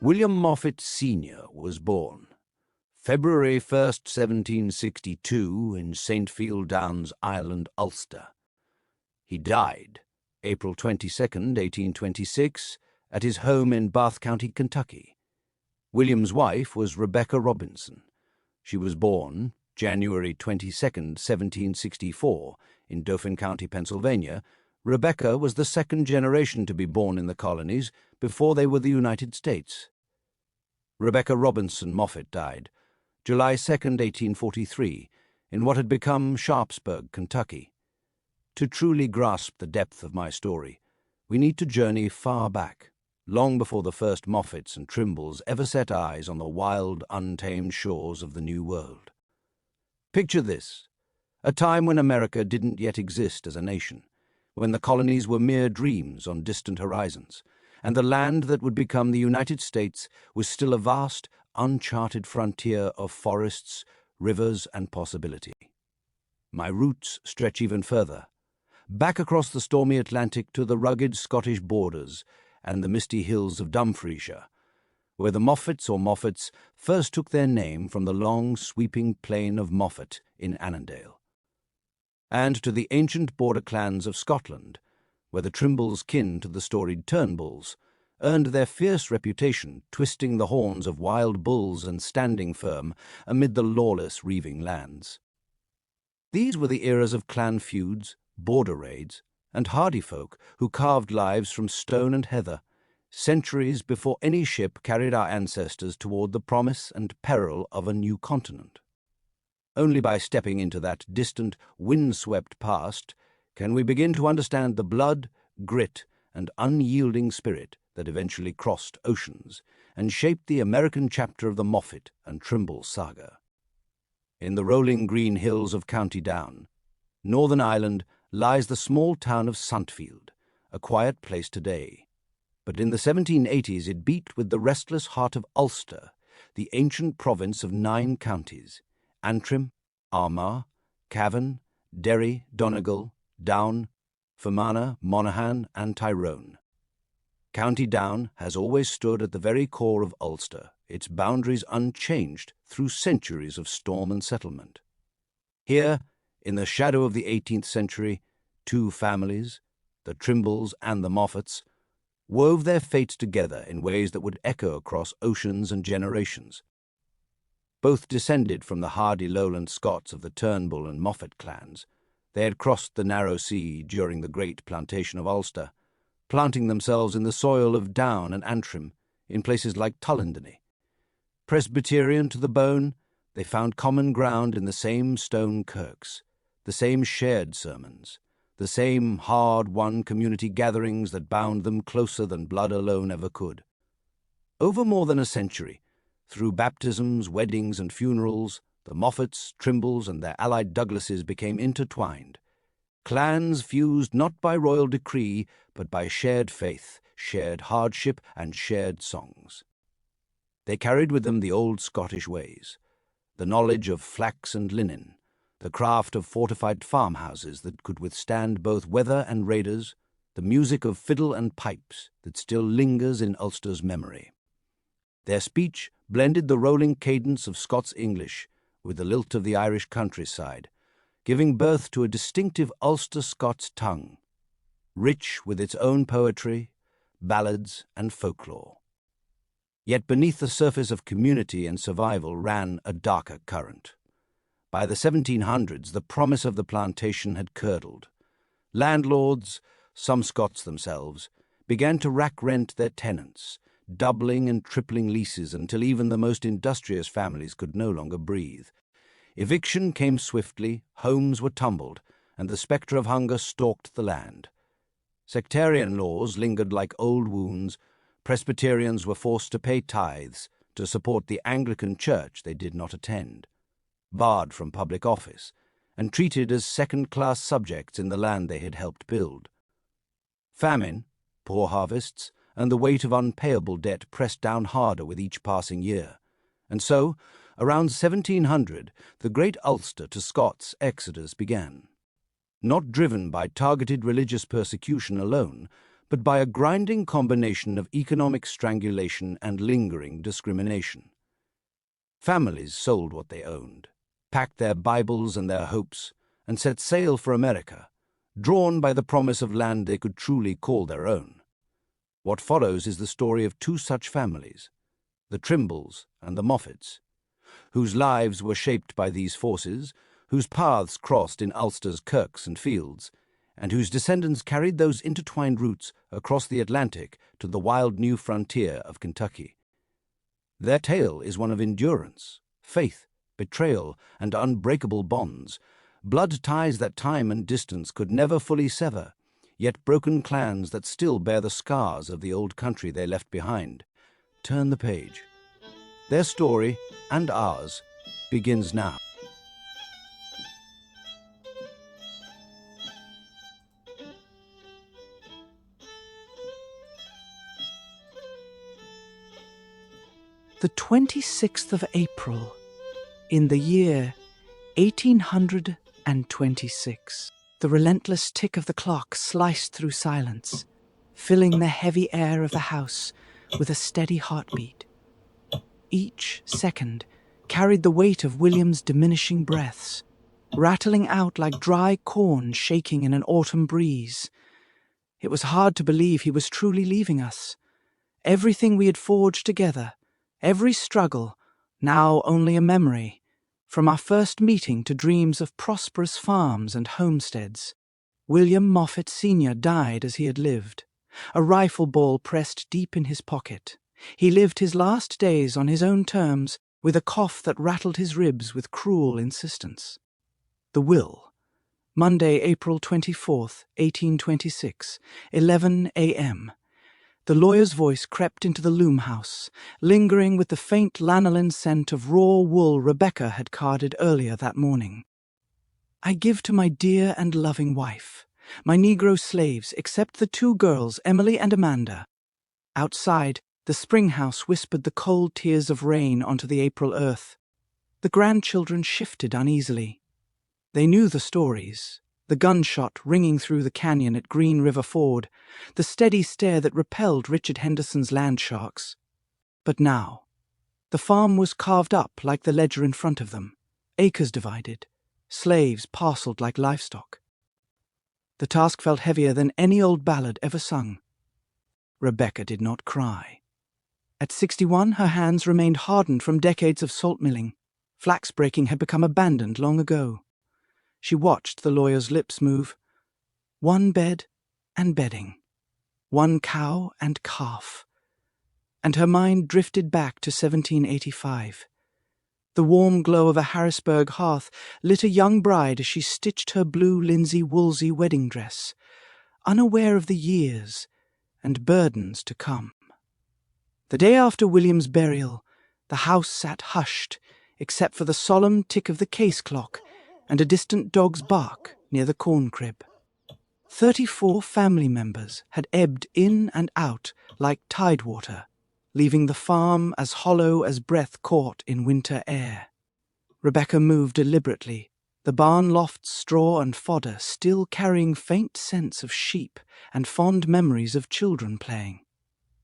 William Moffett Sr. was born February 1st, 1762, in St. Field Downs, Ireland, Ulster. He died April 22nd, 1826, at his home in Bath County, Kentucky. William's wife was Rebecca Robinson. She was born January 22nd, 1764, in Dauphin County, Pennsylvania. Rebecca was the second generation to be born in the colonies before they were the United States. Rebecca Robinson Moffett died July 2nd, 1843, in what had become Sharpsburg, Kentucky. To truly grasp the depth of my story, we need to journey far back, long before the first Moffetts and Trimbles ever set eyes on the wild, untamed shores of the New World. Picture this: a time when America didn't yet exist as a nation, when the colonies were mere dreams on distant horizons, and the land that would become the United States was still a vast, uncharted frontier of forests, rivers, and possibility. My roots stretch even further, back across the stormy Atlantic to the rugged Scottish borders and the misty hills of Dumfriesshire, where the Moffetts or Moffats first took their name from the long, sweeping plain of Moffat in Annandale, and to the ancient border clans of Scotland, where the Trimbles, kin to the storied Turnbulls, earned their fierce reputation twisting the horns of wild bulls and standing firm amid the lawless reaving lands. These were the eras of clan feuds, border raids, and hardy folk who carved lives from stone and heather, centuries before any ship carried our ancestors toward the promise and peril of a new continent. Only by stepping into that distant, wind-swept past can we begin to understand the blood, grit, and unyielding spirit that eventually crossed oceans and shaped the American chapter of the Moffett and Trimble saga. In the rolling green hills of County Down, Northern Ireland, lies the small town of Suntfield, a quiet place today. But in the 1780s it beat with the restless heart of Ulster, the ancient province of 9 counties: Antrim, Armagh, Cavan, Derry, Donegal, Down, Fermanagh, Monaghan, and Tyrone. County Down has always stood at the very core of Ulster, its boundaries unchanged through centuries of storm and settlement. Here, in the shadow of the 18th century, 2 families, the Trimbles and the Moffetts, wove their fates together in ways that would echo across oceans and generations. Both descended from the hardy lowland Scots of the Turnbull and Moffett clans. They had crossed the narrow sea during the great plantation of Ulster, planting themselves in the soil of Down and Antrim, in places like Tullindany. Presbyterian to the bone, they found common ground in the same stone kirks, the same shared sermons, the same hard-won community gatherings that bound them closer than blood alone ever could. Over more than a century, through baptisms, weddings, and funerals, the Moffetts, Trimbles, and their allied Douglases became intertwined. Clans fused not by royal decree, but by shared faith, shared hardship, and shared songs. They carried with them the old Scottish ways, the knowledge of flax and linen, the craft of fortified farmhouses that could withstand both weather and raiders, the music of fiddle and pipes that still lingers in Ulster's memory. Their speech blended the rolling cadence of Scots English with the lilt of the Irish countryside, giving birth to a distinctive Ulster Scots tongue, rich with its own poetry, ballads, and folklore. Yet beneath the surface of community and survival ran a darker current. By the 1700s, the promise of the plantation had curdled. Landlords, some Scots themselves, began to rack-rent their tenants, doubling and tripling leases until even the most industrious families could no longer breathe. Eviction came swiftly, homes were tumbled, and the spectre of hunger stalked the land. Sectarian laws lingered like old wounds. Presbyterians were forced to pay tithes to support the Anglican church they did not attend, barred from public office, and treated as second-class subjects in the land they had helped build. Famine, poor harvests, and the weight of unpayable debt pressed down harder with each passing year, and so, around 1700, the great Ulster to Scots exodus began. Not driven by targeted religious persecution alone, but by a grinding combination of economic strangulation and lingering discrimination. Families sold what they owned, packed their Bibles and their hopes, and set sail for America, drawn by the promise of land they could truly call their own. What follows is the story of two such families, the Trimbles and the Moffetts, whose lives were shaped by these forces, whose paths crossed in Ulster's kirks and fields, and whose descendants carried those intertwined roots across the Atlantic to the wild new frontier of Kentucky. Their tale is one of endurance, faith, betrayal, and unbreakable bonds, blood ties that time and distance could never fully sever, yet broken clans that still bear the scars of the old country they left behind. Turn the page. Their story, and ours, begins now. The 26th of April, in the year 1826, the relentless tick of the clock sliced through silence, filling the heavy air of the house with a steady heartbeat. Each second carried the weight of William's diminishing breaths, rattling out like dry corn shaking in an autumn breeze. It was hard to believe he was truly leaving us. Everything we had forged together, every struggle, now only a memory, from our first meeting to dreams of prosperous farms and homesteads. William Moffett Sr. died as he had lived, a rifle ball pressed deep in his pocket. He lived his last days on his own terms, with a cough that rattled his ribs with cruel insistence. The will. Monday, April 24th, 1826, 11 a.m. The lawyer's voice crept into the loom house, lingering with the faint lanolin scent of raw wool Rebecca had carded earlier that morning. I give to my dear and loving wife, my Negro slaves, except the two girls, Emily and Amanda. Outside, the spring house whispered the cold tears of rain onto the April earth. The grandchildren shifted uneasily. They knew the stories. The gunshot ringing through the canyon at Green River Ford, the steady stare that repelled Richard Henderson's land sharks. But now, the farm was carved up like the ledger in front of them, acres divided, slaves parceled like livestock. The task felt heavier than any old ballad ever sung. Rebecca did not cry. At 61, her hands remained hardened from decades of salt milling. Flax breaking had become abandoned long ago. She watched the lawyer's lips move. One bed and bedding. One cow and calf. And her mind drifted back to 1785. The warm glow of a Harrisburg hearth lit a young bride as she stitched her blue linsey-woolsey wedding dress, unaware of the years and burdens to come. The day after William's burial, the house sat hushed, except for the solemn tick of the case clock and a distant dog's bark near the corn crib. 34 family members had ebbed in and out like tidewater, leaving the farm as hollow as breath caught in winter air. Rebecca moved deliberately, the barn loft's straw and fodder still carrying faint scents of sheep and fond memories of children playing.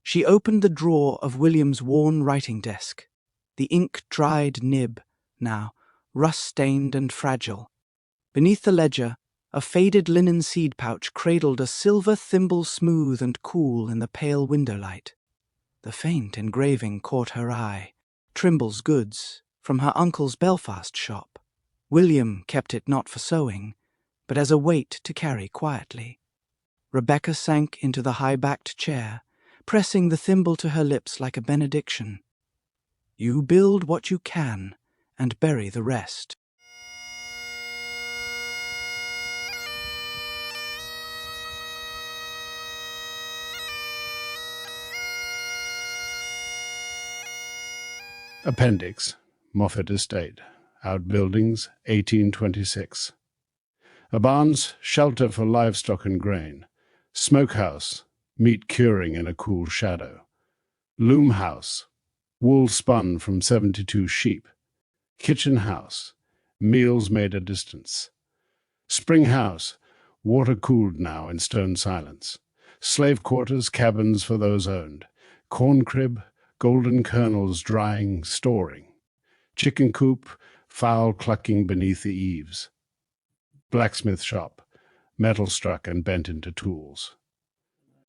She opened the drawer of William's worn writing desk, the ink-dried nib, now rust-stained and fragile. Beneath the ledger, a faded linen seed pouch cradled a silver thimble smooth and cool in the pale window light. The faint engraving caught her eye. Trimble's goods, from her uncle's Belfast shop. William kept it not for sewing, but as a weight to carry quietly. Rebecca sank into the high-backed chair, pressing the thimble to her lips like a benediction. You build what you can, and bury the rest. Appendix. Moffett Estate. Outbuildings, 1826. A barn's shelter for livestock and grain. Smokehouse, meat curing in a cool shadow. Loom house, wool spun from 72 sheep. Kitchen house, meals made at distance. Spring house, water cooled now in stone silence. slave quarters, cabins for those owned, corn crib, golden kernels drying, storing, chicken coop, fowl clucking beneath the eaves, blacksmith shop, metal struck and bent into tools.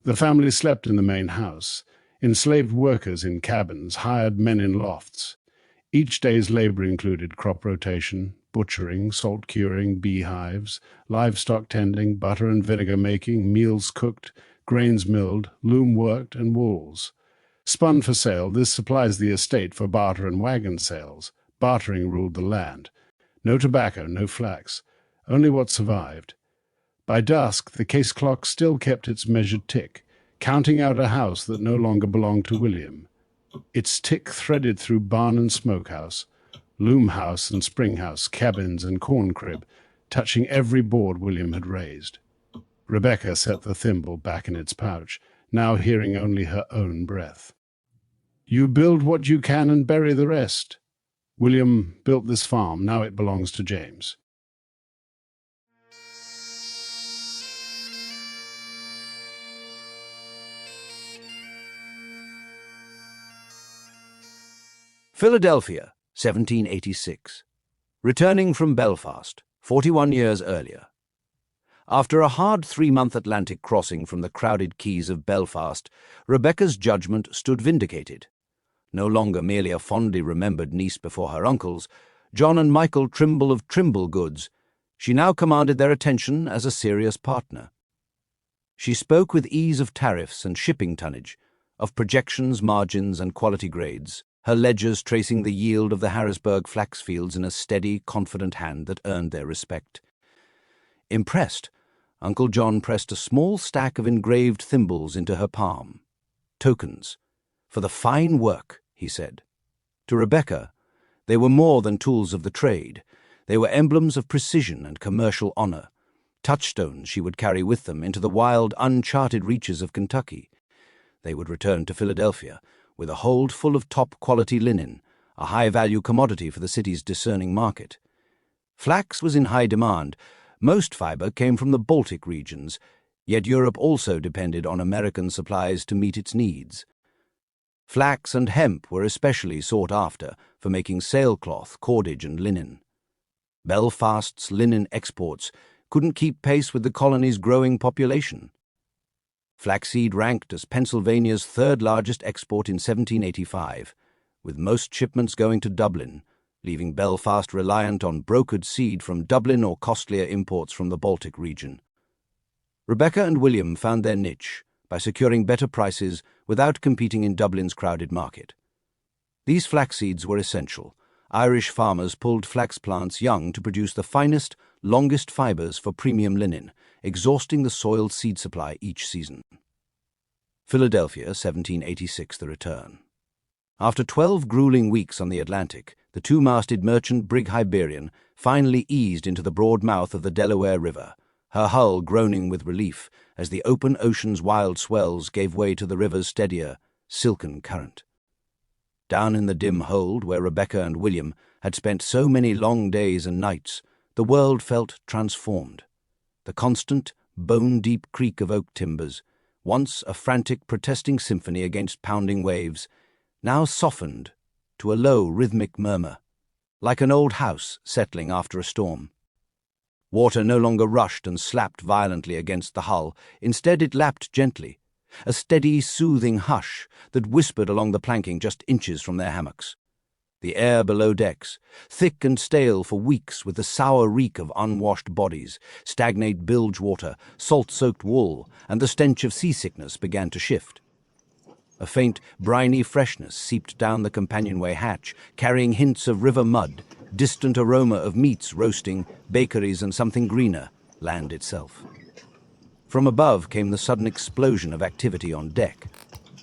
The family slept in the main house, enslaved workers in cabins, hired men in lofts. Each day's labor included crop rotation, butchering, salt curing, beehives, livestock tending, butter and vinegar making, meals cooked, grains milled, loom worked, and wools. Spun for sale, this supplies the estate for barter and wagon sales. Bartering ruled the land. No tobacco, no flax, only what survived. By dusk, the case clock still kept its measured tick, counting out a house that no longer belonged to William. Its tick threaded through barn and smokehouse, loom house and spring house, cabins and corn crib, touching every board William had raised. Rebecca set the thimble back in its pouch, now hearing only her own breath. You build what you can and bury the rest. William built this farm, now it belongs to James. Philadelphia, 1786. Returning from Belfast, 41 years earlier. After a hard 3-month Atlantic crossing from the crowded quays of Belfast, Rebecca's judgment stood vindicated. No longer merely a fondly remembered niece before her uncles, John and Michael Trimble of Trimble Goods, she now commanded their attention as a serious partner. She spoke with ease of tariffs and shipping tonnage, of projections, margins, and quality grades, her ledgers tracing the yield of the Harrisburg flax fields in a steady, confident hand that earned their respect. Impressed, Uncle John pressed a small stack of engraved thimbles into her palm. Tokens. For the fine work, he said. To Rebecca, they were more than tools of the trade. They were emblems of precision and commercial honor, touchstones she would carry with them into the wild, uncharted reaches of Kentucky. They would return to Philadelphia, with a hold full of top-quality linen, a high-value commodity for the city's discerning market. Flax was in high demand. Most fiber came from the Baltic regions, yet Europe also depended on American supplies to meet its needs. Flax and hemp were especially sought after for making sailcloth, cordage, and linen. Belfast's linen exports couldn't keep pace with the colony's growing population. Flaxseed ranked as Pennsylvania's third-largest export in 1785, with most shipments going to Dublin, leaving Belfast reliant on brokered seed from Dublin or costlier imports from the Baltic region. Rebecca and William found their niche by securing better prices without competing in Dublin's crowded market. These flax seeds were essential. Irish farmers pulled flax plants young to produce the finest, longest fibers for premium linen, exhausting the soiled seed supply each season. Philadelphia, 1786, the return. After 12 grueling weeks on the Atlantic, the two-masted merchant brig Hibernian finally eased into the broad mouth of the Delaware River, her hull groaning with relief as the open ocean's wild swells gave way to the river's steadier, silken current. Down in the dim hold where Rebecca and William had spent so many long days and nights, the world felt transformed. The constant, bone-deep creak of oak timbers, once a frantic protesting symphony against pounding waves, now softened to a low rhythmic murmur, like an old house settling after a storm. Water no longer rushed and slapped violently against the hull. Instead it lapped gently, a steady, soothing hush that whispered along the planking just inches from their hammocks. The air below decks, thick and stale for weeks with the sour reek of unwashed bodies, stagnate bilge water, salt-soaked wool, and the stench of seasickness began to shift. A faint, briny freshness seeped down the companionway hatch, carrying hints of river mud, distant aroma of meats roasting, bakeries, and something greener, land itself. From above came the sudden explosion of activity on deck.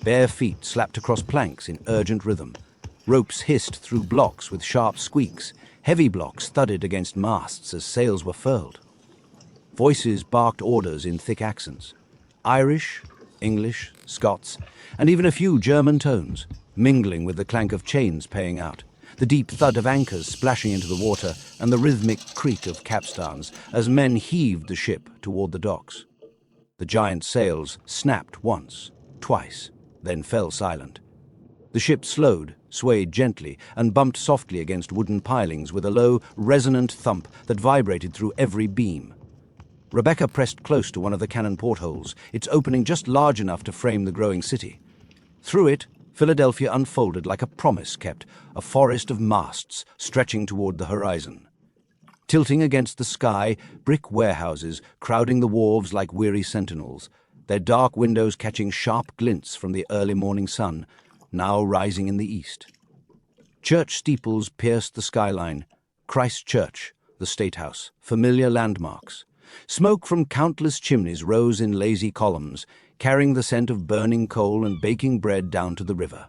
Bare feet slapped across planks in urgent rhythm. Ropes hissed through blocks with sharp squeaks. Heavy blocks thudded against masts as sails were furled. Voices barked orders in thick accents. Irish, English, Scots, and even a few German tones, mingling with the clank of chains paying out, the deep thud of anchors splashing into the water, and the rhythmic creak of capstans as men heaved the ship toward the docks. The giant sails snapped once, twice, then fell silent. The ship slowed, swayed gently, and bumped softly against wooden pilings with a low, resonant thump that vibrated through every beam. Rebecca pressed close to one of the cannon portholes, its opening just large enough to frame the growing city. Through it, Philadelphia unfolded like a promise kept, a forest of masts stretching toward the horizon. Tilting against the sky, brick warehouses crowding the wharves like weary sentinels, their dark windows catching sharp glints from the early morning sun, now rising in the east. Church steeples pierced the skyline. Christ Church, the State House, familiar landmarks. Smoke from countless chimneys rose in lazy columns, carrying the scent of burning coal and baking bread down to the river.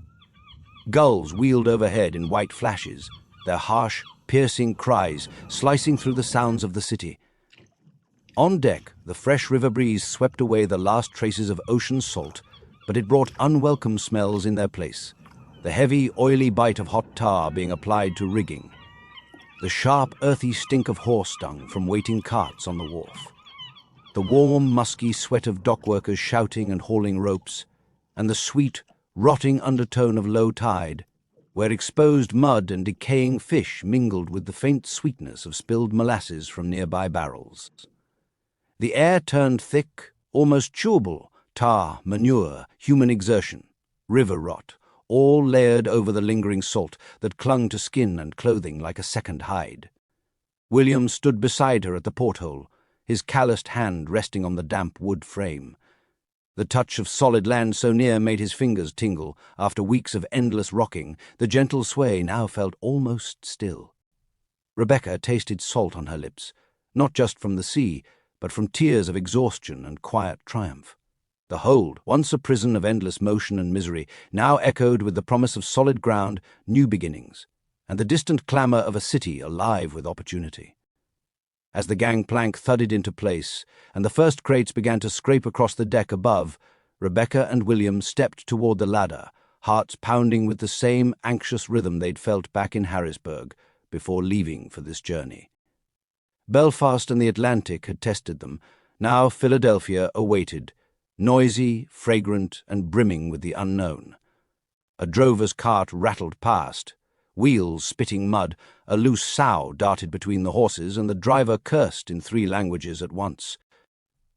Gulls wheeled overhead in white flashes, their harsh, piercing cries slicing through the sounds of the city. On deck, the fresh river breeze swept away the last traces of ocean salt, but it brought unwelcome smells in their place, the heavy, oily bite of hot tar being applied to rigging, the sharp, earthy stink of horse dung from waiting carts on the wharf, the warm, musky sweat of dockworkers shouting and hauling ropes, and the sweet, rotting undertone of low tide, where exposed mud and decaying fish mingled with the faint sweetness of spilled molasses from nearby barrels. The air turned thick, almost chewable, tar, manure, human exertion, river rot, all layered over the lingering salt that clung to skin and clothing like a second hide. William stood beside her at the porthole, his calloused hand resting on the damp wood frame. The touch of solid land so near made his fingers tingle. After weeks of endless rocking, the gentle sway now felt almost still. Rebecca tasted salt on her lips, not just from the sea, but from tears of exhaustion and quiet triumph. The hold, once a prison of endless motion and misery, now echoed with the promise of solid ground, new beginnings, and the distant clamour of a city alive with opportunity. As the gangplank thudded into place, and the first crates began to scrape across the deck above, Rebecca and William stepped toward the ladder, hearts pounding with the same anxious rhythm they'd felt back in Harrisburg before leaving for this journey. Belfast and the Atlantic had tested them. Now Philadelphia awaited, noisy, fragrant, and brimming with the unknown. A drover's cart rattled past, wheels spitting mud, a loose sow darted between the horses, and the driver cursed in 3 languages at once.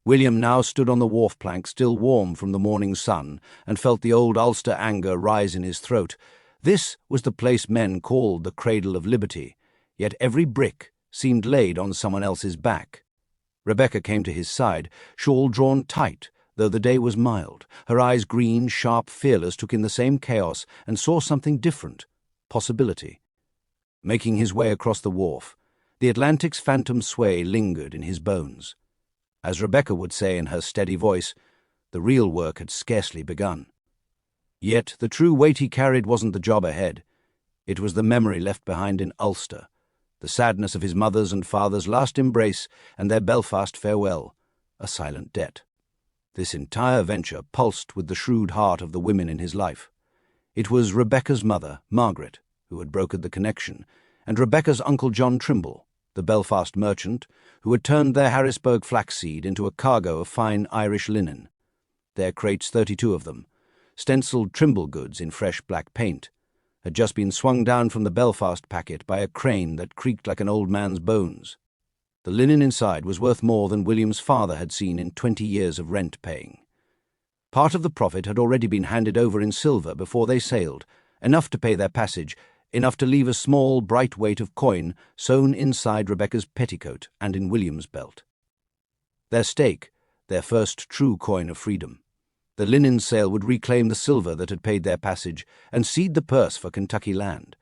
William now stood on the wharf plank, still warm from the morning sun, and felt the old Ulster anger rise in his throat. This was the place men called the cradle of liberty, yet every brick seemed laid on someone else's back. Rebecca came to his side, shawl drawn tight, though the day was mild. Her eyes, green, sharp, fearless, took in the same chaos and saw something different, possibility. Making his way across the wharf, the Atlantic's phantom sway lingered in his bones. As Rebecca would say in her steady voice, the real work had scarcely begun. Yet the true weight he carried wasn't the job ahead. It was the memory left behind in Ulster, the sadness of his mother's and father's last embrace and their Belfast farewell, a silent debt. This entire venture pulsed with the shrewd heart of the women in his life. It was Rebecca's mother, Margaret, who had brokered the connection, and Rebecca's uncle John Trimble, the Belfast merchant, who had turned their Harrisburg flaxseed into a cargo of fine Irish linen. Their crates, 32 of them, stenciled Trimble goods in fresh black paint, had just been swung down from the Belfast packet by a crane that creaked like an old man's bones. The linen inside was worth more than William's father had seen in 20 years of rent-paying. Part of the profit had already been handed over in silver before they sailed, enough to pay their passage, enough to leave a small, bright weight of coin sewn inside Rebecca's petticoat and in William's belt. Their stake, their first true coin of freedom. The linen sale would reclaim the silver that had paid their passage and seed the purse for Kentucky land.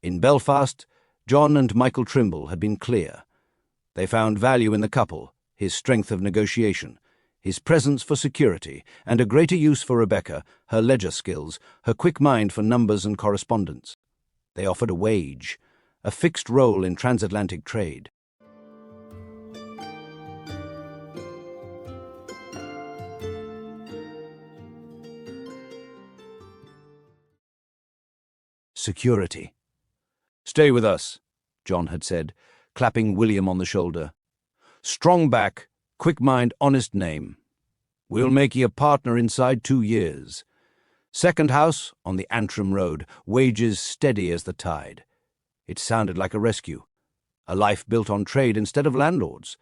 In Belfast, John and Michael Trimble had been clear. They found value in the couple, his strength of negotiation, his presence for security, and a greater use for Rebecca, her ledger skills, her quick mind for numbers and correspondence. They offered a wage, a fixed role in transatlantic trade. Security. "Stay with us," John had said, clapping William on the shoulder. "Strong back, quick mind, honest name. We'll make ye a partner inside 2 years. Second house on the Antrim Road, wages steady as the tide. It sounded like a rescue. A life built on trade instead of landlords.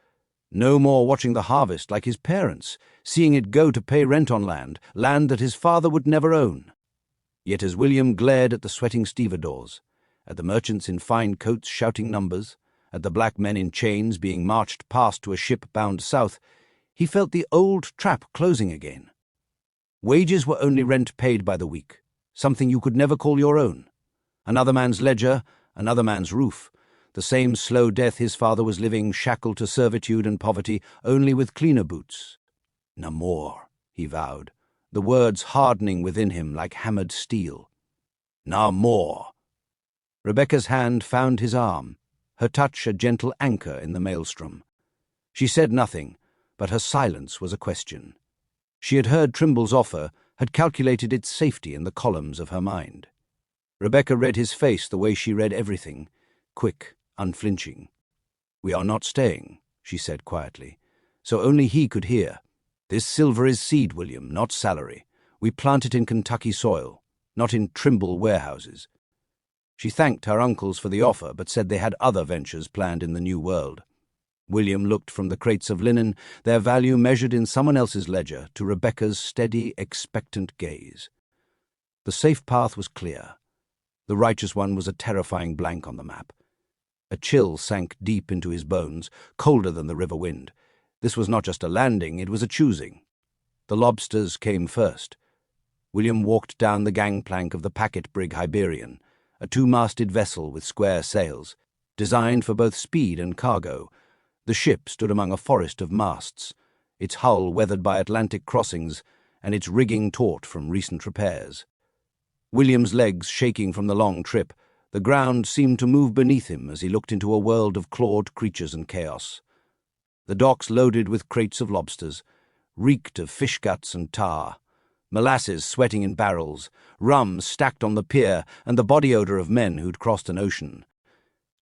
No more watching the harvest like his parents, seeing it go to pay rent on land that his father would never own. Yet as William glared at the sweating stevedores, at the merchants in fine coats shouting numbers, at the black men in chains being marched past to a ship bound south, he felt the old trap closing again. Wages were only rent paid by the week, something you could never call your own. Another man's ledger, another man's roof, the same slow death his father was living, shackled to servitude and poverty, only with cleaner boots. No more, he vowed, the words hardening within him like hammered steel. No more. Rebecca's hand found his arm, her touch a gentle anchor in the maelstrom. She said nothing, but her silence was a question. She had heard Trimble's offer, had calculated its safety in the columns of her mind. Rebecca read his face the way she read everything, quick, unflinching. "We are not staying," she said quietly, so only he could hear. "This silver is seed, William, not salary. We plant it in Kentucky soil, not in Trimble warehouses." She thanked her uncles for the offer, but said they had other ventures planned in the New World. William looked from the crates of linen, their value measured in someone else's ledger, to Rebecca's steady, expectant gaze. The safe path was clear. The righteous one was a terrifying blank on the map. A chill sank deep into his bones, colder than the river wind. This was not just a landing, it was a choosing. The lobsters came first. William walked down the gangplank of the packet brig Hibernian, a 2-masted vessel with square sails, designed for both speed and cargo. The ship stood among a forest of masts, its hull weathered by Atlantic crossings and its rigging taut from recent repairs. William's legs shaking from the long trip, the ground seemed to move beneath him as he looked into a world of clawed creatures and chaos. The docks loaded with crates of lobsters, reeked of fish guts and tar, molasses sweating in barrels, rum stacked on the pier, and the body odor of men who'd crossed an ocean.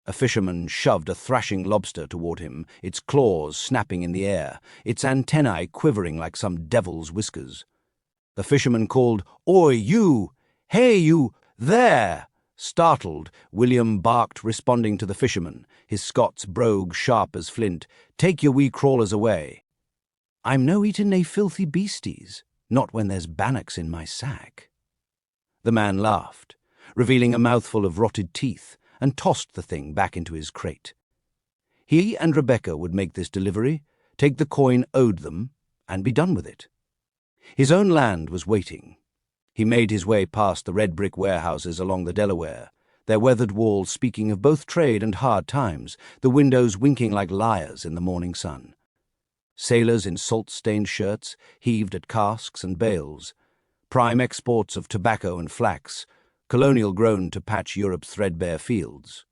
A fisherman shoved a thrashing lobster toward him, its claws snapping in the air, its antennae quivering like some devil's whiskers. The fisherman called, "Oi, you! Hey, you! There!" Startled, William barked, responding to the fisherman, his Scots brogue sharp as flint. "Take your wee crawlers away." "I'm no eatin' nae filthy beasties, not when there's bannocks in my sack." The man laughed, revealing a mouthful of rotted teeth, and tossed the thing back into his crate. He and Rebecca would make this delivery, take the coin owed them, and be done with it. His own land was waiting. He made his way past the red brick warehouses along the Delaware, their weathered walls speaking of both trade and hard times, the windows winking like liars in the morning sun. Sailors in salt-stained shirts heaved at casks and bales, prime exports of tobacco and flax, colonial grown to patch Europe's threadbare fields.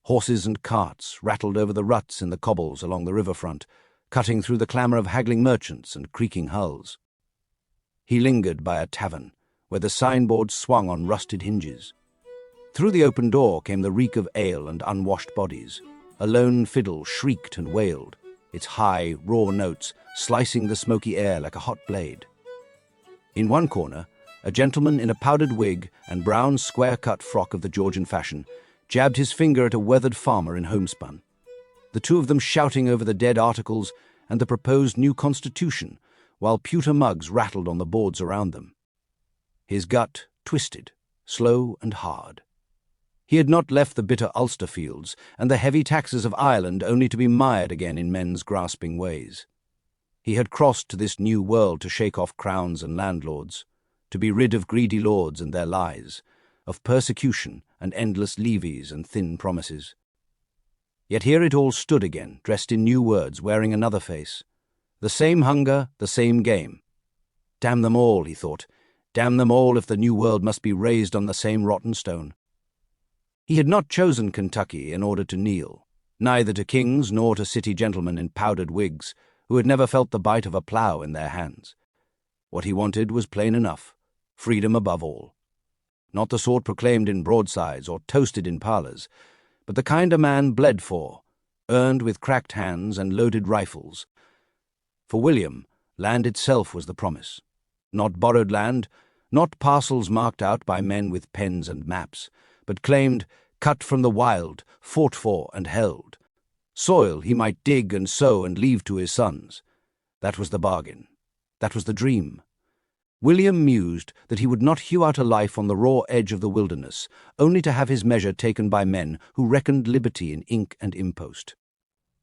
Horses and carts rattled over the ruts in the cobbles along the riverfront, cutting through the clamour of haggling merchants and creaking hulls. He lingered by a tavern, where the signboard swung on rusted hinges. Through the open door came the reek of ale and unwashed bodies. A lone fiddle shrieked and wailed, its high, raw notes slicing the smoky air like a hot blade. In one corner, a gentleman in a powdered wig and brown square-cut frock of the Georgian fashion jabbed his finger at a weathered farmer in homespun, the two of them shouting over the dead articles and the proposed new constitution, while pewter mugs rattled on the boards around them. His gut twisted, slow and hard. He had not left the bitter Ulster fields and the heavy taxes of Ireland only to be mired again in men's grasping ways. He had crossed to this new world to shake off crowns and landlords, to be rid of greedy lords and their lies, of persecution and endless levies and thin promises. Yet here it all stood again, dressed in new words, wearing another face. The same hunger, the same game. Damn them all, he thought. Damn them all if the new world must be raised on the same rotten stone. He had not chosen Kentucky in order to kneel, neither to kings nor to city gentlemen in powdered wigs who had never felt the bite of a plough in their hands. What he wanted was plain enough, freedom above all. Not the sort proclaimed in broadsides or toasted in parlours, but the kind a man bled for, earned with cracked hands and loaded rifles. For William, Land itself was the promise. Not borrowed land, not parcels marked out by men with pens and maps, but claimed, cut from the wild, fought for and held. Soil he might dig and sow and leave to his sons. That was the bargain. That was the dream. William mused that he would not hew out a life on the raw edge of the wilderness, only to have his measure taken by men who reckoned liberty in ink and impost.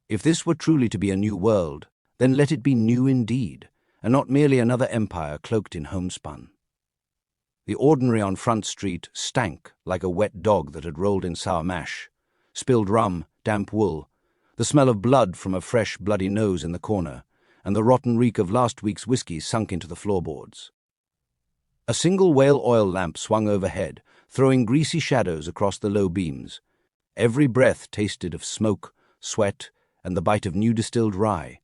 If this were truly to be a new world, then let it be new indeed, and not merely another empire cloaked in homespun. The ordinary on Front Street stank like a wet dog that had rolled in sour mash, spilled rum, damp wool, the smell of blood from a fresh, bloody nose in the corner, and the rotten reek of last week's whiskey sunk into the floorboards. A single whale oil lamp swung overhead, throwing greasy shadows across the low beams. Every breath tasted of smoke, sweat, and the bite of new distilled rye.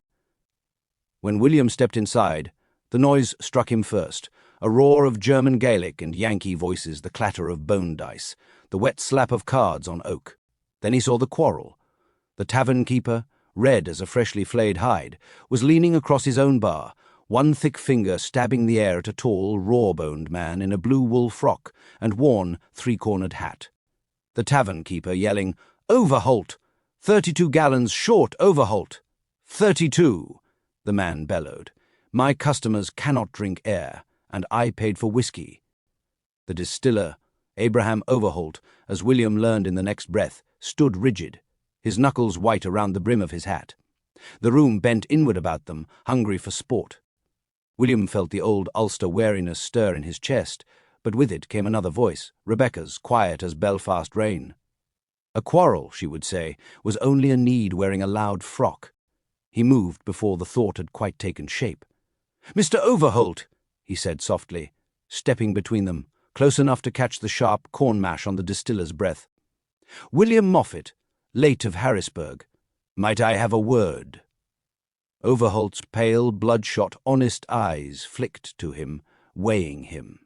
When William stepped inside, the noise struck him first, a roar of German Gaelic and Yankee voices, the clatter of bone dice, the wet slap of cards on oak. Then he saw the quarrel. The tavern keeper, red as a freshly flayed hide, was leaning across his own bar, one thick finger stabbing the air at a tall, raw-boned man in a blue wool frock and worn three-cornered hat. The tavern keeper yelling, "Overholt! 32 gallons short, Overholt! 32!" The man bellowed. "My customers cannot drink air, and I paid for whiskey." The distiller, Abraham Overholt, as William learned in the next breath, stood rigid, his knuckles white around the brim of his hat. The room bent inward about them, hungry for sport. William felt the old Ulster wariness stir in his chest, but with it came another voice, Rebecca's, quiet as Belfast rain. A quarrel, she would say, was only a need wearing a loud frock. He moved before the thought had quite taken shape. "Mr. Overholt," he said softly, stepping between them, close enough to catch the sharp corn mash on the distiller's breath. "William Moffett, late of Harrisburg. Might I have a word?" Overholt's pale, bloodshot, honest eyes flicked to him, weighing him.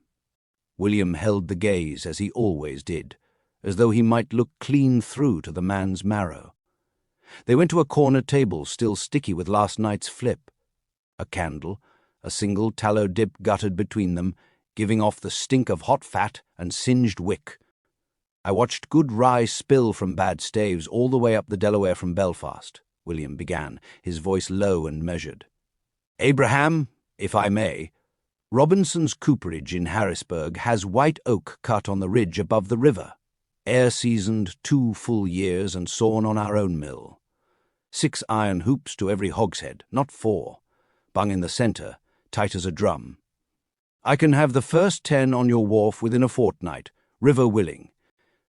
William held the gaze as he always did, as though he might look clean through to the man's marrow. They went to a corner table still sticky with last night's flip. A candle, a single tallow dip guttered between them, giving off the stink of hot fat and singed wick. "I watched good rye spill from bad staves all the way up the Delaware from Belfast," William began, his voice low and measured. "Abraham, if I may, Robinson's cooperage in Harrisburg has white oak cut on the ridge above the river, air-seasoned 2 full years and sawn on our own mill. 6 iron hoops to every hogshead, not 4, bung in the centre, tight as a drum. I can have the first 10 on your wharf within a fortnight, river willing."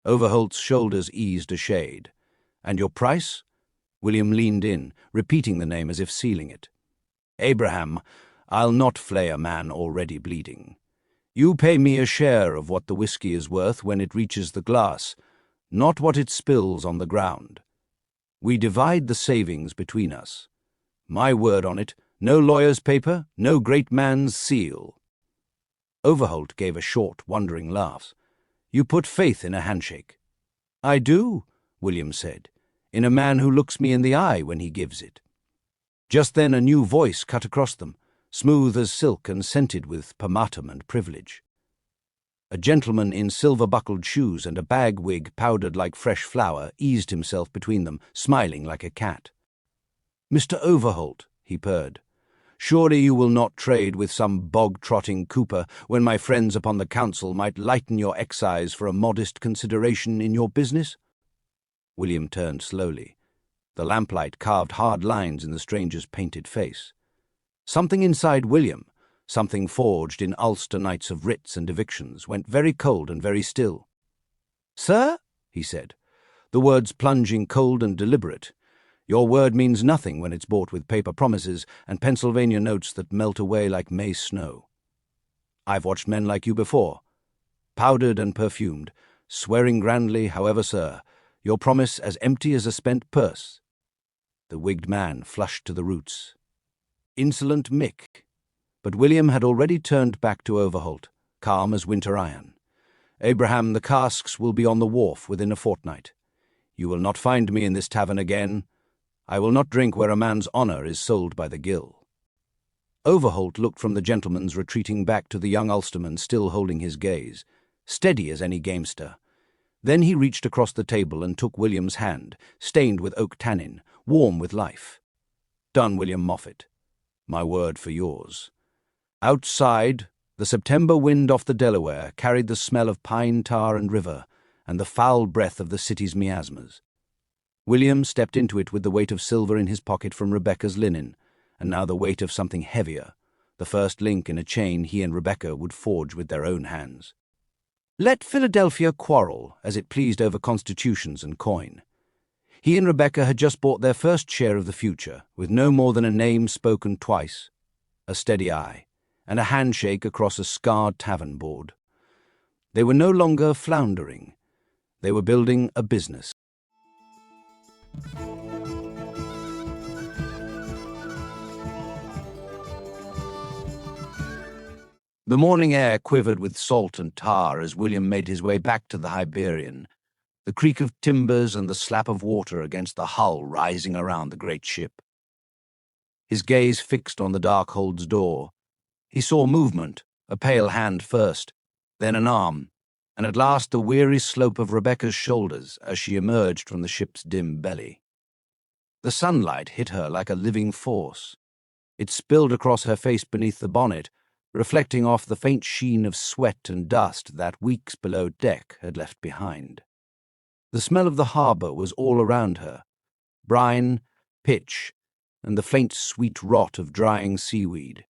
Overholt's shoulders eased a shade. "And your price?" William leaned in, repeating the name as if sealing it. "Abraham, I'll not flay a man already bleeding. You pay me a share of what the whiskey is worth when it reaches the glass, not what it spills on the ground. We divide the savings between us. My word on it, no lawyer's paper, no great man's seal." Overholt gave a short, wondering laugh. "You put faith in a handshake." "I do," William said, "in a man who looks me in the eye when he gives it." Just then a new voice cut across them, smooth as silk and scented with pomatum and privilege. A gentleman in silver-buckled shoes and a bag-wig powdered like fresh flour eased himself between them, smiling like a cat. "Mr. Overholt," he purred, "surely you will not trade with some bog-trotting cooper when my friends upon the council might lighten your excise for a modest consideration in your business?" William turned slowly. The lamplight carved hard lines in the stranger's painted face. Something inside William, something forged in Ulster nights of writs and evictions, went very cold and very still. "Sir," he said, the words plunging cold and deliberate, "your word means nothing when it's bought with paper promises and Pennsylvania notes that melt away like May snow. I've watched men like you before, powdered and perfumed, swearing grandly, however, sir, your promise as empty as a spent purse." The wigged man flushed to the roots. Insolent Mick. But William had already turned back to Overholt, calm as winter iron. "Abraham, the casks will be on the wharf within a fortnight. You will not find me in this tavern again. I will not drink where a man's honour is sold by the gill." Overholt looked from the gentleman's retreating back to the young Ulsterman still holding his gaze, steady as any gamester. Then he reached across the table and took William's hand, stained with oak tannin, warm with life. "Done, William Moffett. My word for yours." Outside, the September wind off the Delaware carried the smell of pine tar and river, and the foul breath of the city's miasmas. William stepped into it with the weight of silver in his pocket from Rebecca's linen, and now the weight of something heavier, the first link in a chain he and Rebecca would forge with their own hands. Let Philadelphia quarrel as it pleased over constitutions and coin. He and Rebecca had just bought their first share of the future, with no more than a name spoken twice, a steady eye, and a handshake across a scarred tavern board. They were no longer floundering. They were building a business. The morning air quivered with salt and tar as William made his way back to the Hibernian, the creak of timbers and the slap of water against the hull rising around the great ship. His gaze fixed on the dark hold's door. He saw movement, a pale hand first, then an arm, and at last the weary slope of Rebecca's shoulders as she emerged from the ship's dim belly. The sunlight hit her like a living force. It spilled across her face beneath the bonnet, reflecting off the faint sheen of sweat and dust that weeks below deck had left behind. The smell of the harbour was all around her, brine, pitch, and the faint sweet rot of drying seaweed.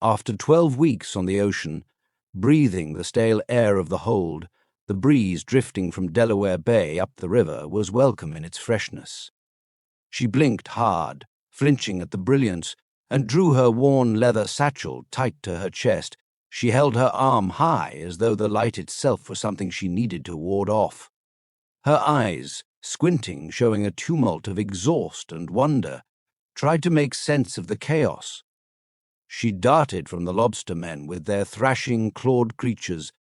After 12 weeks on the ocean, breathing the stale air of the hold, the breeze drifting from Delaware Bay up the river was welcome in its freshness. She blinked hard, flinching at the brilliance, and drew her worn leather satchel tight to her chest. She held her arm high as though the light itself were something she needed to ward off. Her eyes, squinting, showing a tumult of exhaust and wonder, tried to make sense of the chaos. She darted from the lobster men with their thrashing, clawed creatures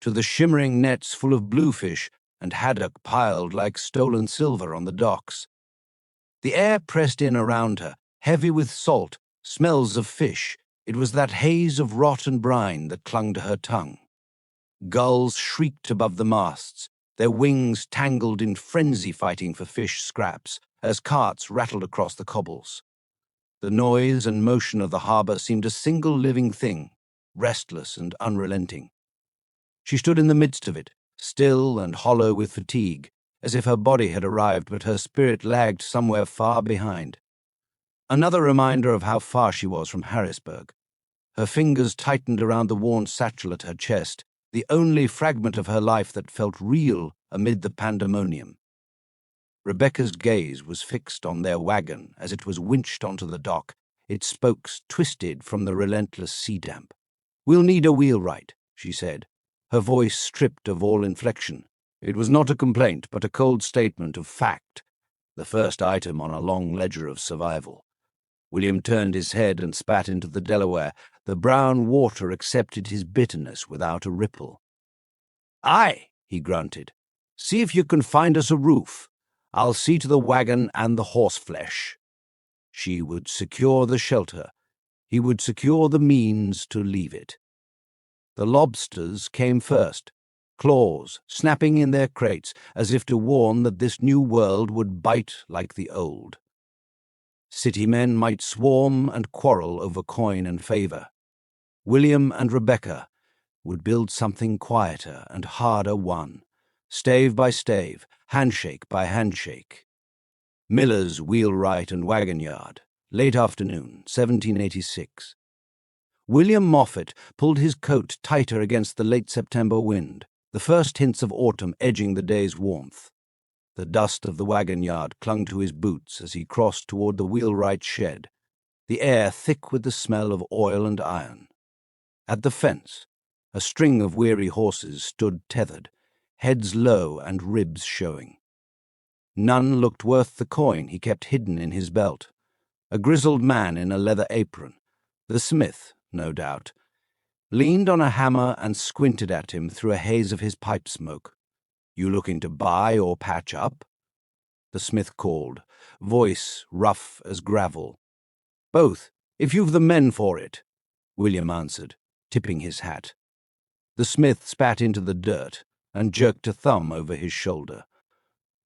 to the shimmering nets full of bluefish and haddock piled like stolen silver on the docks. The air pressed in around her, heavy with salt, smells of fish. It was that haze of rot and brine that clung to her tongue. Gulls shrieked above the masts, their wings tangled in frenzy fighting for fish scraps as carts rattled across the cobbles. The noise and motion of the harbour seemed a single living thing, restless and unrelenting. She stood in the midst of it, still and hollow with fatigue, as if her body had arrived but her spirit lagged somewhere far behind. Another reminder of how far she was from Harrisburg. Her fingers tightened around the worn satchel at her chest, the only fragment of her life that felt real amid the pandemonium. Rebecca's gaze was fixed on their wagon as it was winched onto the dock, its spokes twisted from the relentless sea damp. "We'll need a wheelwright," she said, her voice stripped of all inflection. It was not a complaint, but a cold statement of fact, the first item on a long ledger of survival. William turned his head and spat into the Delaware. The brown water accepted his bitterness without a ripple. "Aye," he grunted. "See if you can find us a roof. I'll see to the wagon and the horseflesh." She would secure the shelter. He would secure the means to leave it. The lobsters came first, claws snapping in their crates as if to warn that this new world would bite like the old. City men might swarm and quarrel over coin and favour. William and Rebecca would build something quieter and harder won, stave by stave, handshake by handshake. Miller's wheelwright and wagon yard, late afternoon, 1786. William Moffett pulled his coat tighter against the late September wind, the first hints of autumn edging the day's warmth. The dust of the wagon yard clung to his boots as he crossed toward the wheelwright's shed, the air thick with the smell of oil and iron. At the fence, a string of weary horses stood tethered, heads low and ribs showing. None looked worth the coin he kept hidden in his belt. A grizzled man in a leather apron, the smith, no doubt, leaned on a hammer and squinted at him through a haze of his pipe smoke. "You looking to buy or patch up?" The smith called, voice rough as gravel. "Both, "If you've the men for it," William answered, tipping his hat. The smith spat into the dirt and jerked a thumb over his shoulder.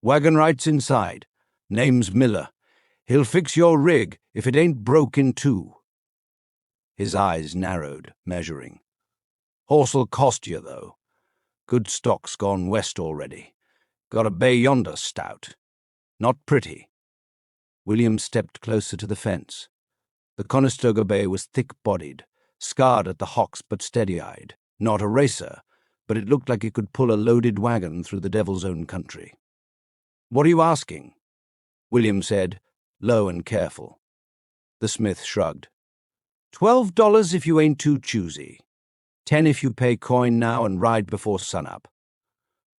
"Wagon-right's inside. Name's Miller. He'll fix your rig if it ain't broke in two." His eyes narrowed, measuring. "Horse'll cost you, though. Good stock's gone west already. Got a bay yonder stout. Not pretty." William stepped closer to the fence. The Conestoga bay was thick-bodied, scarred at the hocks but steady-eyed. Not a racer, but it looked like it could pull a loaded wagon through the devil's own country. "What are you asking?" William said, low and careful. The smith shrugged. $12 if you ain't too choosy. 10 if you pay coin now and ride before sunup."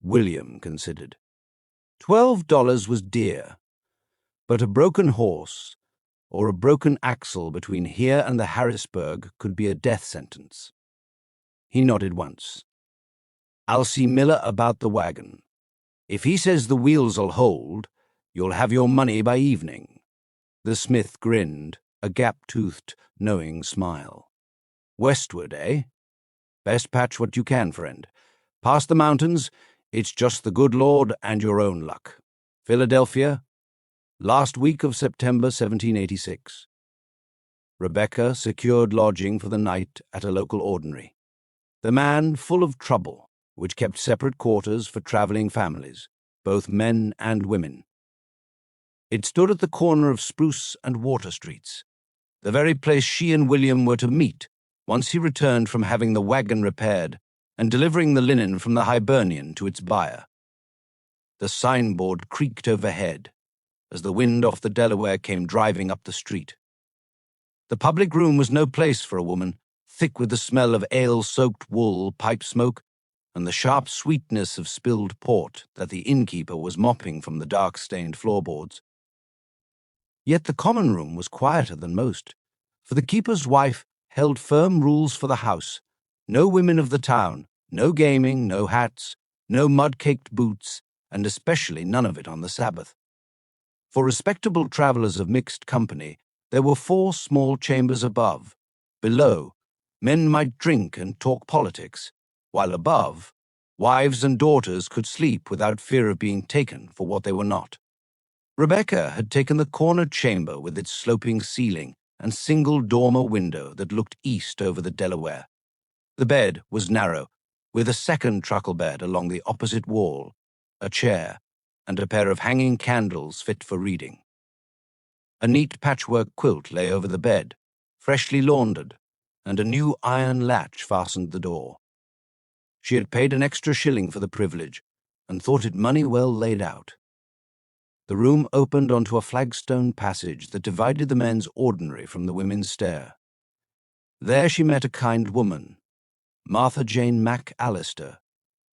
William considered. $12 was dear, but a broken horse or a broken axle between here and the Harrisburg could be a death sentence. He nodded once. "I'll see Miller about the wagon. If he says the wheels'll hold, you'll have your money by evening." The smith grinned, a gap-toothed, knowing smile. "Westward, eh? Best patch what you can, friend. Past the mountains, it's just the good Lord and your own luck. Philadelphia, last week of September 1786. Rebecca secured lodging for the night at a local ordinary. The man full of trouble, which kept separate quarters for traveling families, both men and women. It stood at the corner of Spruce and Water Streets, the very place she and William were to meet once he returned from having the wagon repaired and delivering the linen from the Hibernian to its buyer. The signboard creaked overhead as the wind off the Delaware came driving up the street. The public room was no place for a woman, thick with the smell of ale-soaked wool, pipe smoke, and the sharp sweetness of spilled port that the innkeeper was mopping from the dark-stained floorboards. Yet the common room was quieter than most, for the keeper's wife held firm rules for the house: no women of the town, no gaming, no hats, no mud-caked boots, and especially none of it on the Sabbath. For respectable travelers of mixed company, there were 4 small chambers above. Below, men might drink and talk politics, while above, wives and daughters could sleep without fear of being taken for what they were not. Rebecca had taken the corner chamber with its sloping ceiling and single dormer window that looked east over the Delaware. The bed was narrow, with a second truckle bed along the opposite wall, a chair, and a pair of hanging candles fit for reading. A neat patchwork quilt lay over the bed, freshly laundered, and a new iron latch fastened the door. She had paid an extra shilling for the privilege, and thought it money well laid out. The room opened onto a flagstone passage that divided the men's ordinary from the women's stair. There she met a kind woman, Martha Jane McAllister.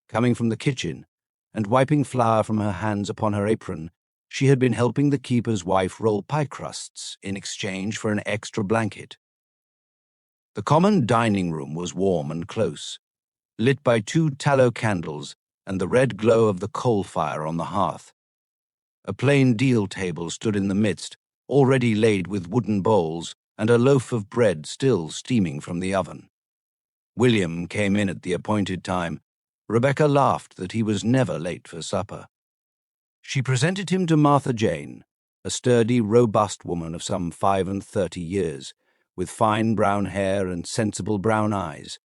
Coming from the kitchen, and wiping flour from her hands upon her apron, she had been helping the keeper's wife roll pie crusts in exchange for an extra blanket. The common dining room was warm and close, lit by 2 tallow candles and the red glow of the coal fire on the hearth. A plain deal table stood in the midst, already laid with wooden bowls, and a loaf of bread still steaming from the oven. William came in at the appointed time. Rebecca laughed that he was never late for supper. She presented him to Martha Jane, a sturdy, robust woman of some 35 years, with fine brown hair and sensible brown eyes,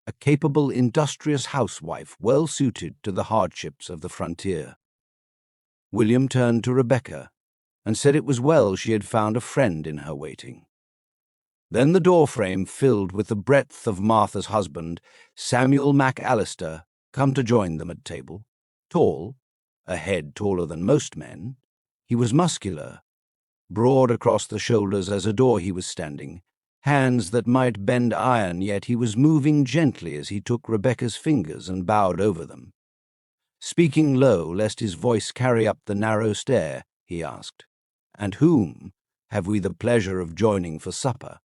a capable, industrious housewife well suited to the hardships of the frontier. William turned to Rebecca and said it was well she had found a friend in her waiting. Then the doorframe filled with the breadth of Martha's husband, Samuel McAllister, come to join them at table. Tall, a head taller than most men, he was muscular, broad across the shoulders as a door he was standing, hands that might bend iron, yet he was moving gently as he took Rebecca's fingers and bowed over them. Speaking low, lest his voice carry up the narrow stair, he asked, "And whom have we the pleasure of joining for supper?"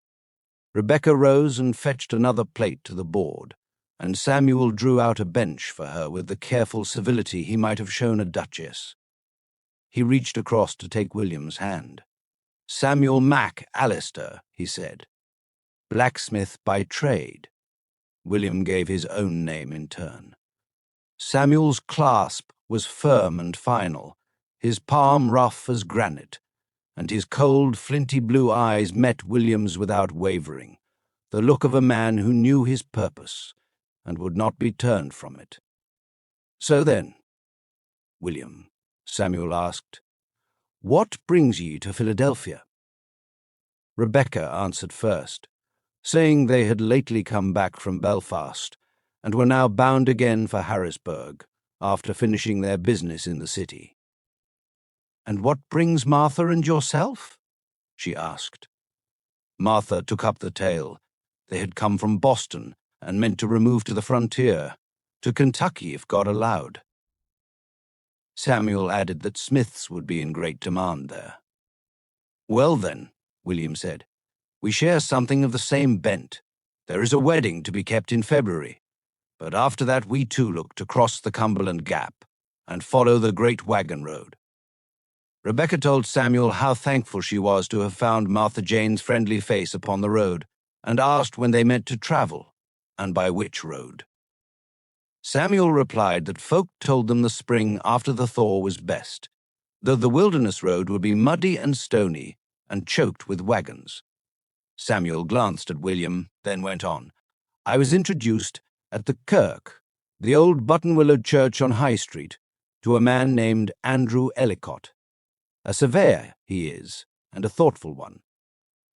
Rebecca rose and fetched another plate to the board, and Samuel drew out a bench for her with the careful civility he might have shown a duchess. He reached across to take William's hand. "Samuel McAllister," he said, blacksmith by trade. William gave his own name in turn. Samuel's clasp was firm and final, his palm rough as granite, and his cold, flinty blue eyes met William's without wavering, the look of a man who knew his purpose and would not be turned from it. "So then, William," Samuel asked, "what brings ye to Philadelphia?" Rebecca answered first, saying they had lately come back from Belfast and were now bound again for Harrisburg after finishing their business in the city. "And what brings Martha and yourself?" she asked. Martha took up the tale. They had come from Boston and meant to remove to the frontier, to Kentucky if God allowed. Samuel added that smiths would be in great demand there. "Well then," William said, "we share something of the same bent. There is a wedding to be kept in February, but after that we too look to cross the Cumberland Gap and follow the great wagon road." Rebecca told Samuel how thankful she was to have found Martha Jane's friendly face upon the road, and asked when they meant to travel, and by which road. Samuel replied that folk told them the spring after the thaw was best, though the wilderness road would be muddy and stony and choked with wagons. Samuel glanced at William, then went on. "I was introduced at the Kirk, the old button-willowed church on High Street, to a man named Andrew Ellicott. A surveyor he is, and a thoughtful one.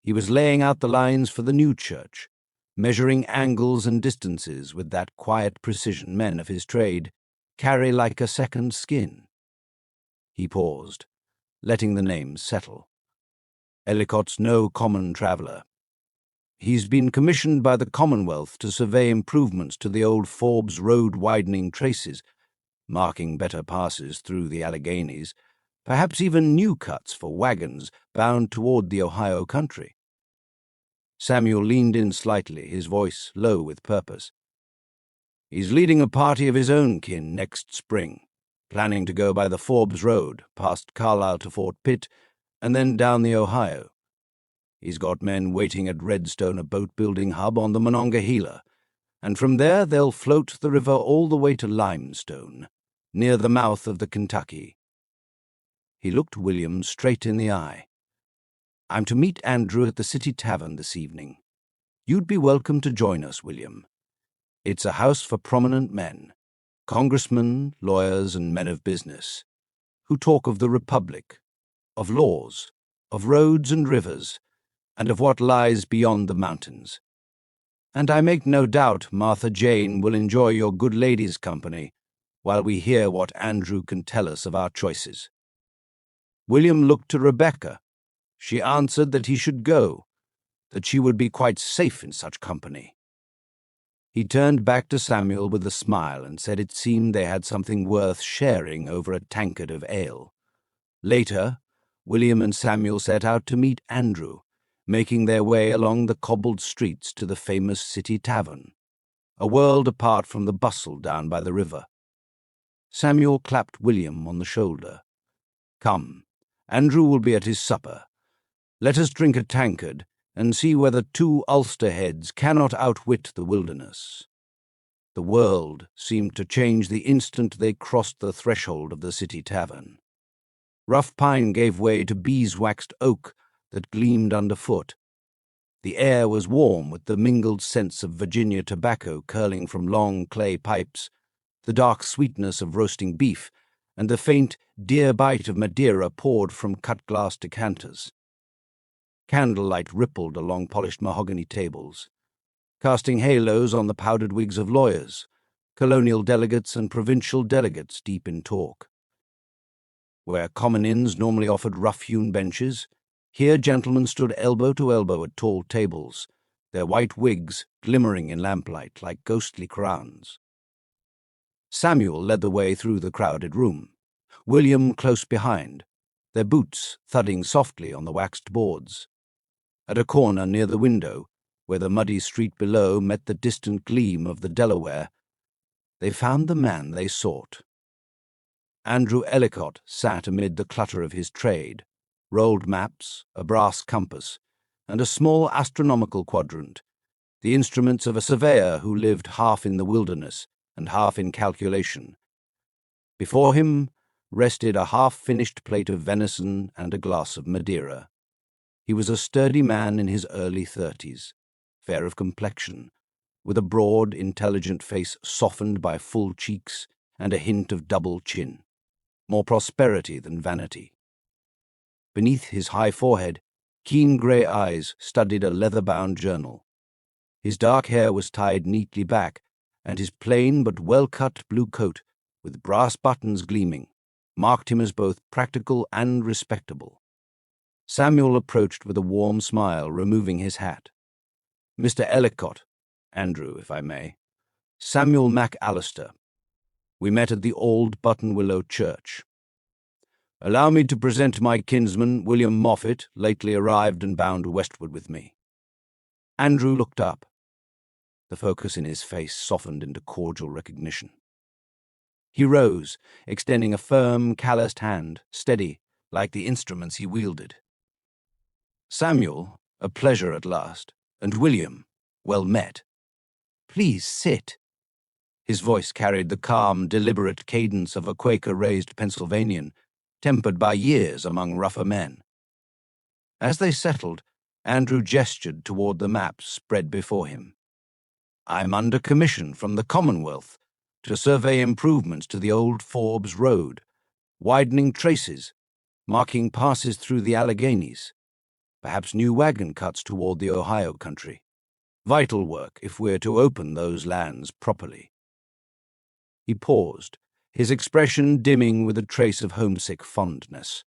He was laying out the lines for the new church, measuring angles and distances with that quiet precision men of his trade carry like a second skin." He paused, letting the names settle. "Ellicott's no common traveller. He's been commissioned by the Commonwealth to survey improvements to the old Forbes road-widening traces, marking better passes through the Alleghanies, perhaps even new cuts for wagons bound toward the Ohio country." Samuel leaned in slightly, his voice low with purpose. "He's leading a party of his own kin next spring, planning to go by the Forbes Road, past Carlisle to Fort Pitt, and then down the Ohio. He's got men waiting at Redstone, a boat-building hub on the Monongahela, and from there they'll float the river all the way to Limestone, near the mouth of the Kentucky." He looked William straight in the eye. "I'm to meet Andrew at the City Tavern this evening. You'd be welcome to join us, William. It's a house for prominent men, congressmen, lawyers, and men of business, who talk of the Republic, of laws, of roads and rivers, and of what lies beyond the mountains. And I make no doubt Martha Jane will enjoy your good lady's company while we hear what Andrew can tell us of our choices." William looked to Rebecca. She answered that he should go, that she would be quite safe in such company. He turned back to Samuel with a smile and said it seemed they had something worth sharing over a tankard of ale. Later, William and Samuel set out to meet Andrew, making their way along the cobbled streets to the famous City Tavern, a world apart from the bustle down by the river. Samuel clapped William on the shoulder. "Come, Andrew will be at his supper. Let us drink a tankard and see whether two Ulster heads cannot outwit the wilderness." The world seemed to change the instant they crossed the threshold of the City Tavern. Rough pine gave way to beeswaxed oak that gleamed underfoot. The air was warm with the mingled scents of Virginia tobacco curling from long clay pipes, the dark sweetness of roasting beef, and the faint, dear bite of Madeira poured from cut-glass decanters. Candlelight rippled along polished mahogany tables, casting halos on the powdered wigs of lawyers, colonial delegates and provincial delegates deep in talk. Where common inns normally offered rough-hewn benches, here gentlemen stood elbow to elbow at tall tables, their white wigs glimmering in lamplight like ghostly crowns. Samuel led the way through the crowded room, William close behind, their boots thudding softly on the waxed boards. At a corner near the window, where the muddy street below met the distant gleam of the Delaware, they found the man they sought. Andrew Ellicott sat amid the clutter of his trade, rolled maps, a brass compass, and a small astronomical quadrant, the instruments of a surveyor who lived half in the wilderness and half in calculation. Before him rested a half-finished plate of venison and a glass of Madeira. He was a sturdy man in his early 30s, fair of complexion, with a broad, intelligent face softened by full cheeks and a hint of double chin, more prosperity than vanity. Beneath his high forehead, keen grey eyes studied a leather-bound journal. His dark hair was tied neatly back, and his plain but well-cut blue coat, with brass buttons gleaming, marked him as both practical and respectable. Samuel approached with a warm smile, removing his hat. "Mr. Ellicott, Andrew, if I may. Samuel MacAllister. We met at the old Buttonwillow Church. Allow me to present my kinsman, William Moffett, lately arrived and bound westward with me." Andrew looked up. The focus in his face softened into cordial recognition. He rose, extending a firm, calloused hand, steady, like the instruments he wielded. "Samuel, a pleasure at last, and William, well met. Please sit." His voice carried the calm, deliberate cadence of a Quaker-raised Pennsylvanian, tempered by years among rougher men. As they settled, Andrew gestured toward the maps spread before him. "I'm under commission from the Commonwealth to survey improvements to the old Forbes Road, widening traces, marking passes through the Alleghenies, perhaps new wagon cuts toward the Ohio country. Vital work if we're to open those lands properly." He paused, his expression dimming with a trace of homesick fondness.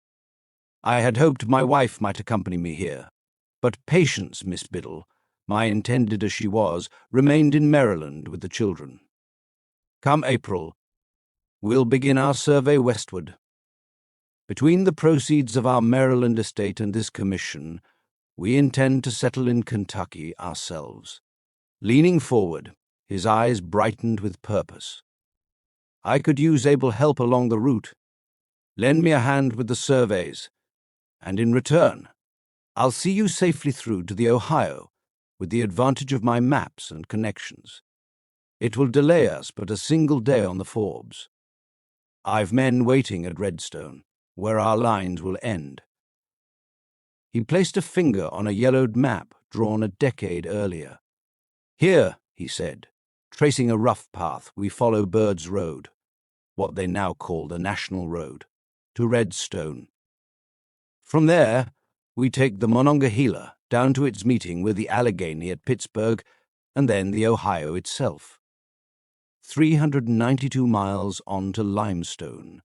"I had hoped my wife might accompany me here, but Patience, Miss Biddle, my intended as she was, remained in Maryland with the children. Come April, we'll begin our survey westward. Between the proceeds of our Maryland estate and this commission, we intend to settle in Kentucky ourselves." Leaning forward, his eyes brightened with purpose. "I could use able help along the route. Lend me a hand with the surveys, and in return, I'll see you safely through to the Ohio with the advantage of my maps and connections. It will delay us but a single day on the Forbes. I've men waiting at Redstone, where our lines will end." He placed a finger on a yellowed map drawn a decade earlier. "Here," he said, tracing a rough path, "we follow Bird's Road, what they now call the National Road, to Redstone. From there, we take the Monongahela down to its meeting with the Allegheny at Pittsburgh, and then the Ohio itself. 392 miles on to Limestone,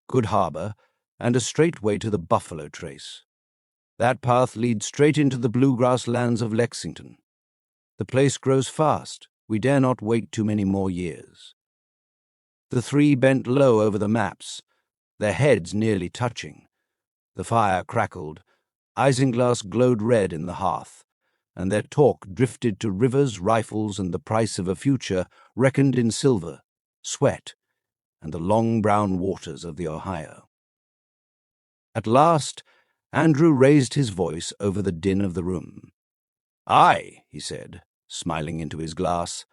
good harbor, and a straight way to the Buffalo Trace. That path leads straight into the bluegrass lands of Lexington. The place grows fast. We dare not wait too many more years." The three bent low over the maps, their heads nearly touching. The fire crackled, isinglass glowed red in the hearth, and their talk drifted to rivers, rifles, and the price of a future reckoned in silver, sweat, and the long brown waters of the Ohio. At last, Andrew raised his voice over the din of the room. "Aye," he said, smiling into his glass,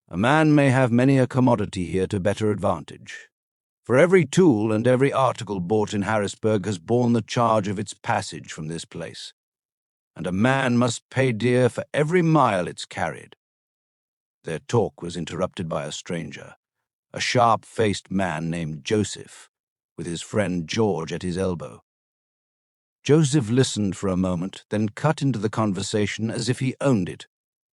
"a man may have many a commodity here to better advantage. For every tool and every article bought in Harrisburg has borne the charge of its passage from this place, and a man must pay dear for every mile it's carried." Their talk was interrupted by a stranger, a sharp-faced man named Joseph, with his friend George at his elbow. Joseph listened for a moment, then cut into the conversation as if he owned it.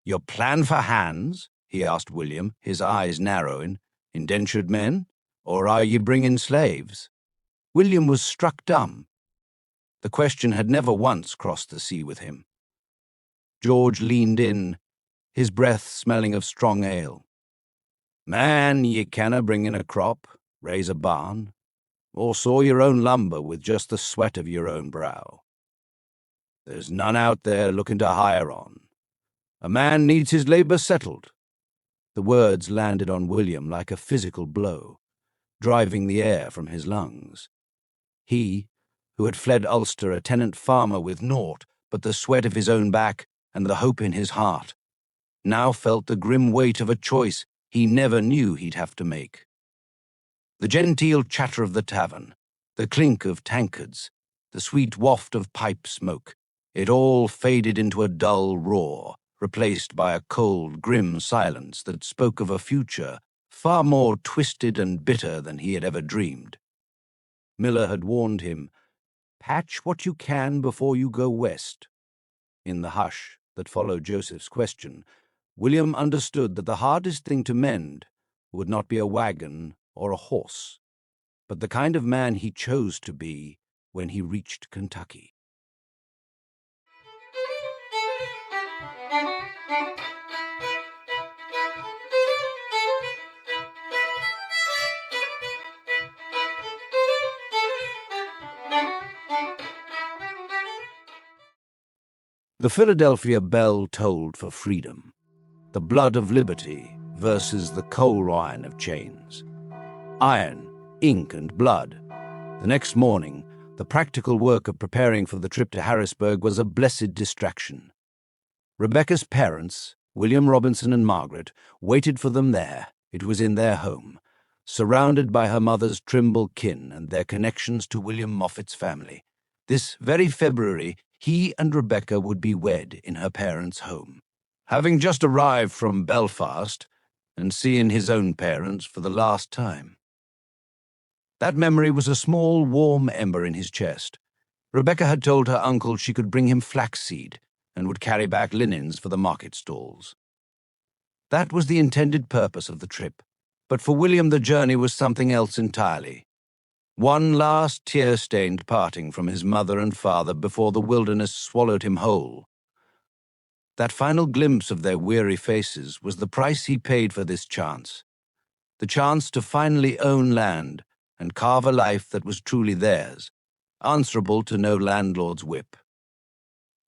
"Your plan for hands?" he asked William, his eyes narrowing. "Indentured men? Or are ye bringing slaves?" William was struck dumb. The question had never once crossed the sea with him. George leaned in, his breath smelling of strong ale. "Man, ye canna bring in a crop, raise a barn, or saw your own lumber with just the sweat of your own brow. There's none out there looking to hire on. A man needs his labor settled." The words landed on William like a physical blow, driving the air from his lungs. He, who had fled Ulster a tenant farmer with naught but the sweat of his own back and the hope in his heart, now felt the grim weight of a choice he never knew he'd have to make. The genteel chatter of the tavern, the clink of tankards, the sweet waft of pipe smoke, it all faded into a dull roar, replaced by a cold, grim silence that spoke of a future far more twisted and bitter than he had ever dreamed. Miller had warned him, "Patch what you can before you go west." In the hush that followed Joseph's question, William understood that the hardest thing to mend would not be a wagon or a horse, but the kind of man he chose to be when he reached Kentucky. The Philadelphia bell tolled for freedom, the blood of liberty versus the coal iron of chains. Iron, ink, and blood. The next morning, the practical work of preparing for the trip to Harrisburg was a blessed distraction. Rebecca's parents, William Robinson and Margaret, waited for them there. It was in their home, surrounded by her mother's Trimble kin and their connections to William Moffett's family. This very February, he and Rebecca would be wed in her parents' home. Having just arrived from Belfast and seeing his own parents for the last time. That memory was a small, warm ember in his chest. Rebecca had told her uncle she could bring him flaxseed and would carry back linens for the market stalls. That was the intended purpose of the trip, but for William the journey was something else entirely. One last tear-stained parting from his mother and father before the wilderness swallowed him whole. That final glimpse of their weary faces was the price he paid for this chance. The chance to finally own land and carve a life that was truly theirs, answerable to no landlord's whip.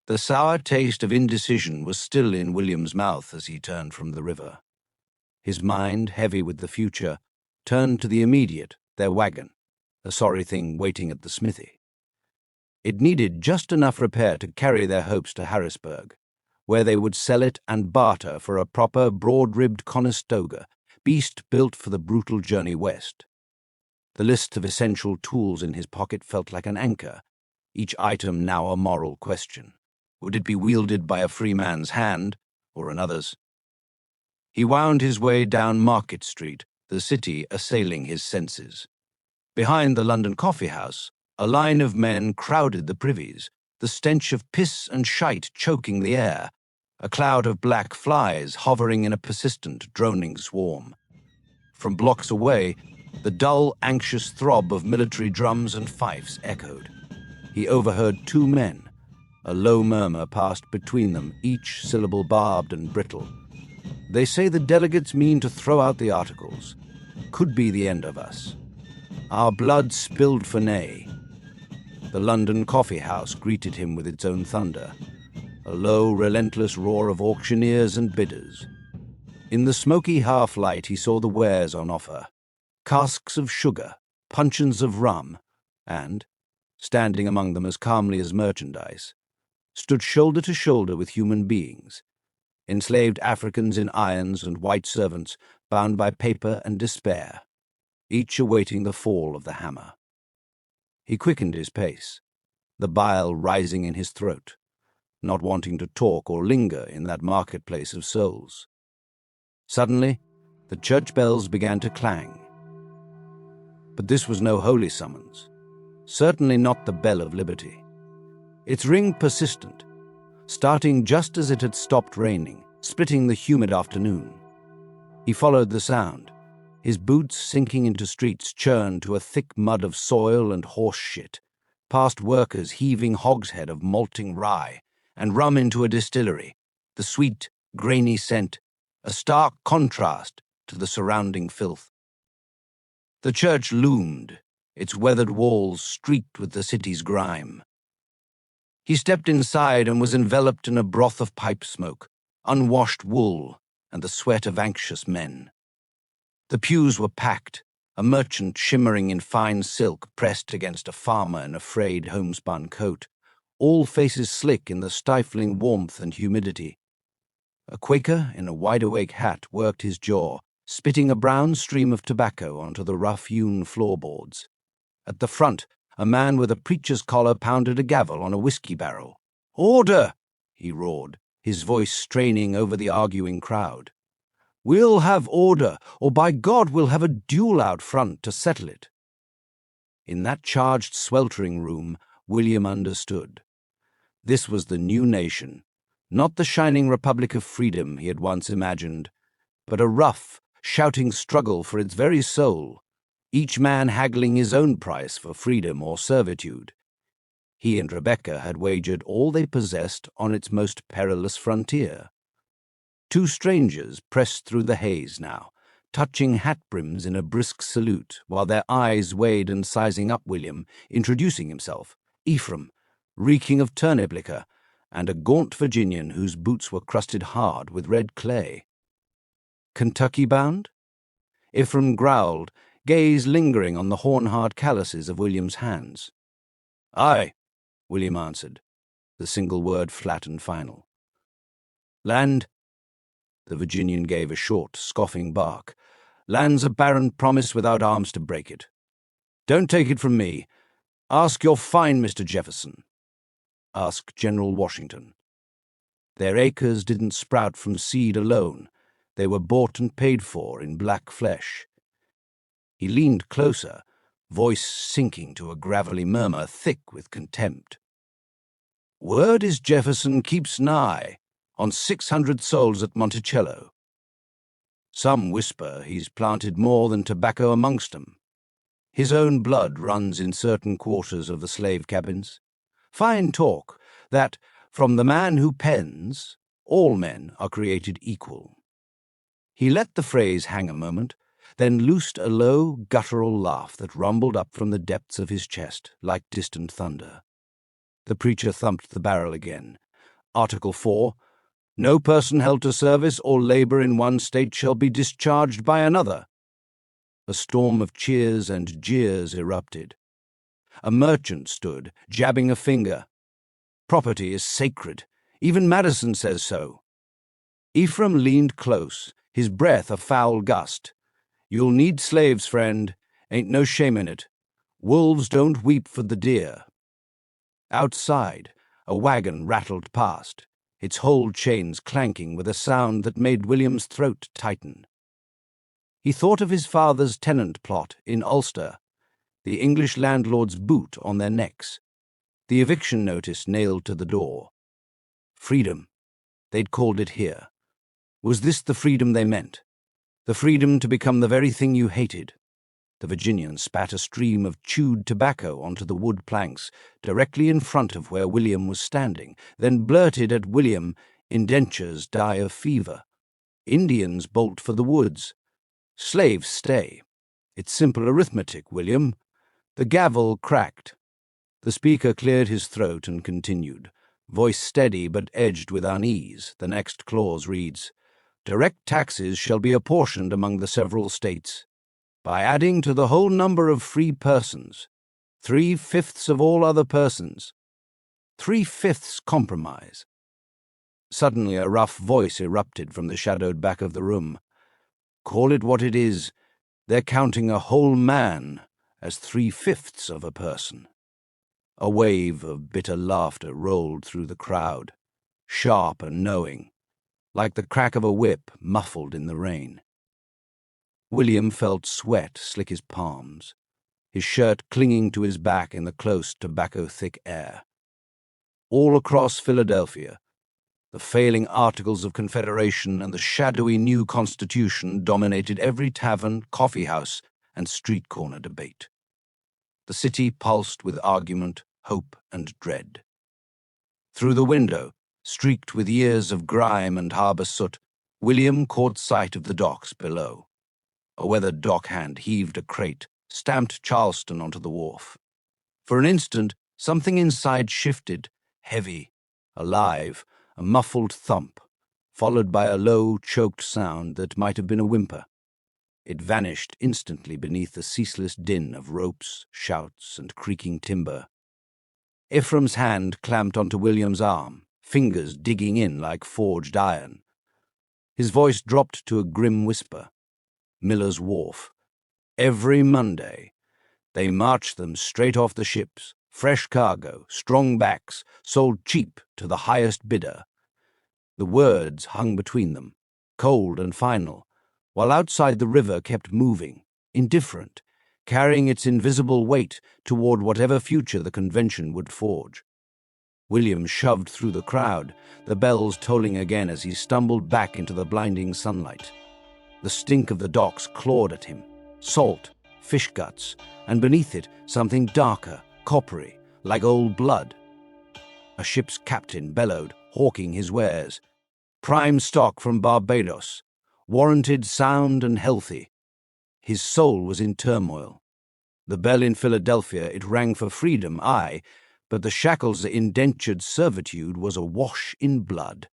The sour taste of indecision was still in William's mouth as he turned from the river. His mind, heavy with the future, turned to the immediate, their wagon, a sorry thing waiting at the smithy. It needed just enough repair to carry their hopes to Harrisburg, where they would sell it and barter for a proper broad-ribbed Conestoga, beast built for the brutal journey west. The list of essential tools in his pocket felt like an anchor, each item now a moral question. Would it be wielded by a free man's hand or another's? He wound his way down Market Street, the city assailing his senses. Behind the London Coffee House, a line of men crowded the privies, the stench of piss and shite choking the air, a cloud of black flies hovering in a persistent, droning swarm. From blocks away, the dull, anxious throb of military drums and fifes echoed. He overheard two men. A low murmur passed between them, each syllable barbed and brittle. "They say the delegates mean to throw out the Articles. Could be the end of us. Our blood spilled for nay." The London Coffee House greeted him with its own thunder, a low, relentless roar of auctioneers and bidders. In the smoky half-light he saw the wares on offer, casks of sugar, puncheons of rum, and, standing among them as calmly as merchandise, stood shoulder to shoulder with human beings, enslaved Africans in irons and white servants bound by paper and despair, each awaiting the fall of the hammer. He quickened his pace, the bile rising in his throat, not wanting to talk or linger in that marketplace of souls. Suddenly, the church bells began to clang. But this was no holy summons, certainly not the bell of liberty. Its ring persistent, starting just as it had stopped raining, splitting the humid afternoon. He followed the sound, his boots sinking into streets churned to a thick mud of soil and horse shit, past workers heaving hogshead of malting rye and rum into a distillery, the sweet, grainy scent, a stark contrast to the surrounding filth. The church loomed, its weathered walls streaked with the city's grime. He stepped inside and was enveloped in a broth of pipe smoke, unwashed wool, and the sweat of anxious men. The pews were packed, a merchant shimmering in fine silk pressed against a farmer in a frayed homespun coat, all faces slick in the stifling warmth and humidity. A Quaker in a wide-awake hat worked his jaw, spitting a brown stream of tobacco onto the rough-hewn floorboards. At the front, a man with a preacher's collar pounded a gavel on a whiskey barrel. "Order!" he roared, his voice straining over the arguing crowd. "We'll have order, or by God we'll have a duel out front to settle it." In that charged, sweltering room, William understood. This was the new nation, not the shining republic of freedom he had once imagined, but a rough, shouting struggle for its very soul, each man haggling his own price for freedom or servitude. He and Rebecca had wagered all they possessed on its most perilous frontier. Two strangers pressed through the haze now, touching hat brims in a brisk salute, while their eyes weighed and sizing up William, introducing himself, Ephraim, reeking of turnip liquor, and a gaunt Virginian whose boots were crusted hard with red clay. Kentucky-bound? Ephraim growled, gaze lingering on the horn-hard calluses of William's hands. "Aye," William answered, the single word flat and final. "Land?" The Virginian gave a short, scoffing bark. "Land's a barren promise without arms to break it. Don't take it from me. Ask your fine Mr. Jefferson. Ask General Washington. Their acres didn't sprout from seed alone. They were bought and paid for in black flesh." He leaned closer, voice sinking to a gravelly murmur thick with contempt. "Word is Jefferson keeps nigh, on 600 souls at Monticello. Some whisper he's planted more than tobacco amongst 'em. His own blood runs in certain quarters of the slave cabins. Fine talk, that, from the man who pens, all men are created equal." He let the phrase hang a moment, then loosed a low, guttural laugh that rumbled up from the depths of his chest like distant thunder. The preacher thumped the barrel again. Article 4, "No person held to service or labor in one state shall be discharged by another." A storm of cheers and jeers erupted. A merchant stood, jabbing a finger. "Property is sacred. Even Madison says so." Ephraim leaned close, his breath a foul gust. "You'll need slaves, friend. Ain't no shame in it. Wolves don't weep for the deer." Outside, a wagon rattled past, its hold chains clanking with a sound that made William's throat tighten. He thought of his father's tenant plot in Ulster, the English landlord's boot on their necks, the eviction notice nailed to the door. Freedom, they'd called it here. Was this the freedom they meant? The freedom to become the very thing you hated? The Virginian spat a stream of chewed tobacco onto the wood planks directly in front of where William was standing, then blurted at William, "Indentures die of fever. Indians bolt for the woods. Slaves stay. It's simple arithmetic, William." The gavel cracked. The speaker cleared his throat and continued, voice steady but edged with unease. The next clause reads, "Direct taxes shall be apportioned among the several states by adding to the whole number of free persons 3/5 of all other persons. 3/5 compromise." Suddenly a rough voice erupted from the shadowed back of the room. "Call it what it is. They're counting a whole man as 3/5 of a person." A wave of bitter laughter rolled through the crowd, sharp and knowing, like the crack of a whip muffled in the rain. William felt sweat slick his palms, his shirt clinging to his back in the close tobacco-thick air. All across Philadelphia, the failing Articles of Confederation and the shadowy new Constitution dominated every tavern, coffee-house, and street-corner debate. The city pulsed with argument, hope, and dread. Through the window, streaked with years of grime and harbor soot, William caught sight of the docks below. A weathered dockhand heaved a crate, stamped Charleston onto the wharf. For an instant, something inside shifted, heavy, alive, a muffled thump, followed by a low, choked sound that might have been a whimper. It vanished instantly beneath the ceaseless din of ropes, shouts, and creaking timber. Ephraim's hand clamped onto William's arm, fingers digging in like forged iron. His voice dropped to a grim whisper. Miller's Wharf. Every Monday, they marched them straight off the ships, fresh cargo, strong backs, sold cheap to the highest bidder. The words hung between them, cold and final, while outside the river kept moving, indifferent, carrying its invisible weight toward whatever future the convention would forge. William shoved through the crowd, the bells tolling again as he stumbled back into the blinding sunlight. The stink of the docks clawed at him, salt, fish guts, and beneath it something darker, coppery, like old blood. A ship's captain bellowed, hawking his wares. Prime stock from Barbados, warranted sound and healthy. His soul was in turmoil. The bell in Philadelphia, it rang for freedom, aye, but the shackles of indentured servitude was awash in blood.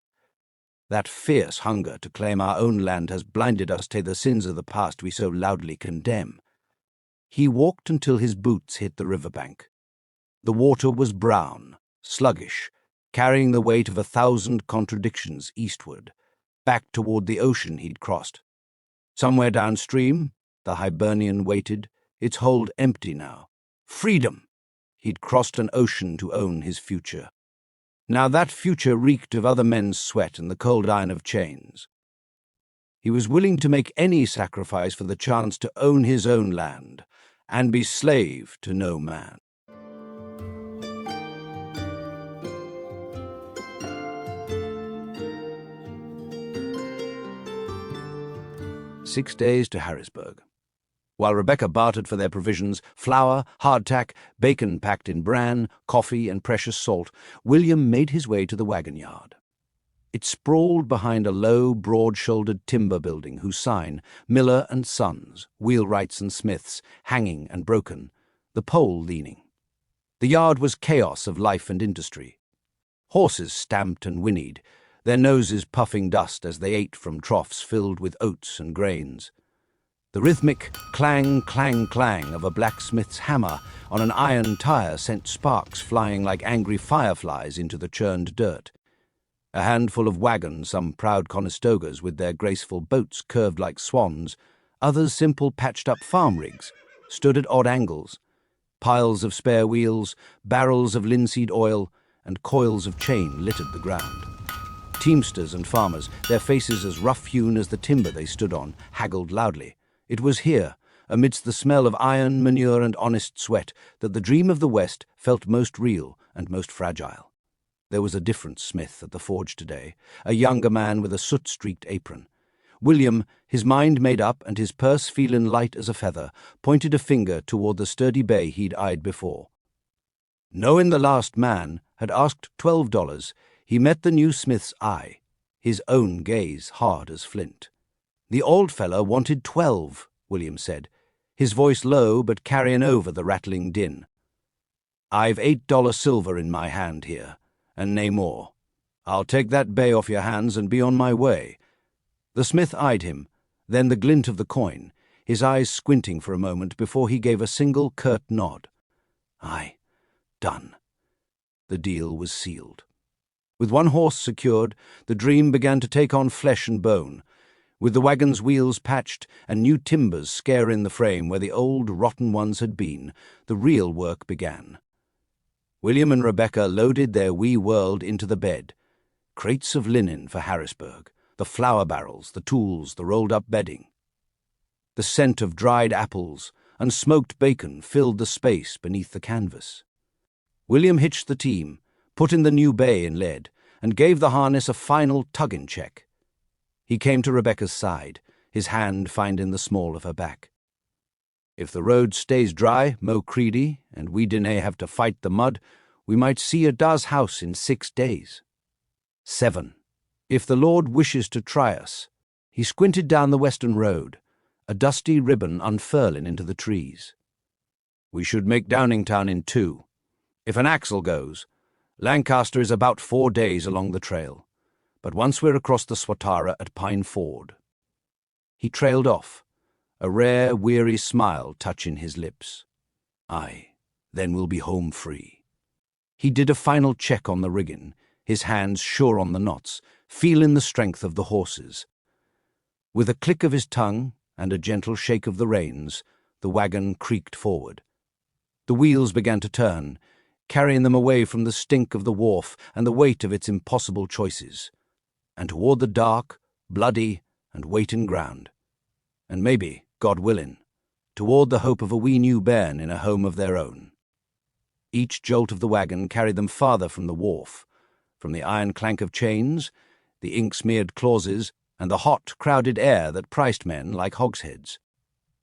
That fierce hunger to claim our own land has blinded us to the sins of the past we so loudly condemn. He walked until his boots hit the riverbank. The water was brown, sluggish, carrying the weight of 1,000 contradictions eastward, back toward the ocean he'd crossed. Somewhere downstream, the Hibernian waited, its hold empty now. Freedom! He'd crossed an ocean to own his future. Now that future reeked of other men's sweat and the cold iron of chains. He was willing to make any sacrifice for the chance to own his own land and be slave to no man. "6 days to Harrisburg. While Rebecca bartered for their provisions, flour, hardtack, bacon packed in bran, coffee, and precious salt, William made his way to the wagon yard. It sprawled behind a low, broad-shouldered timber building whose sign, Miller and Sons, wheelwrights and smiths, hanging and broken, the pole leaning. The yard was chaos of life and industry. Horses stamped and whinnied, their noses puffing dust as they ate from troughs filled with oats and grains. The rhythmic clang, clang, clang of a blacksmith's hammer on an iron tire sent sparks flying like angry fireflies into the churned dirt. A handful of wagons, some proud Conestogas with their graceful boats curved like swans, others simple patched-up farm rigs, stood at odd angles. Piles of spare wheels, barrels of linseed oil, and coils of chain littered the ground. Teamsters and farmers, their faces as rough-hewn as the timber they stood on, haggled loudly. It was here, amidst the smell of iron, manure, and honest sweat, that the dream of the West felt most real and most fragile. There was a different smith at the forge today, a younger man with a soot-streaked apron. William, his mind made up and his purse feeling light as a feather, pointed a finger toward the sturdy bay he'd eyed before. Knowing the last man had asked $12, he met the new smith's eye, his own gaze hard as flint. "The old fellow wanted 12, William said, his voice low but carrying over the rattling din. "I've $8 silver in my hand here, and nae more. I'll take that bay off your hands and be on my way." The smith eyed him, then the glint of the coin, his eyes squinting for a moment before he gave a single curt nod. Aye, done. The deal was sealed. With one horse secured, the dream began to take on flesh and bone. With the wagon's wheels patched and new timbers scare in the frame where the old rotten ones had been, the real work began. William and Rebecca loaded their wee world into the bed. Crates of linen for Harrisburg, the flour barrels, the tools, the rolled-up bedding. The scent of dried apples and smoked bacon filled the space beneath the canvas. William hitched the team, put in the new bay in lead, and gave the harness a final tugging check. He came to Rebecca's side, his hand finding the small of her back. "If the road stays dry, Mo Creedy, and we dinna have to fight the mud, we might see a Da's house in 6 days. 7. If the Lord wishes to try us." He squinted down the western road, a dusty ribbon unfurling into the trees. "We should make Downingtown in 2. If an axle goes, Lancaster is about 4 days along the trail. But once we're across the Swatara at Pine Ford." He trailed off, a rare, weary smile touching his lips. "Aye, then we'll be home free." He did a final check on the rigging, his hands sure on the knots, feeling the strength of the horses. With a click of his tongue and a gentle shake of the reins, the wagon creaked forward. The wheels began to turn, carrying them away from the stink of the wharf and the weight of its impossible choices, and toward the dark, bloody, and waiting ground. And maybe, God willing, toward the hope of a wee new bairn in a home of their own. Each jolt of the wagon carried them farther from the wharf, from the iron clank of chains, the ink-smeared clauses, and the hot, crowded air that priced men like hogsheads.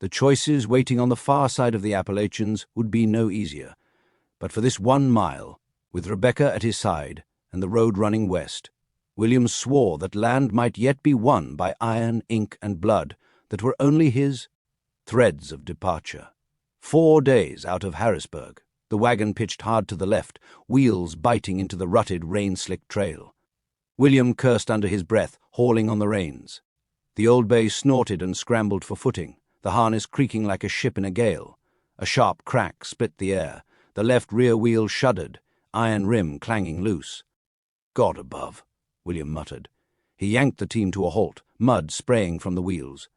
The choices waiting on the far side of the Appalachians would be no easier, but for this 1 mile, with Rebecca at his side and the road running west, William swore that land might yet be won by iron, ink, and blood that were only his threads of departure. 4 days out of Harrisburg, the wagon pitched hard to the left, wheels biting into the rutted, rain-slicked trail. William cursed under his breath, hauling on the reins. The old bay snorted and scrambled for footing, the harness creaking like a ship in a gale. A sharp crack split the air. The left rear wheel shuddered, iron rim clanging loose. God above, William muttered. He yanked the team to a halt, mud spraying from the wheels.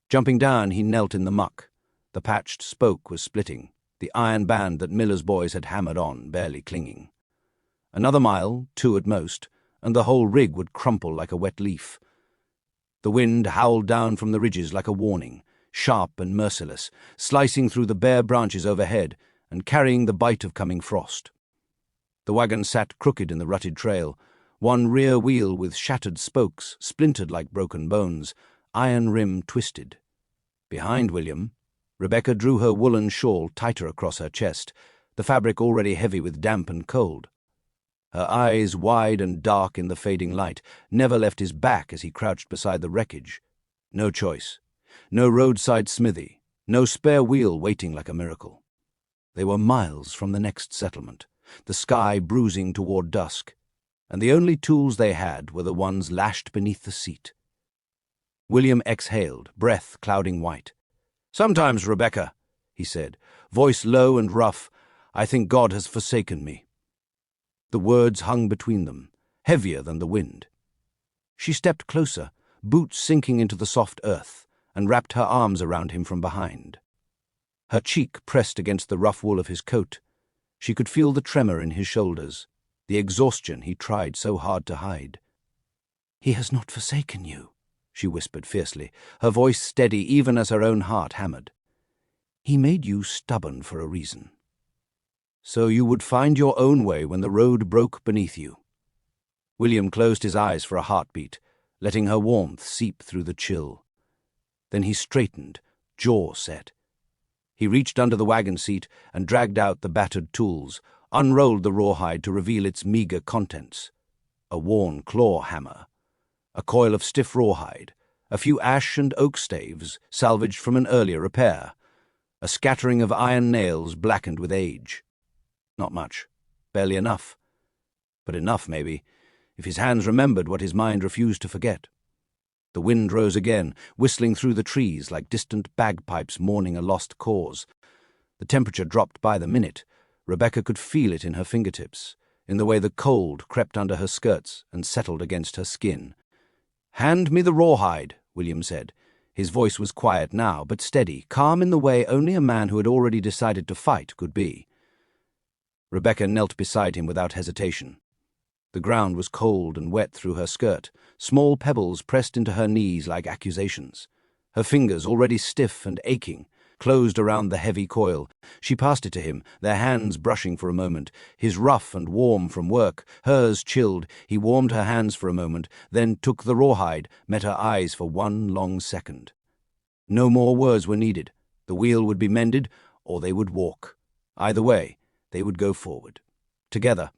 Jumping down, he knelt in the muck. The patched spoke was splitting, the iron band that Miller's boys had hammered on barely clinging. Another mile, 2 at most, and the whole rig would crumple like a wet leaf. The wind howled down from the ridges like a warning, sharp and merciless, slicing through the bare branches overhead and carrying the bite of coming frost. The wagon sat crooked in the rutted trail, one rear wheel with shattered spokes, splintered like broken bones, iron rim twisted. Behind William, Rebecca drew her woolen shawl tighter across her chest, the fabric already heavy with damp and cold. Her eyes, wide and dark in the fading light, never left his back as he crouched beside the wreckage. No choice. No roadside smithy. No spare wheel waiting like a miracle. They were miles from the next settlement, the sky bruising toward dusk, and the only tools they had were the ones lashed beneath the seat. William exhaled, breath clouding white. "Sometimes, Rebecca," he said, voice low and rough, "I think God has forsaken me." The words hung between them, heavier than the wind. She stepped closer, boots sinking into the soft earth, and wrapped her arms around him from behind. Her cheek pressed against the rough wool of his coat. She could feel the tremor in his shoulders, the exhaustion he tried so hard to hide. "He has not forsaken you," she whispered fiercely, her voice steady even as her own heart hammered. "He made you stubborn for a reason. So you would find your own way when the road broke beneath you." William closed his eyes for a heartbeat, letting her warmth seep through the chill. Then he straightened, jaw set. He reached under the wagon seat and dragged out the battered tools, unrolled the rawhide to reveal its meager contents. A worn claw hammer, a coil of stiff rawhide, a few ash and oak staves salvaged from an earlier repair, a scattering of iron nails blackened with age. Not much, barely enough. But enough, maybe, if his hands remembered what his mind refused to forget. The wind rose again, whistling through the trees like distant bagpipes mourning a lost cause. The temperature dropped by the minute. Rebecca could feel it in her fingertips, in the way the cold crept under her skirts and settled against her skin. "Hand me the rawhide," William said. His voice was quiet now, but steady, calm in the way only a man who had already decided to fight could be. Rebecca knelt beside him without hesitation. The ground was cold and wet through her skirt, small pebbles pressed into her knees like accusations. Her fingers, already stiff and aching, closed around the heavy coil. She passed it to him, their hands brushing for a moment, his rough and warm from work, hers chilled. He warmed her hands for a moment, then took the rawhide, met her eyes for one long second. No more words were needed. The wheel would be mended, or they would walk. Either way, they would go forward. Together.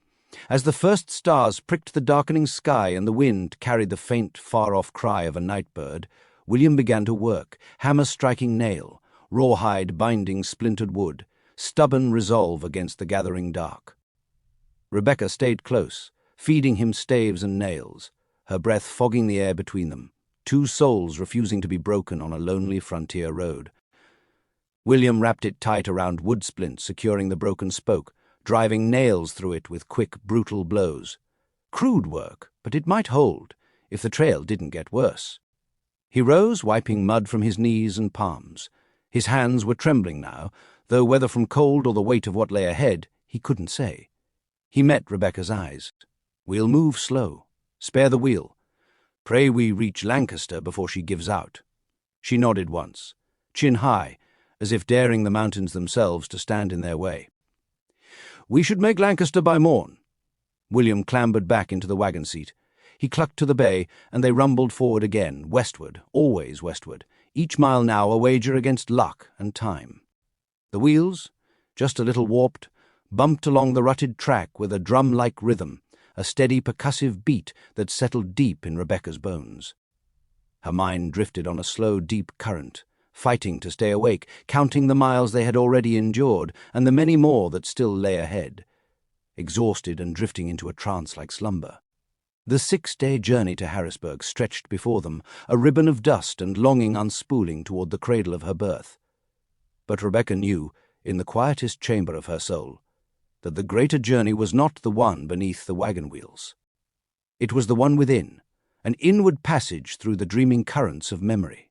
As the first stars pricked the darkening sky and the wind carried the faint, far-off cry of a night bird, William began to work, hammer striking nail, rawhide binding splintered wood, stubborn resolve against the gathering dark. Rebecca stayed close, feeding him staves and nails, her breath fogging the air between them, 2 souls refusing to be broken on a lonely frontier road. William wrapped it tight around wood splints securing the broken spoke, driving nails through it with quick, brutal blows. Crude work, but it might hold, if the trail didn't get worse. He rose, wiping mud from his knees and palms. His hands were trembling now, though whether from cold or the weight of what lay ahead, he couldn't say. He met Rebecca's eyes. "We'll move slow. Spare the wheel. Pray we reach Lancaster before she gives out." She nodded once, chin high, as if daring the mountains themselves to stand in their way. "We should make Lancaster by morn." William clambered back into the wagon seat. He clucked to the bay, and they rumbled forward again, westward, always westward, each mile now a wager against luck and time. The wheels, just a little warped, bumped along the rutted track with a drum-like rhythm, a steady percussive beat that settled deep in Rebecca's bones. Her mind drifted on a slow, deep current, fighting to stay awake, counting the miles they had already endured and the many more that still lay ahead, exhausted and drifting into a trance-like slumber. The 6-day journey to Harrisburg stretched before them, a ribbon of dust and longing unspooling toward the cradle of her birth. But Rebecca knew, in the quietest chamber of her soul, that the greater journey was not the one beneath the wagon wheels. It was the one within, an inward passage through the dreaming currents of memory.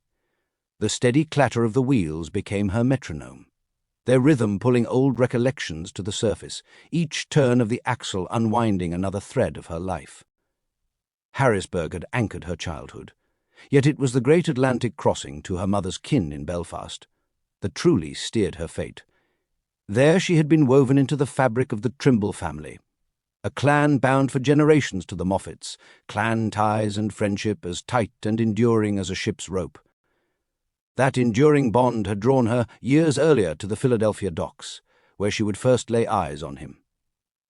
The steady clatter of the wheels became her metronome, their rhythm pulling old recollections to the surface, each turn of the axle unwinding another thread of her life. Harrisburg had anchored her childhood, yet it was the great Atlantic crossing to her mother's kin in Belfast that truly steered her fate. There she had been woven into the fabric of the Trimble family, a clan bound for generations to the Moffetts, clan ties and friendship as tight and enduring as a ship's rope. That enduring bond had drawn her years earlier to the Philadelphia docks, where she would first lay eyes on him.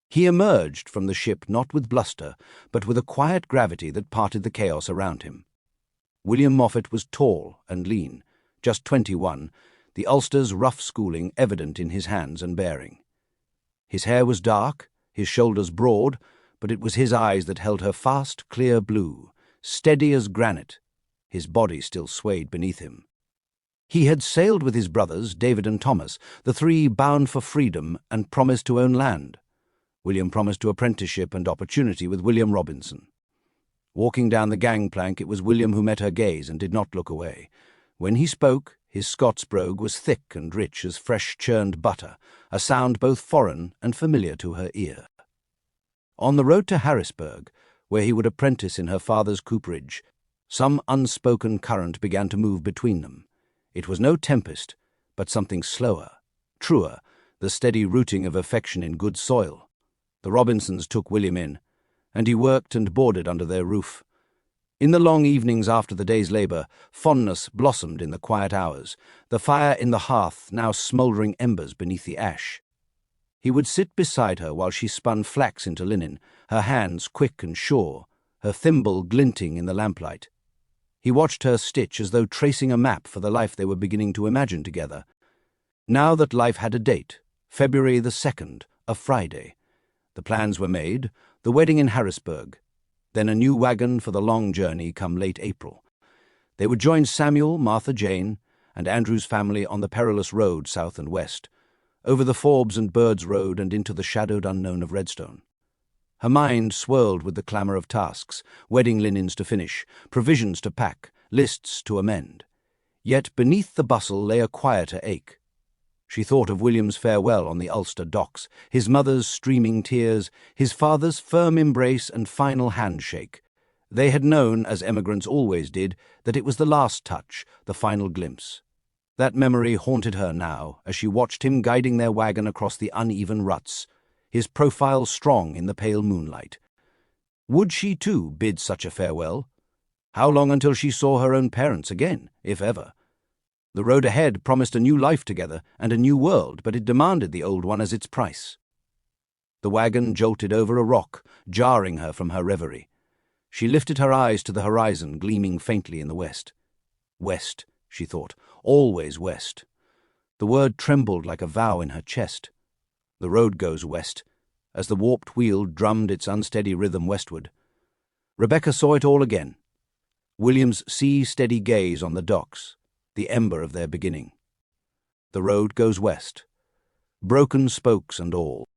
He emerged from the ship not with bluster, but with a quiet gravity that parted the chaos around him. William Moffett was tall and lean, just 21, the Ulster's rough schooling evident in his hands and bearing. His hair was dark, his shoulders broad, but it was his eyes that held her fast, clear blue, steady as granite. His body still swayed beneath him. He had sailed with his brothers, David and Thomas, the three bound for freedom and promised to own land. William promised to apprenticeship and opportunity with William Robinson. Walking down the gangplank, it was William who met her gaze and did not look away. When he spoke, his Scots brogue was thick and rich as fresh-churned butter, a sound both foreign and familiar to her ear. On the road to Harrisburg, where he would apprentice in her father's cooperage, some unspoken current began to move between them. It was no tempest, but something slower, truer, the steady rooting of affection in good soil. The Robinsons took William in, and he worked and boarded under their roof. In the long evenings after the day's labour, fondness blossomed in the quiet hours, the fire in the hearth now smouldering embers beneath the ash. He would sit beside her while she spun flax into linen, her hands quick and sure, her thimble glinting in the lamplight. He watched her stitch as though tracing a map for the life they were beginning to imagine together. Now that life had a date, February the 2nd, a Friday. The plans were made, the wedding in Harrisburg, then a new wagon for the long journey come late April. They would join Samuel, Martha Jane, and Andrew's family on the perilous road south and west, over the Forbes and Birds Road and into the shadowed unknown of Redstone. Her mind swirled with the clamour of tasks, wedding linens to finish, provisions to pack, lists to amend. Yet beneath the bustle lay a quieter ache. She thought of William's farewell on the Ulster docks, his mother's streaming tears, his father's firm embrace and final handshake. They had known, as emigrants always did, that it was the last touch, the final glimpse. That memory haunted her now as she watched him guiding their wagon across the uneven ruts, his profile strong in the pale moonlight. Would she, too, bid such a farewell? How long until she saw her own parents again, if ever? The road ahead promised a new life together and a new world, but it demanded the old one as its price. The wagon jolted over a rock, jarring her from her reverie. She lifted her eyes to the horizon gleaming faintly in the west. West, she thought, always west. The word trembled like a vow in her chest. The road goes west, as the warped wheel drummed its unsteady rhythm westward. Rebecca saw it all again. William's sea-steady gaze on the docks, the ember of their beginning. The road goes west, broken spokes and all.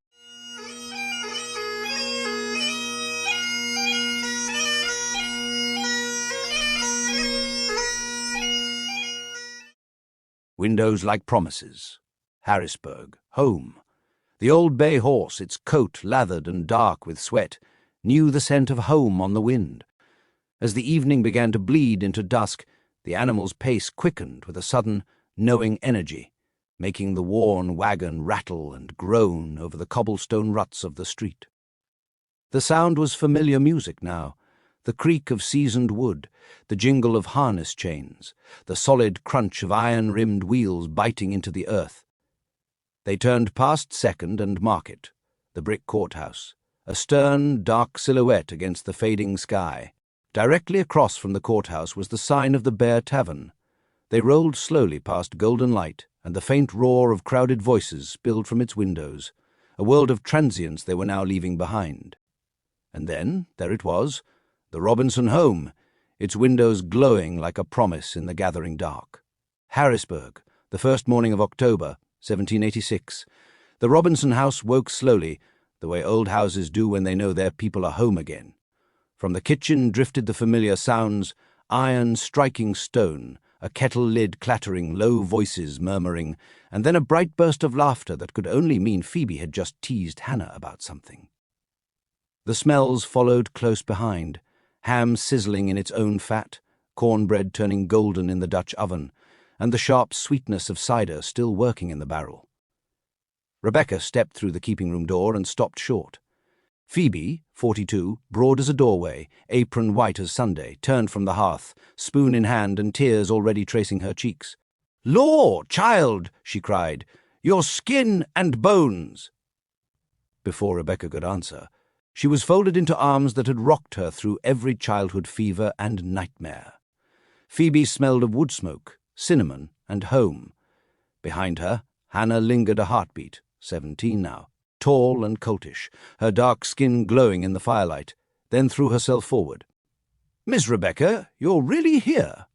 Windows like promises. Harrisburg, home. The old bay horse, its coat lathered and dark with sweat, knew the scent of home on the wind. As the evening began to bleed into dusk, the animal's pace quickened with a sudden, knowing energy, making the worn wagon rattle and groan over the cobblestone ruts of the street. The sound was familiar music now, the creak of seasoned wood, the jingle of harness chains, the solid crunch of iron-rimmed wheels biting into the earth. They turned past Second and Market, the brick courthouse, a stern, dark silhouette against the fading sky. Directly across from the courthouse was the sign of the Bear Tavern. They rolled slowly past Golden Light and the faint roar of crowded voices spilled from its windows, a world of transience they were now leaving behind. And then, there it was, the Robinson home, its windows glowing like a promise in the gathering dark. Harrisburg, the first morning of October, 1786. The Robinson house woke slowly, the way old houses do when they know their people are home again. From the kitchen drifted the familiar sounds, iron striking stone, a kettle lid clattering, low voices murmuring, and then a bright burst of laughter that could only mean Phoebe had just teased Hannah about something. The smells followed close behind, ham sizzling in its own fat, cornbread turning golden in the Dutch oven, and the sharp sweetness of cider still working in the barrel. Rebecca stepped through the keeping-room door and stopped short. Phoebe, 42, broad as a doorway, apron white as Sunday, turned from the hearth, spoon in hand and tears already tracing her cheeks. "Law, child," she cried, "your skin and bones!" Before Rebecca could answer, she was folded into arms that had rocked her through every childhood fever and nightmare. Phoebe smelled of wood smoke, cinnamon, and home. Behind her, Hannah lingered a heartbeat, 17 now, tall and coltish, her dark skin glowing in the firelight, then threw herself forward. "Miss Rebecca, you're really here?"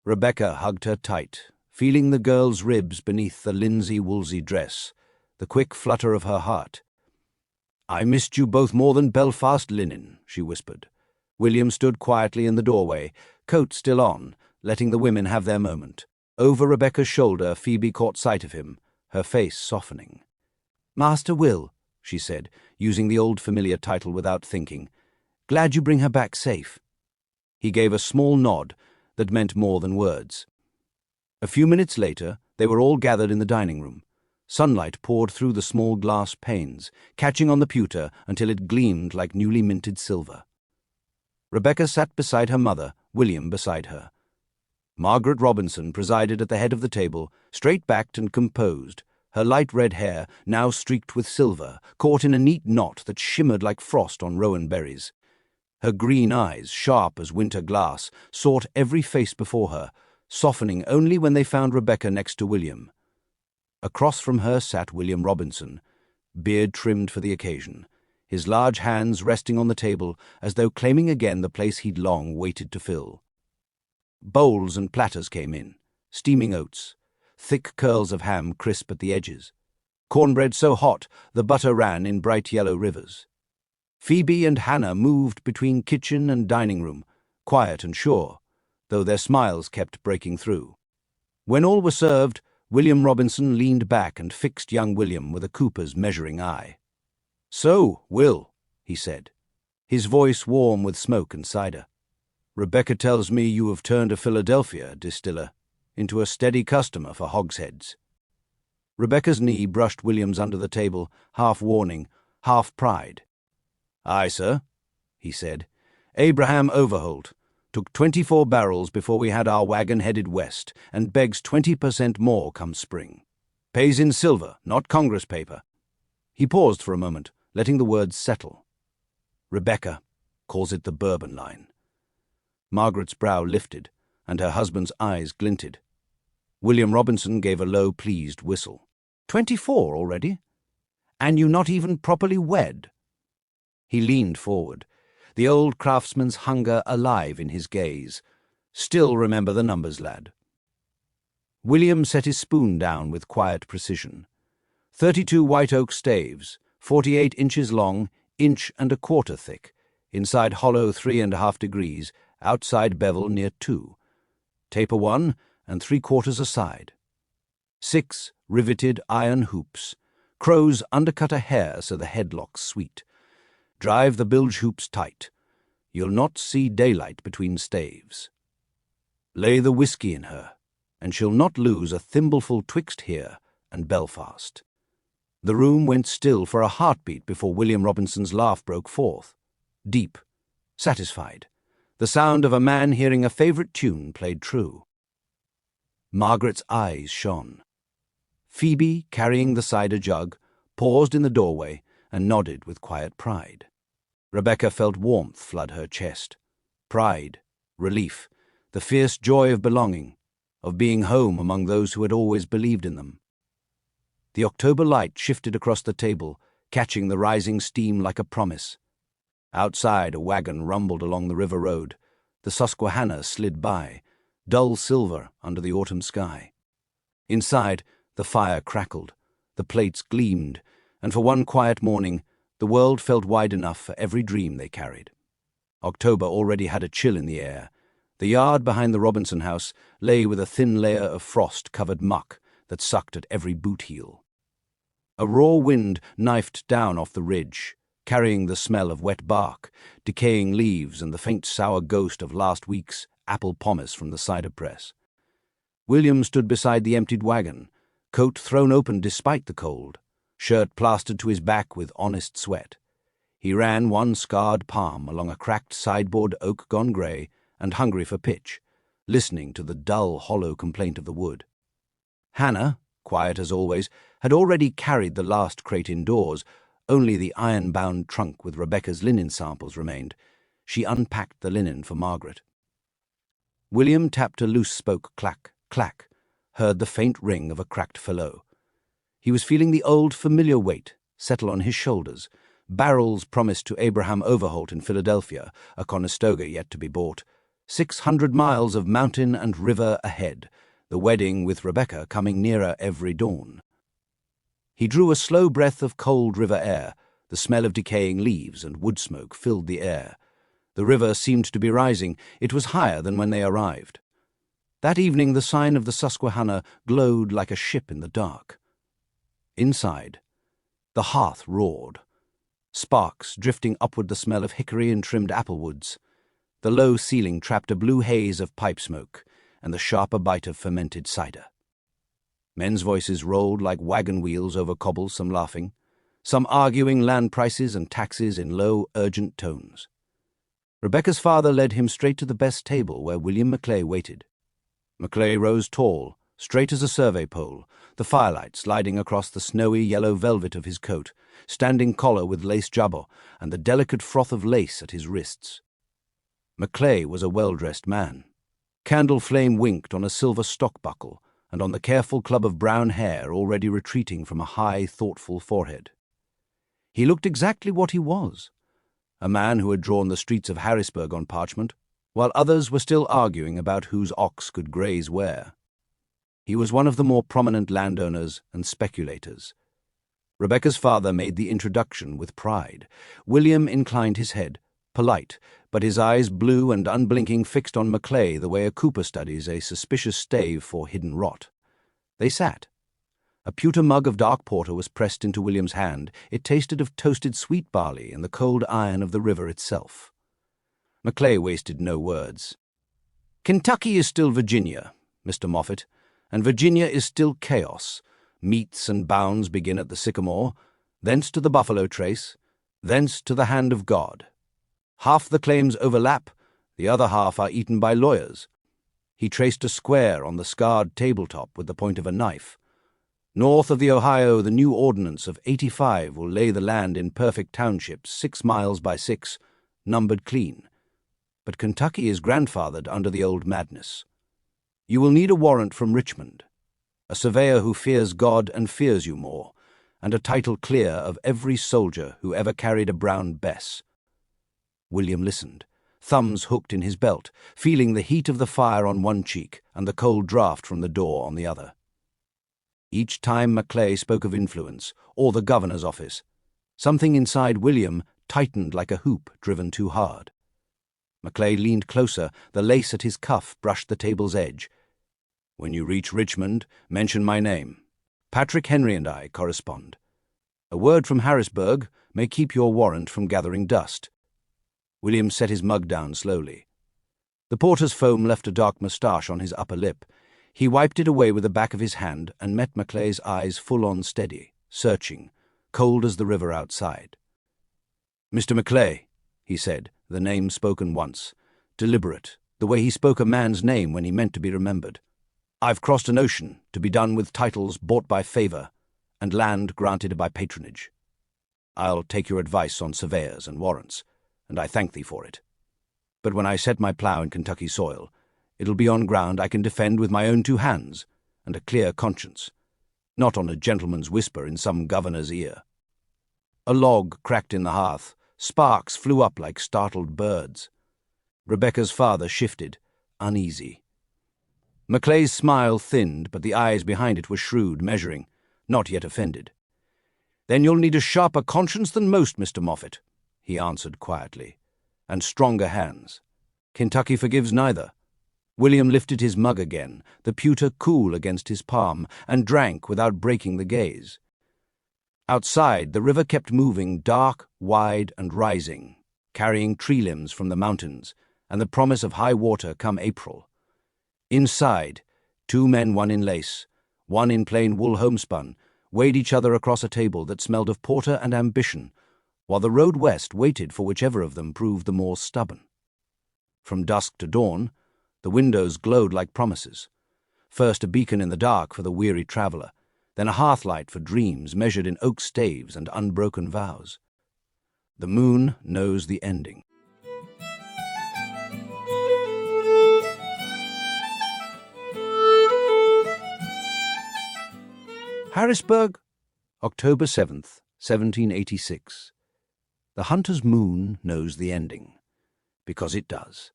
Rebecca hugged her tight, feeling the girl's ribs beneath the linsey-woolsey dress, the quick flutter of her heart. "I missed you both more than Belfast linen," she whispered. William stood quietly in the doorway, coat still on, letting the women have their moment. Over Rebecca's shoulder, Phoebe caught sight of him, her face softening. "Master Will," she said, using the old familiar title without thinking. "Glad you bring her back safe." He gave a small nod that meant more than words. A few minutes later, they were all gathered in the dining room. Sunlight poured through the small glass panes, catching on the pewter until it gleamed like newly minted silver. Rebecca sat beside her mother, William beside her. Margaret Robinson presided at the head of the table, straight-backed and composed, her light red hair, now streaked with silver, caught in a neat knot that shimmered like frost on rowan berries. Her green eyes, sharp as winter glass, sought every face before her, softening only when they found Rebecca next to William. Across from her sat William Robinson, beard trimmed for the occasion, his large hands resting on the table as though claiming again the place he'd long waited to fill. Bowls and platters came in, steaming oats, thick curls of ham crisp at the edges, cornbread so hot the butter ran in bright yellow rivers. Phoebe and Hannah moved between kitchen and dining room, quiet and sure, though their smiles kept breaking through. When all were served, William Robinson leaned back and fixed young William with a cooper's measuring eye. "So, Will," he said, his voice warm with smoke and cider, "Rebecca tells me you have turned a Philadelphia distiller into a steady customer for hogsheads." Rebecca's knee brushed William's under the table, half warning, half pride. "Aye, sir," he said. "Abraham Overholt took 24 barrels before we had our wagon headed west, and begs 20% more come spring. Pays in silver, not Congress paper." He paused for a moment, letting the words settle. "Rebecca calls it the Bourbon line." Margaret's brow lifted, and her husband's eyes glinted. William Robinson gave a low, pleased whistle. 24 already? And you not even properly wed?" He leaned forward, the old craftsman's hunger alive in his gaze. "Still remember the numbers, lad." William set his spoon down with quiet precision. 32 white oak staves, 48 inches long, inch and a quarter thick, inside hollow 3½ degrees, outside bevel near 2. Taper 1 and 3/4 aside. 6 riveted iron hoops. Crows undercut a hare so the headlock's sweet. Drive the bilge hoops tight. You'll not see daylight between staves. Lay the whisky in her, and she'll not lose a thimbleful twixt here and Belfast. The room went still for a heartbeat before William Robinson's laugh broke forth. Deep, satisfied, the sound of a man hearing a favourite tune played true. Margaret's eyes shone. Phoebe, carrying the cider jug, paused in the doorway and nodded with quiet pride. Rebecca felt warmth flood her chest. Pride, relief, the fierce joy of belonging, of being home among those who had always believed in them. The October light shifted across the table, catching the rising steam like a promise. Outside, a wagon rumbled along the river road. The Susquehanna slid by, dull silver under the autumn sky. Inside, the fire crackled, the plates gleamed, and for one quiet morning, the world felt wide enough for every dream they carried. October already had a chill in the air. The yard behind the Robinson house lay with a thin layer of frost-covered muck that sucked at every boot heel. A raw wind knifed down off the ridge, carrying the smell of wet bark, decaying leaves, and the faint sour ghost of last week's apple pomace from the cider press. William stood beside the emptied wagon, coat thrown open despite the cold, shirt plastered to his back with honest sweat. He ran one scarred palm along a cracked sideboard oak gone grey and hungry for pitch, listening to the dull, hollow complaint of the wood. Hannah, quiet as always, had already carried the last crate indoors. Only the iron-bound trunk with Rebecca's linen samples remained. She unpacked the linen for Margaret. William tapped a loose spoke clack, clack, heard the faint ring of a cracked fallow. He was feeling the old familiar weight settle on his shoulders, barrels promised to Abraham Overholt in Philadelphia, a Conestoga yet to be bought, 600 miles of mountain and river ahead, the wedding with Rebecca coming nearer every dawn. He drew a slow breath of cold river air. The smell of decaying leaves and wood smoke filled the air. The river seemed to be rising. It was higher than when they arrived. That evening the sign of the Susquehanna glowed like a ship in the dark. Inside, the hearth roared. Sparks drifting upward, the smell of hickory and trimmed applewoods. The low ceiling trapped a blue haze of pipe smoke and the sharper bite of fermented cider. Men's voices rolled like wagon wheels over cobbles, some laughing, some arguing land prices and taxes in low, urgent tones. Rebecca's father led him straight to the best table where William Maclay waited. Maclay rose tall, straight as a survey pole, the firelight sliding across the snowy yellow velvet of his coat, standing collar with lace jabot, and the delicate froth of lace at his wrists. Maclay was a well-dressed man. Candle flame winked on a silver stock-buckle and on the careful club of brown hair already retreating from a high, thoughtful forehead. He looked exactly what he was, a man who had drawn the streets of Harrisburg on parchment, while others were still arguing about whose ox could graze where. He was one of the more prominent landowners and speculators. Rebecca's father made the introduction with pride. William inclined his head, polite, but his eyes blue and unblinking fixed on Maclay the way a cooper studies a suspicious stave for hidden rot. They sat. A pewter mug of dark porter was pressed into William's hand. It tasted of toasted sweet barley and the cold iron of the river itself. Maclay wasted no words. "Kentucky is still Virginia, Mr. Moffett, and Virginia is still chaos. Meets and bounds begin at the sycamore, thence to the buffalo trace, thence to the hand of God. Half the claims overlap, the other half are eaten by lawyers." He traced a square on the scarred tabletop with the point of a knife. "North of the Ohio, the new ordinance of '85 will lay the land in perfect townships 6 miles by 6, numbered clean. But Kentucky is grandfathered under the old madness. You will need a warrant from Richmond, a surveyor who fears God and fears you more, and a title clear of every soldier who ever carried a brown bess." William listened, thumbs hooked in his belt, feeling the heat of the fire on one cheek and the cold draught from the door on the other. Each time Maclay spoke of influence, or the governor's office, something inside William tightened like a hoop driven too hard. Maclay leaned closer, the lace at his cuff brushed the table's edge. When you reach Richmond, mention my name. Patrick Henry and I correspond. A word from Harrisburg may keep your warrant from gathering dust." William set his mug down slowly. The porter's foam left a dark moustache on his upper lip. He wiped it away with the back of his hand and met Macleigh's eyes full-on steady, searching, cold as the river outside. "Mr. Macleigh," he said, the name spoken once, deliberate, the way he spoke a man's name when he meant to be remembered. "I've crossed an ocean to be done with titles bought by favour and land granted by patronage. I'll take your advice on surveyors and warrants, and I thank thee for it. But when I set my plough in Kentucky soil, it'll be on ground I can defend with my own two hands and a clear conscience, not on a gentleman's whisper in some governor's ear." A log cracked in the hearth. Sparks flew up like startled birds. Rebecca's father shifted, uneasy. Macleigh's smile thinned, but the eyes behind it were shrewd, measuring, not yet offended. "Then you'll need a sharper conscience than most, Mr. Moffett," he answered quietly, "and stronger hands. Kentucky forgives neither." William lifted his mug again, the pewter cool against his palm, and drank without breaking the gaze. Outside, the river kept moving, dark, wide, and rising, carrying tree limbs from the mountains, and the promise of high water come April. Inside, two men, one in lace, one in plain wool homespun, weighed each other across a table that smelled of porter and ambition, while the road west waited for whichever of them proved the more stubborn. From dusk to dawn, the windows glowed like promises. First a beacon in the dark for the weary traveller, then a hearthlight for dreams measured in oak staves and unbroken vows. The moon knows the ending. Harrisburg, October 7th, 1786. The hunter's moon knows the ending, because it does.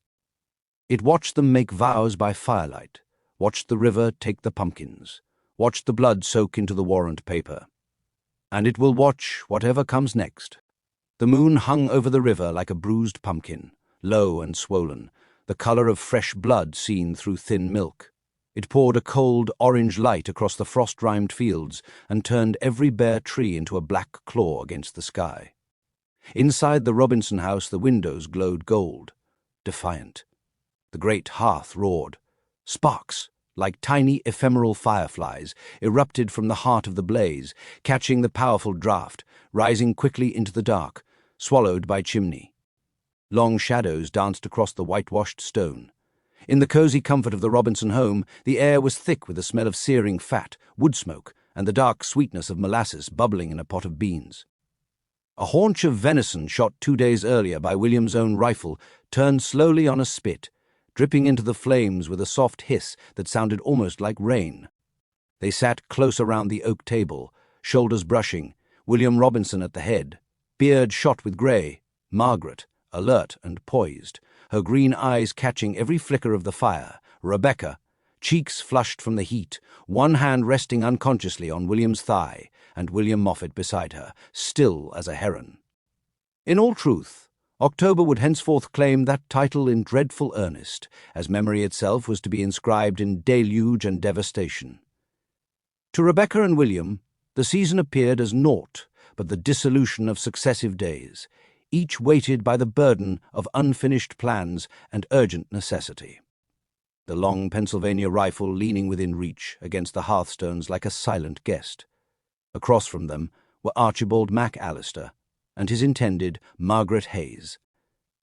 It watched them make vows by firelight, watched the river take the pumpkins, watched the blood soak into the warrant paper. And it will watch whatever comes next. The moon hung over the river like a bruised pumpkin, low and swollen, the colour of fresh blood seen through thin milk. It poured a cold orange light across the frost-rimed fields and turned every bare tree into a black claw against the sky. Inside the Robinson house the windows glowed gold, defiant. The great hearth roared. Sparks, like tiny ephemeral fireflies, erupted from the heart of the blaze, catching the powerful draught, rising quickly into the dark, swallowed by chimney. Long shadows danced across the whitewashed stone. In the cosy comfort of the Robinson home, the air was thick with the smell of searing fat, wood smoke, and the dark sweetness of molasses bubbling in a pot of beans. A haunch of venison shot 2 days earlier by William's own rifle turned slowly on a spit, dripping into the flames with a soft hiss that sounded almost like rain. They sat close around the oak table, shoulders brushing, William Robinson at the head, beard shot with grey, Margaret, alert and poised, her green eyes catching every flicker of the fire, Rebecca, cheeks flushed from the heat, one hand resting unconsciously on William's thigh, and William Moffett beside her, still as a heron. In all truth, October would henceforth claim that title in dreadful earnest, as memory itself was to be inscribed in deluge and devastation. To Rebecca and William, the season appeared as naught but the dissolution of successive days, each weighted by the burden of unfinished plans and urgent necessity. The long Pennsylvania rifle leaning within reach against the hearthstones like a silent guest. Across from them were Archibald MacAllister and his intended Margaret Hayes.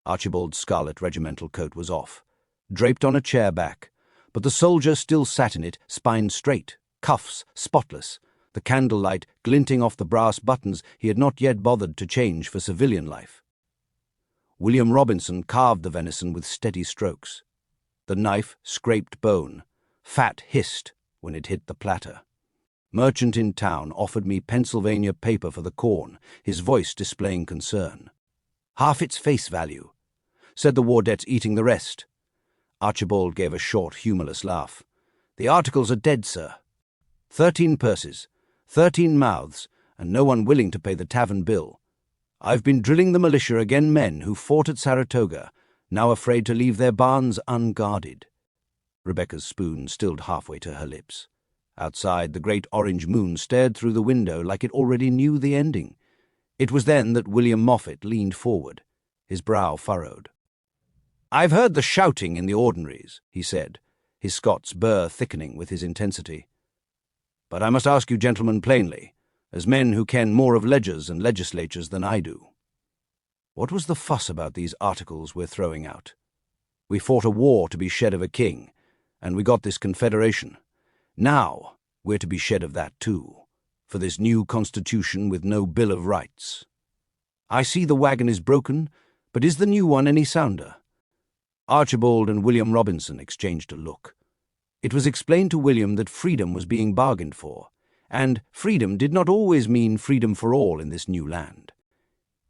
Archibald's scarlet regimental coat was off, draped on a chair back, but the soldier still sat in it, spine straight, cuffs spotless, the candlelight glinting off the brass buttons he had not yet bothered to change for civilian life. William Robinson carved the venison with steady strokes. The knife scraped bone, fat hissed when it hit the platter. Merchant in town offered me Pennsylvania paper for the corn, his voice displaying concern. "Half its face value," said the war debt's eating the rest. Archibald gave a short, humourless laugh. "The articles are dead, sir. 13 purses, 13 mouths, and no one willing to pay the tavern bill. I've been drilling the militia again men who fought at Saratoga, now afraid to leave their barns unguarded." Rebecca's spoon stilled halfway to her lips. Outside, the great orange moon stared through the window like it already knew the ending. It was then that William Moffett leaned forward, his brow furrowed. "I've heard the shouting in the ordinaries," he said, his Scots burr thickening with his intensity. "But I must ask you gentlemen plainly, as men who ken more of ledgers and legislatures than I do. What was the fuss about these articles we're throwing out? We fought a war to be shed of a king, and we got this confederation. Now we're to be shed of that too, for this new constitution with no Bill of Rights. I see the wagon is broken, but is the new one any sounder?" Archibald and William Robinson exchanged a look. It was explained to William that freedom was being bargained for, and freedom did not always mean freedom for all in this new land.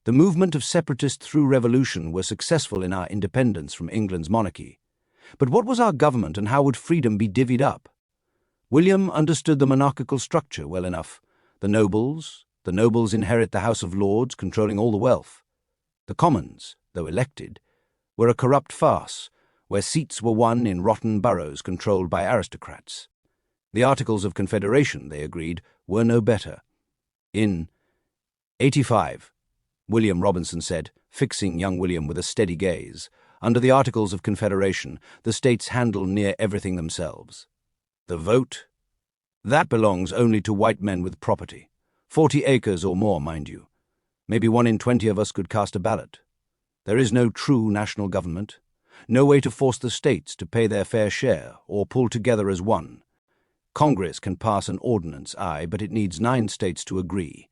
The movement of separatists through revolution were successful in our independence from England's monarchy. But what was our government, and how would freedom be divvied up? William understood the monarchical structure well enough. The nobles inherit the House of Lords, controlling all the wealth. The Commons, though elected, were a corrupt farce, where seats were won in rotten boroughs controlled by aristocrats. The Articles of Confederation, they agreed, were no better. In 85, William Robinson said, fixing young William with a steady gaze, under the Articles of Confederation, the states handle near everything themselves. The vote? That belongs only to white men with property. 40 acres or more, mind you. Maybe 1 in 20 of us could cast a ballot. There is no true national government, no way to force the states to pay their fair share or pull together as one. Congress can pass an ordinance, aye, but it needs 9 states to agree,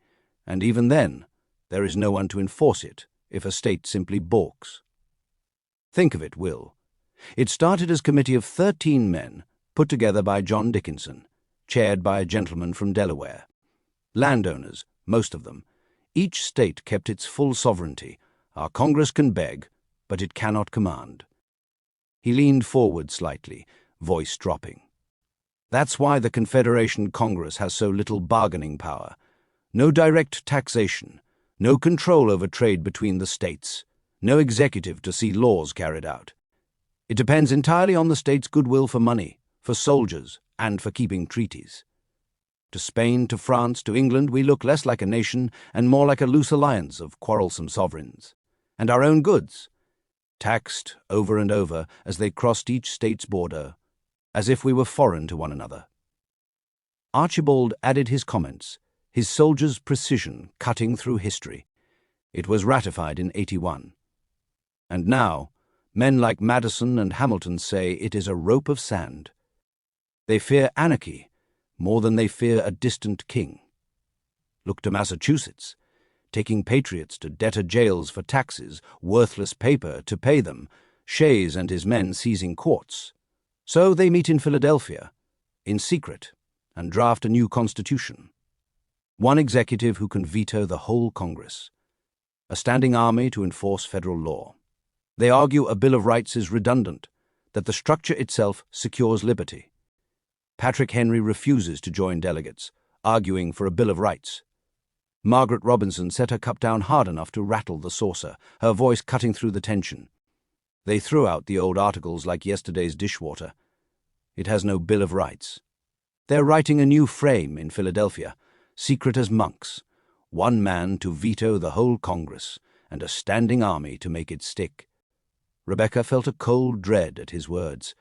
and even then, there is no one to enforce it if a state simply balks. Think of it, Will. It started as a committee of 13 men put together by John Dickinson, chaired by a gentleman from Delaware. Landowners, most of them. Each state kept its full sovereignty. Our Congress can beg, but it cannot command. He leaned forward slightly, voice dropping. That's why the Confederation Congress has so little bargaining power. No direct taxation, no control over trade between the states, no executive to see laws carried out. It depends entirely on the states' goodwill for money, for soldiers, and for keeping treaties. To Spain, to France, to England, we look less like a nation and more like a loose alliance of quarrelsome sovereigns. And our own goods, taxed over and over as they crossed each state's border, as if we were foreign to one another. Archibald added his comments, his soldier's precision cutting through history. It was ratified in 81. And now, men like Madison and Hamilton say it is a rope of sand. They fear anarchy more than they fear a distant king. Look to Massachusetts, taking patriots to debtor jails for taxes, worthless paper to pay them, Shays and his men seizing courts. So they meet in Philadelphia, in secret, and draft a new constitution. One executive who can veto the whole Congress. A standing army to enforce federal law. They argue a Bill of Rights is redundant, that the structure itself secures liberty. Patrick Henry refuses to join delegates, arguing for a Bill of Rights. Margaret Robinson set her cup down hard enough to rattle the saucer, her voice cutting through the tension. They threw out the old articles like yesterday's dishwater. It has no Bill of Rights. They're writing a new frame in Philadelphia, secret as monks, one man to veto the whole Congress, and a standing army to make it stick. Rebecca felt a cold dread at his words.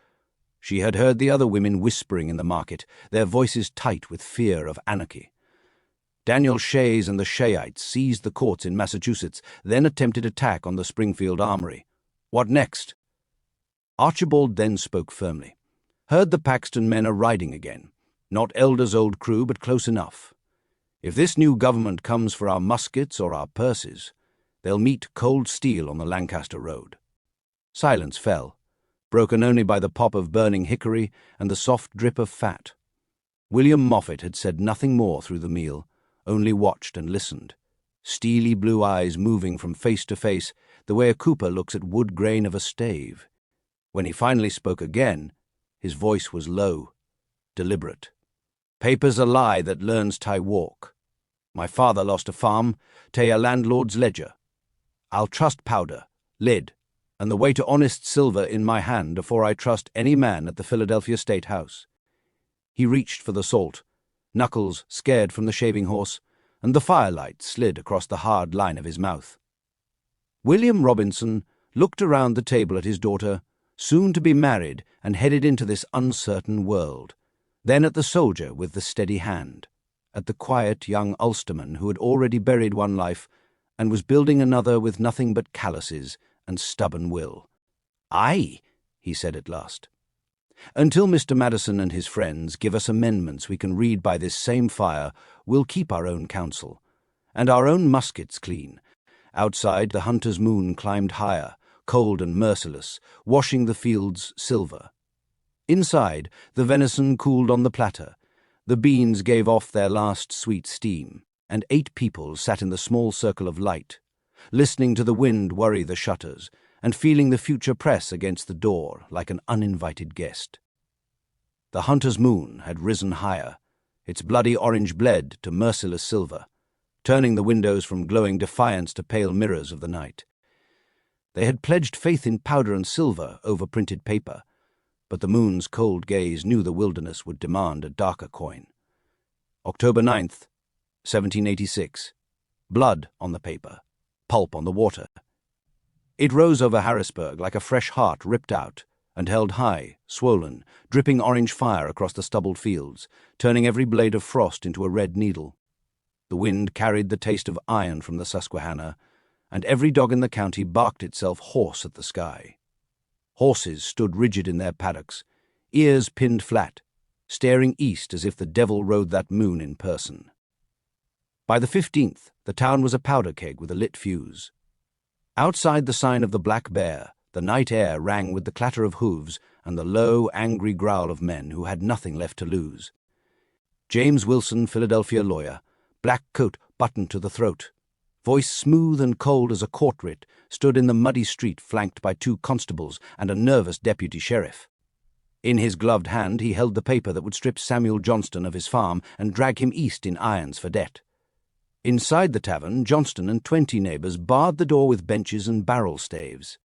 She had heard the other women whispering in the market, their voices tight with fear of anarchy. Daniel Shays and the Shayites seized the courts in Massachusetts, then attempted attack on the Springfield Armory. What next? Archibald then spoke firmly. Heard the Paxton men are riding again. Not Elder's old crew, but close enough. If this new government comes for our muskets or our purses, they'll meet cold steel on the Lancaster Road. Silence fell, broken only by the pop of burning hickory and the soft drip of fat. William Moffett had said nothing more through the meal, only watched and listened, steely blue eyes moving from face to face the way a cooper looks at wood grain of a stave. When he finally spoke again, his voice was low, deliberate. Paper's a lie that learns ty walk. My father lost a farm, tay a landlord's ledger. I'll trust powder, lead, and the way to honest silver in my hand afore I trust any man at the Philadelphia State House." He reached for the salt, knuckles scared from the shaving horse, and the firelight slid across the hard line of his mouth. William Robinson looked around the table at his daughter, soon to be married and headed into this uncertain world, then at the soldier with the steady hand, at the quiet young Ulsterman who had already buried one life and was building another with nothing but calluses and stubborn will. "Aye," he said at last. "Until Mr. Madison and his friends give us amendments we can read by this same fire, we'll keep our own counsel, and our own muskets clean." Outside, the hunter's moon climbed higher, cold and merciless, washing the fields silver. Inside, the venison cooled on the platter, the beans gave off their last sweet steam, and 8 people sat in the small circle of light, listening to the wind worry the shutters, and feeling the future press against the door like an uninvited guest. The hunter's moon had risen higher, its bloody orange bled to merciless silver, turning the windows from glowing defiance to pale mirrors of the night. They had pledged faith in powder and silver over printed paper, but the moon's cold gaze knew the wilderness would demand a darker coin. October 9th, 1786. Blood on the paper, pulp on the water. It rose over Harrisburg like a fresh heart ripped out, and held high, swollen, dripping orange fire across the stubbled fields, turning every blade of frost into a red needle. The wind carried the taste of iron from the Susquehanna, and every dog in the county barked itself hoarse at the sky. Horses stood rigid in their paddocks, ears pinned flat, staring east as if the devil rode that moon in person. By the 15th, the town was a powder keg with a lit fuse. Outside the sign of the Black Bear, the night air rang with the clatter of hooves and the low, angry growl of men who had nothing left to lose. James Wilson, Philadelphia lawyer, black coat buttoned to the throat, voice smooth and cold as a court writ, stood in the muddy street flanked by 2 constables and a nervous deputy sheriff. In his gloved hand he held the paper that would strip Samuel Johnston of his farm and drag him east in irons for debt. Inside the tavern, Johnston and 20 neighbors barred the door with benches and barrel staves.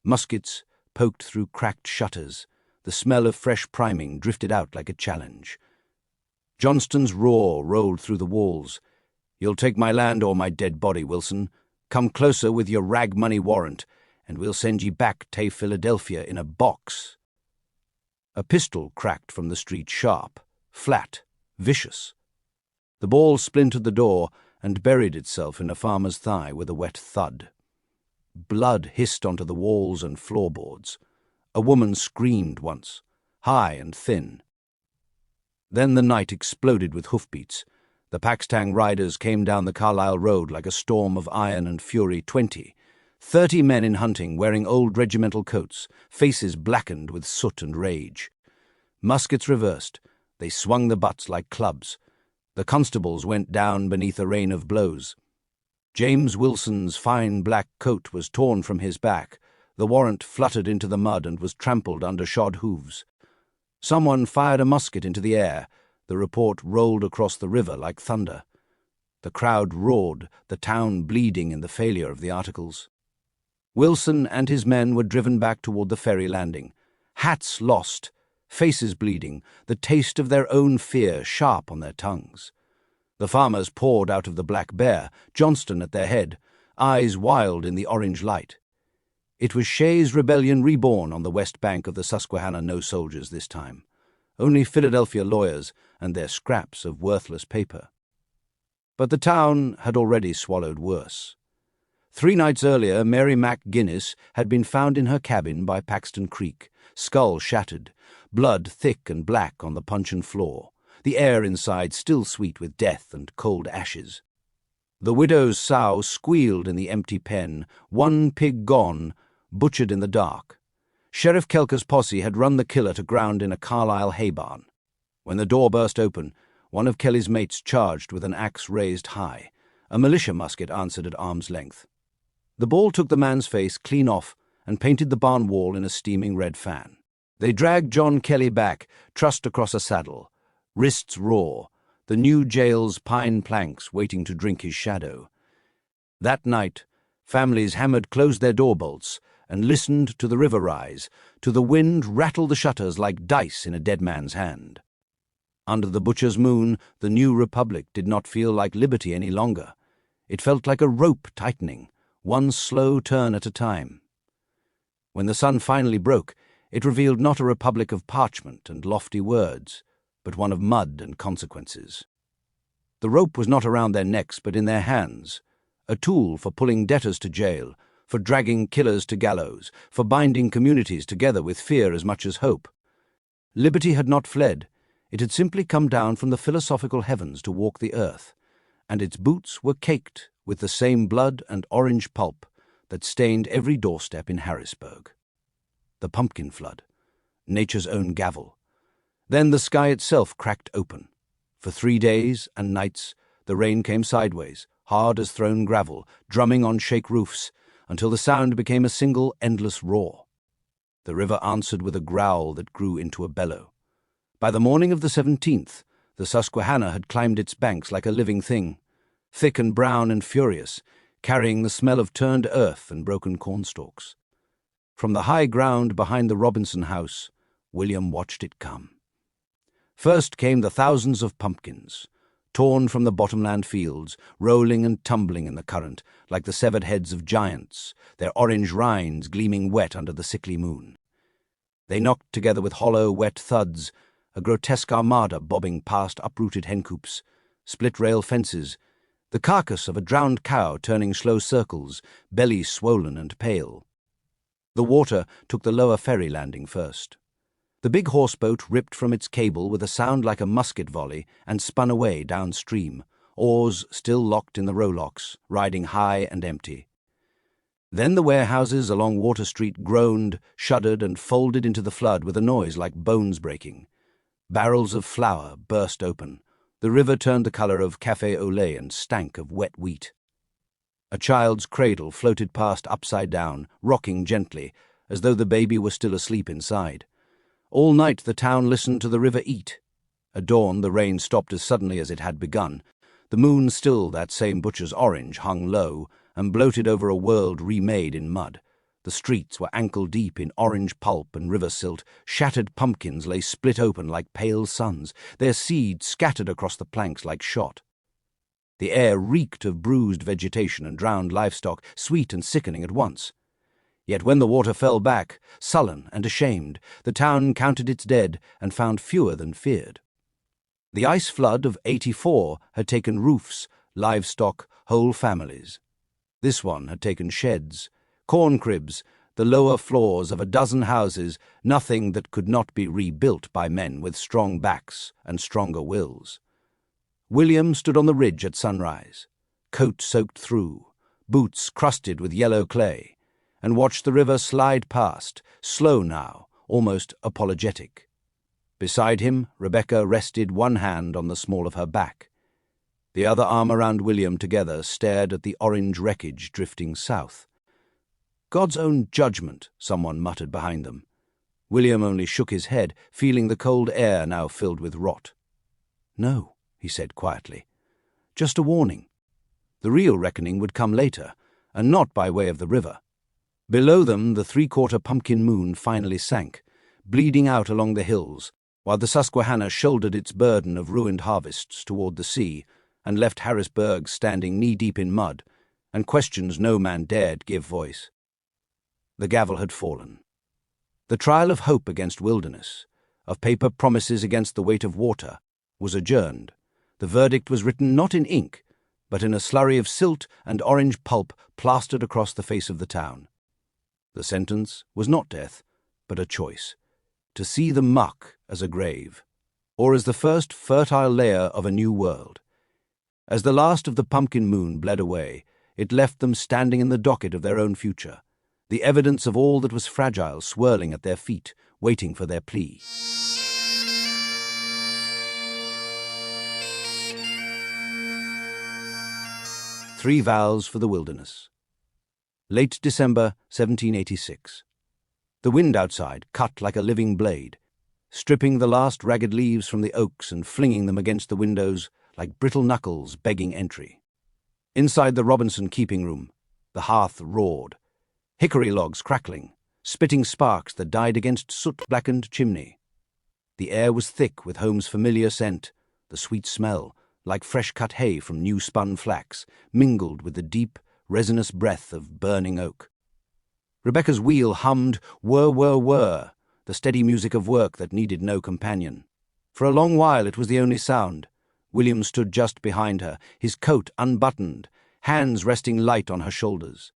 Muskets poked through cracked shutters. The smell of fresh priming drifted out like a challenge. Johnston's roar rolled through the walls. "You'll take my land or my dead body, Wilson. Come closer with your rag money warrant, and we'll send ye back to Philadelphia in a box." A pistol cracked from the street sharp, flat, vicious. The ball splintered the door and buried itself in a farmer's thigh with a wet thud. Blood hissed onto the walls and floorboards. A woman screamed once, high and thin. Then the night exploded with hoofbeats. The Paxtang riders came down the Carlisle road like a storm of iron and fury. 30 men in hunting wearing old regimental coats, faces blackened with soot and rage. Muskets reversed. They swung the butts like clubs. The constables went down beneath a rain of blows. James Wilson's fine black coat was torn from his back. The warrant fluttered into the mud and was trampled under shod hooves. Someone fired a musket into the air. The report rolled across the river like thunder. The crowd roared, the town bleeding in the failure of the Articles. Wilson and his men were driven back toward the ferry landing. Hats lost, faces bleeding, the taste of their own fear sharp on their tongues. The farmers poured out of the Black Bear, Johnston at their head, eyes wild in the orange light. It was Shays' rebellion reborn on the west bank of the Susquehanna. No soldiers this time, only Philadelphia lawyers and their scraps of worthless paper. But the town had already swallowed worse. 3 nights earlier, Mary Mac Guinness had been found in her cabin by Paxton Creek, skull shattered, blood thick and black on the puncheon floor, the air inside still sweet with death and cold ashes. The widow's sow squealed in the empty pen, 1 pig gone, butchered in the dark. Sheriff Kelker's posse had run the killer to ground in a Carlisle hay barn. When the door burst open, one of Kelly's mates charged with an axe raised high. A militia musket answered at arm's length. The ball took the man's face clean off and painted the barn wall in a steaming red fan. They dragged John Kelly back, trussed across a saddle, wrists raw, the new jail's pine planks waiting to drink his shadow. That night, families hammered closed their door bolts, and listened to the river rise, to the wind rattle the shutters like dice in a dead man's hand. Under the butcher's moon, the new republic did not feel like liberty any longer. It felt like a rope tightening, one slow turn at a time. When the sun finally broke, it revealed not a republic of parchment and lofty words, but one of mud and consequences. The rope was not around their necks but in their hands, a tool for pulling debtors to jail, for dragging killers to gallows, for binding communities together with fear as much as hope. Liberty had not fled. It had simply come down from the philosophical heavens to walk the earth, and its boots were caked with the same blood and orange pulp that stained every doorstep in Harrisburg. The pumpkin flood, nature's own gavel. Then the sky itself cracked open. For 3 days and nights the rain came sideways, hard as thrown gravel, drumming on shake roofs, until the sound became a single endless roar. The river answered with a growl that grew into a bellow. By the morning of the 17th, the Susquehanna had climbed its banks like a living thing, thick and brown and furious, carrying the smell of turned earth and broken cornstalks. From the high ground behind the Robinson house, William watched it come. First came the thousands of pumpkins, torn from the bottomland fields, rolling and tumbling in the current like the severed heads of giants, their orange rinds gleaming wet under the sickly moon. They knocked together with hollow, wet thuds, a grotesque armada bobbing past uprooted hencoops, split-rail fences, the carcass of a drowned cow turning slow circles, belly swollen and pale. The water took the lower ferry landing first. The big horseboat ripped from its cable with a sound like a musket volley and spun away downstream, oars still locked in the rowlocks, riding high and empty. Then the warehouses along Water Street groaned, shuddered, and folded into the flood with a noise like bones breaking. Barrels of flour burst open. The river turned the color of café au lait and stank of wet wheat. A child's cradle floated past upside down, rocking gently, as though the baby were still asleep inside. All night the town listened to the river eat. At dawn the rain stopped as suddenly as it had begun. The moon, still that same butcher's orange, hung low and bloated over a world remade in mud. The streets were ankle-deep in orange pulp and river silt. Shattered pumpkins lay split open like pale suns, their seeds scattered across the planks like shot. The air reeked of bruised vegetation and drowned livestock, sweet and sickening at once. Yet when the water fell back, sullen and ashamed, the town counted its dead and found fewer than feared. The ice flood of '84 had taken roofs, livestock, whole families. This one had taken sheds, corn cribs, the lower floors of a dozen houses, nothing that could not be rebuilt by men with strong backs and stronger wills. William stood on the ridge at sunrise, coat soaked through, boots crusted with yellow clay, and watched the river slide past, slow now, almost apologetic. Beside him, Rebecca rested one hand on the small of her back. The other arm around William together stared at the orange wreckage drifting south. God's own judgment, someone muttered behind them. William only shook his head, feeling the cold air now filled with rot. No, he said quietly. Just a warning. The real reckoning would come later, and not by way of the river. Below them, the 3/4 pumpkin moon finally sank, bleeding out along the hills, while the Susquehanna shouldered its burden of ruined harvests toward the sea, and left Harrisburg standing knee-deep in mud, and questions no man dared give voice. The gavel had fallen. The trial of hope against wilderness, of paper promises against the weight of water, was adjourned. The verdict was written not in ink, but in a slurry of silt and orange pulp plastered across the face of the town. The sentence was not death, but a choice, to see the muck as a grave, or as the first fertile layer of a new world. As the last of the pumpkin moon bled away, it left them standing in the docket of their own future, the evidence of all that was fragile swirling at their feet, waiting for their plea. Three vows for the wilderness. Late December 1786. The wind outside cut like a living blade, stripping the last ragged leaves from the oaks and flinging them against the windows like brittle knuckles begging entry. Inside the Robinson keeping room, the hearth roared. hickory logs crackling, spitting sparks that died against soot-blackened chimney. The air was thick with home's familiar scent, the sweet smell, like fresh-cut hay from new-spun flax, mingled with the deep, resinous breath of burning oak. Rebecca's wheel hummed whir, whir, whir, the steady music of work that needed no companion. For a long while it was the only sound. William stood just behind her, his coat unbuttoned, hands resting light on her shoulders.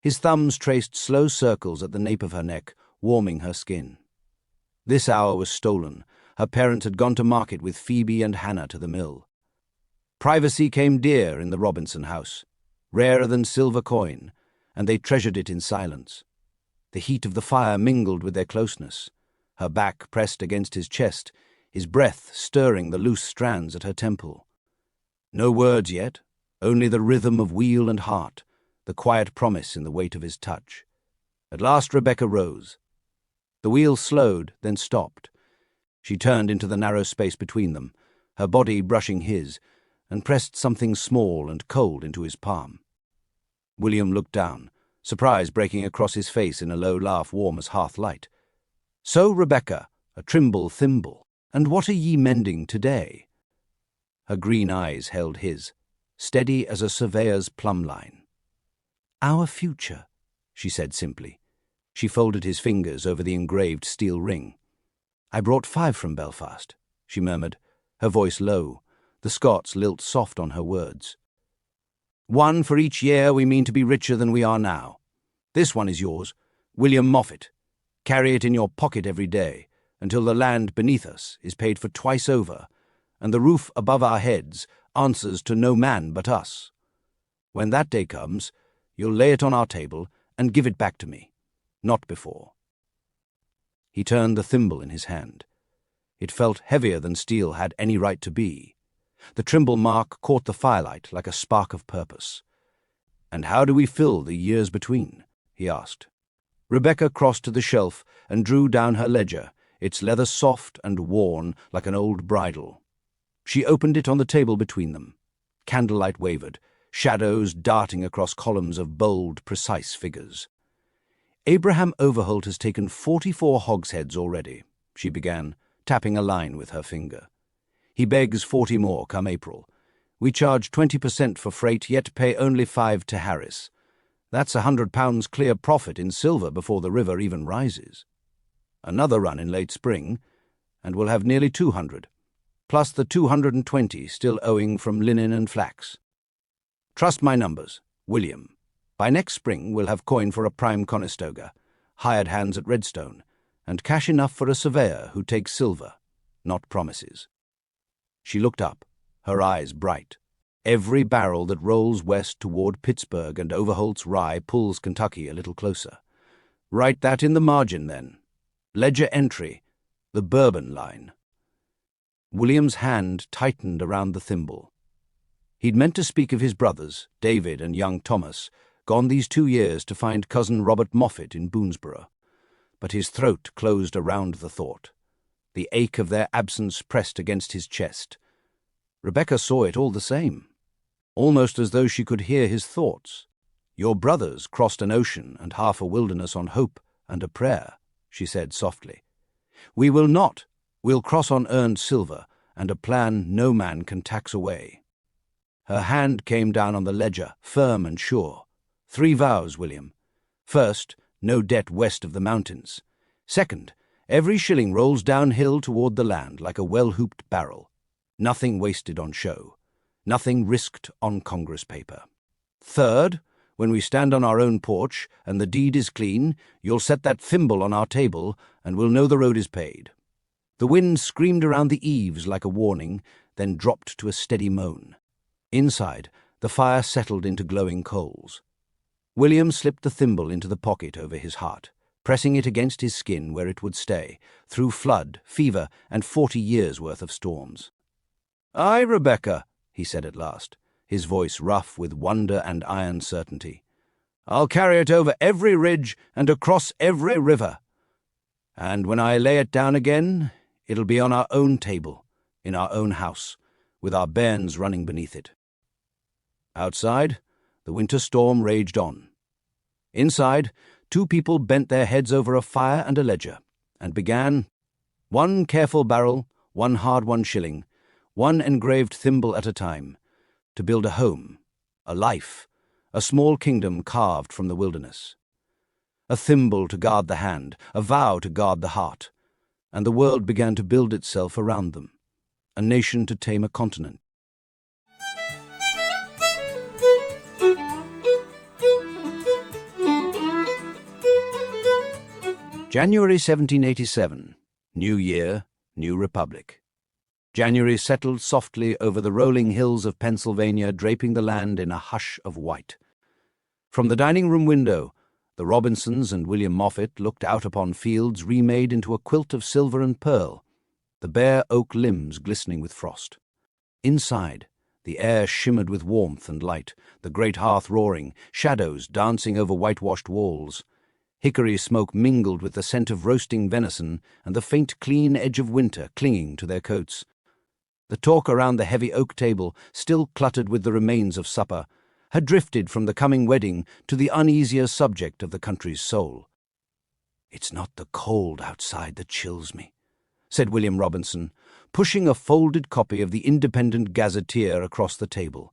His thumbs traced slow circles at the nape of her neck, warming her skin. This hour was stolen. Her parents had gone to market with Phoebe and Hannah to the mill. Privacy came dear in the Robinson house, rarer than silver coin, and they treasured it in silence. The heat of the fire mingled with their closeness, her back pressed against his chest, his breath stirring the loose strands at her temple. No words yet, only the rhythm of wheel and heart, the quiet promise in the weight of his touch. At last Rebecca rose. The wheel slowed, then stopped. She turned into the narrow space between them, her body brushing his, and pressed something small and cold into his palm. William looked down, surprise breaking across his face in a low laugh warm as hearth light. "So, Rebecca, a trimble thimble, and what are ye mending today?" Her green eyes held his, steady as a surveyor's plumb line. "Our future," she said simply. She folded his fingers over the engraved steel ring. "I brought 5 from Belfast," she murmured, her voice low, the Scots lilt soft on her words. "1 for each year we mean to be richer than we are now. This one is yours, William Moffett. Carry it in your pocket every day, until the land beneath us is paid for twice over, and the roof above our heads answers to no man but us. When that day comes, you'll lay it on our table and give it back to me, not before." He turned the thimble in his hand. It felt heavier than steel had any right to be. The trimble mark caught the firelight like a spark of purpose. "And how do we fill the years between?" he asked. Rebecca crossed to the shelf and drew down her ledger, its leather soft and worn like an old bridle. She opened it on the table between them. Candlelight wavered, shadows darting across columns of bold, precise figures. "Abraham Overholt has taken 44 hogsheads already," she began, tapping a line with her finger. "He begs 40 more come April. We charge 20% for freight, yet pay only 5 to Harris. That's £100 clear profit in silver before the river even rises. Another run in late spring, and we'll have nearly 200, plus the 220 still owing from linen and flax. Trust my numbers, William. By next spring we'll have coin for a prime Conestoga, hired hands at Redstone, and cash enough for a surveyor who takes silver, not promises." She looked up, her eyes bright. "Every barrel that rolls west toward Pittsburgh and Overholt's rye pulls Kentucky a little closer. Write that in the margin, then. Ledger entry, the Bourbon line." William's hand tightened around the thimble. He'd meant to speak of his brothers, David and young Thomas, gone these 2 years to find cousin Robert Moffett in Boonesborough. But his throat closed around the thought. The ache of their absence pressed against his chest. Rebecca saw it all the same, almost as though she could hear his thoughts. "Your brothers crossed an ocean and half a wilderness on hope and a prayer," she said softly. "We will not. We'll cross on earned silver and a plan no man can tax away." Her hand came down on the ledger, firm and sure. 3 vows, William. First, no debt west of the mountains. Second, every shilling rolls downhill toward the land like a well-hooped barrel. Nothing wasted on show. Nothing risked on Congress paper. Third, when we stand on our own porch and the deed is clean, you'll set that thimble on our table and we'll know the road is paid. The wind screamed around the eaves like a warning, then dropped to a steady moan. Inside, the fire settled into glowing coals. William slipped the thimble into the pocket over his heart, pressing it against his skin where it would stay, through flood, fever, and 40 years' worth of storms. "Aye, Rebecca," he said at last, his voice rough with wonder and iron certainty. "I'll carry it over every ridge and across every river. And when I lay it down again, it'll be on our own table, in our own house, with our bairns running beneath it." Outside, the winter storm raged on. Inside, two people bent their heads over a fire and a ledger, and began, one careful barrel, one hard-won shilling, one engraved thimble at a time, to build a home, a life, a small kingdom carved from the wilderness. A thimble to guard the hand, a vow to guard the heart, and the world began to build itself around them, a nation to tame a continent. January 1787. New Year, New Republic. January settled softly over the rolling hills of Pennsylvania, draping the land in a hush of white. From the dining-room window, the Robinsons and William Moffett looked out upon fields remade into a quilt of silver and pearl, the bare oak limbs glistening with frost. Inside, the air shimmered with warmth and light, the great hearth roaring, shadows dancing over whitewashed walls. Hickory smoke mingled with the scent of roasting venison and the faint, clean edge of winter clinging to their coats. The talk around the heavy oak table, still cluttered with the remains of supper, had drifted from the coming wedding to the uneasier subject of the country's soul. "It's not the cold outside that chills me," said William Robinson, pushing a folded copy of the Independent Gazetteer across the table.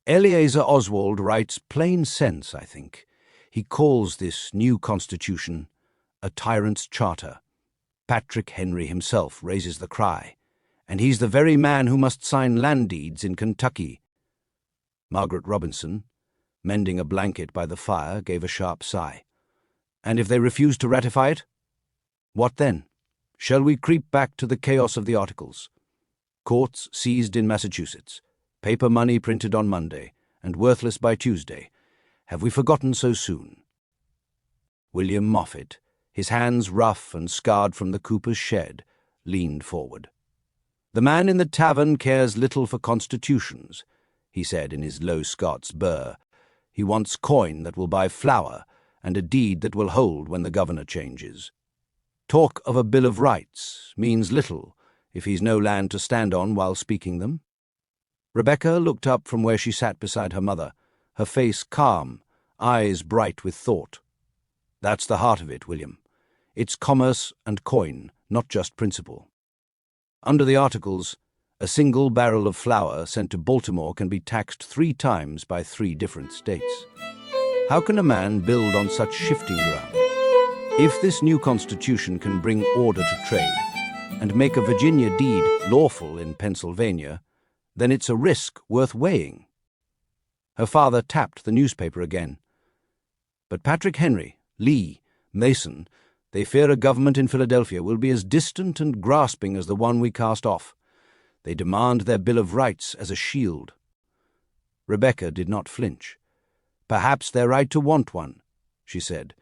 "Eleazar Oswald writes plain sense, I think. He calls this new constitution a tyrant's charter. Patrick Henry himself raises the cry, and he's the very man who must sign land deeds in Kentucky." Margaret Robinson, mending a blanket by the fire, gave a sharp sigh. "And if they refuse to ratify it? What then? Shall we creep back to the chaos of the Articles? Courts seized in Massachusetts, paper money printed on Monday, and worthless by Tuesday. Have we forgotten so soon?" William Moffett, his hands rough and scarred from the cooper's shed, leaned forward. "The man in the tavern cares little for constitutions," he said in his low Scots burr. "He wants coin that will buy flour, and a deed that will hold when the governor changes. Talk of a Bill of Rights means little if he's no land to stand on while speaking them." Rebecca looked up from where she sat beside her mother, her face calm, eyes bright with thought. "That's the heart of it, William. It's commerce and coin, not just principle. Under the Articles, a single barrel of flour sent to Baltimore can be taxed 3 times by 3 different states. How can a man build on such shifting ground? If this new constitution can bring order to trade and make a Virginia deed lawful in Pennsylvania, then it's a risk worth weighing." Her father tapped the newspaper again. "But Patrick Henry, Lee, Mason, they fear a government in Philadelphia will be as distant and grasping as the one we cast off. They demand their Bill of Rights as a shield." Rebecca did not flinch. "Perhaps they're right to want one," she said,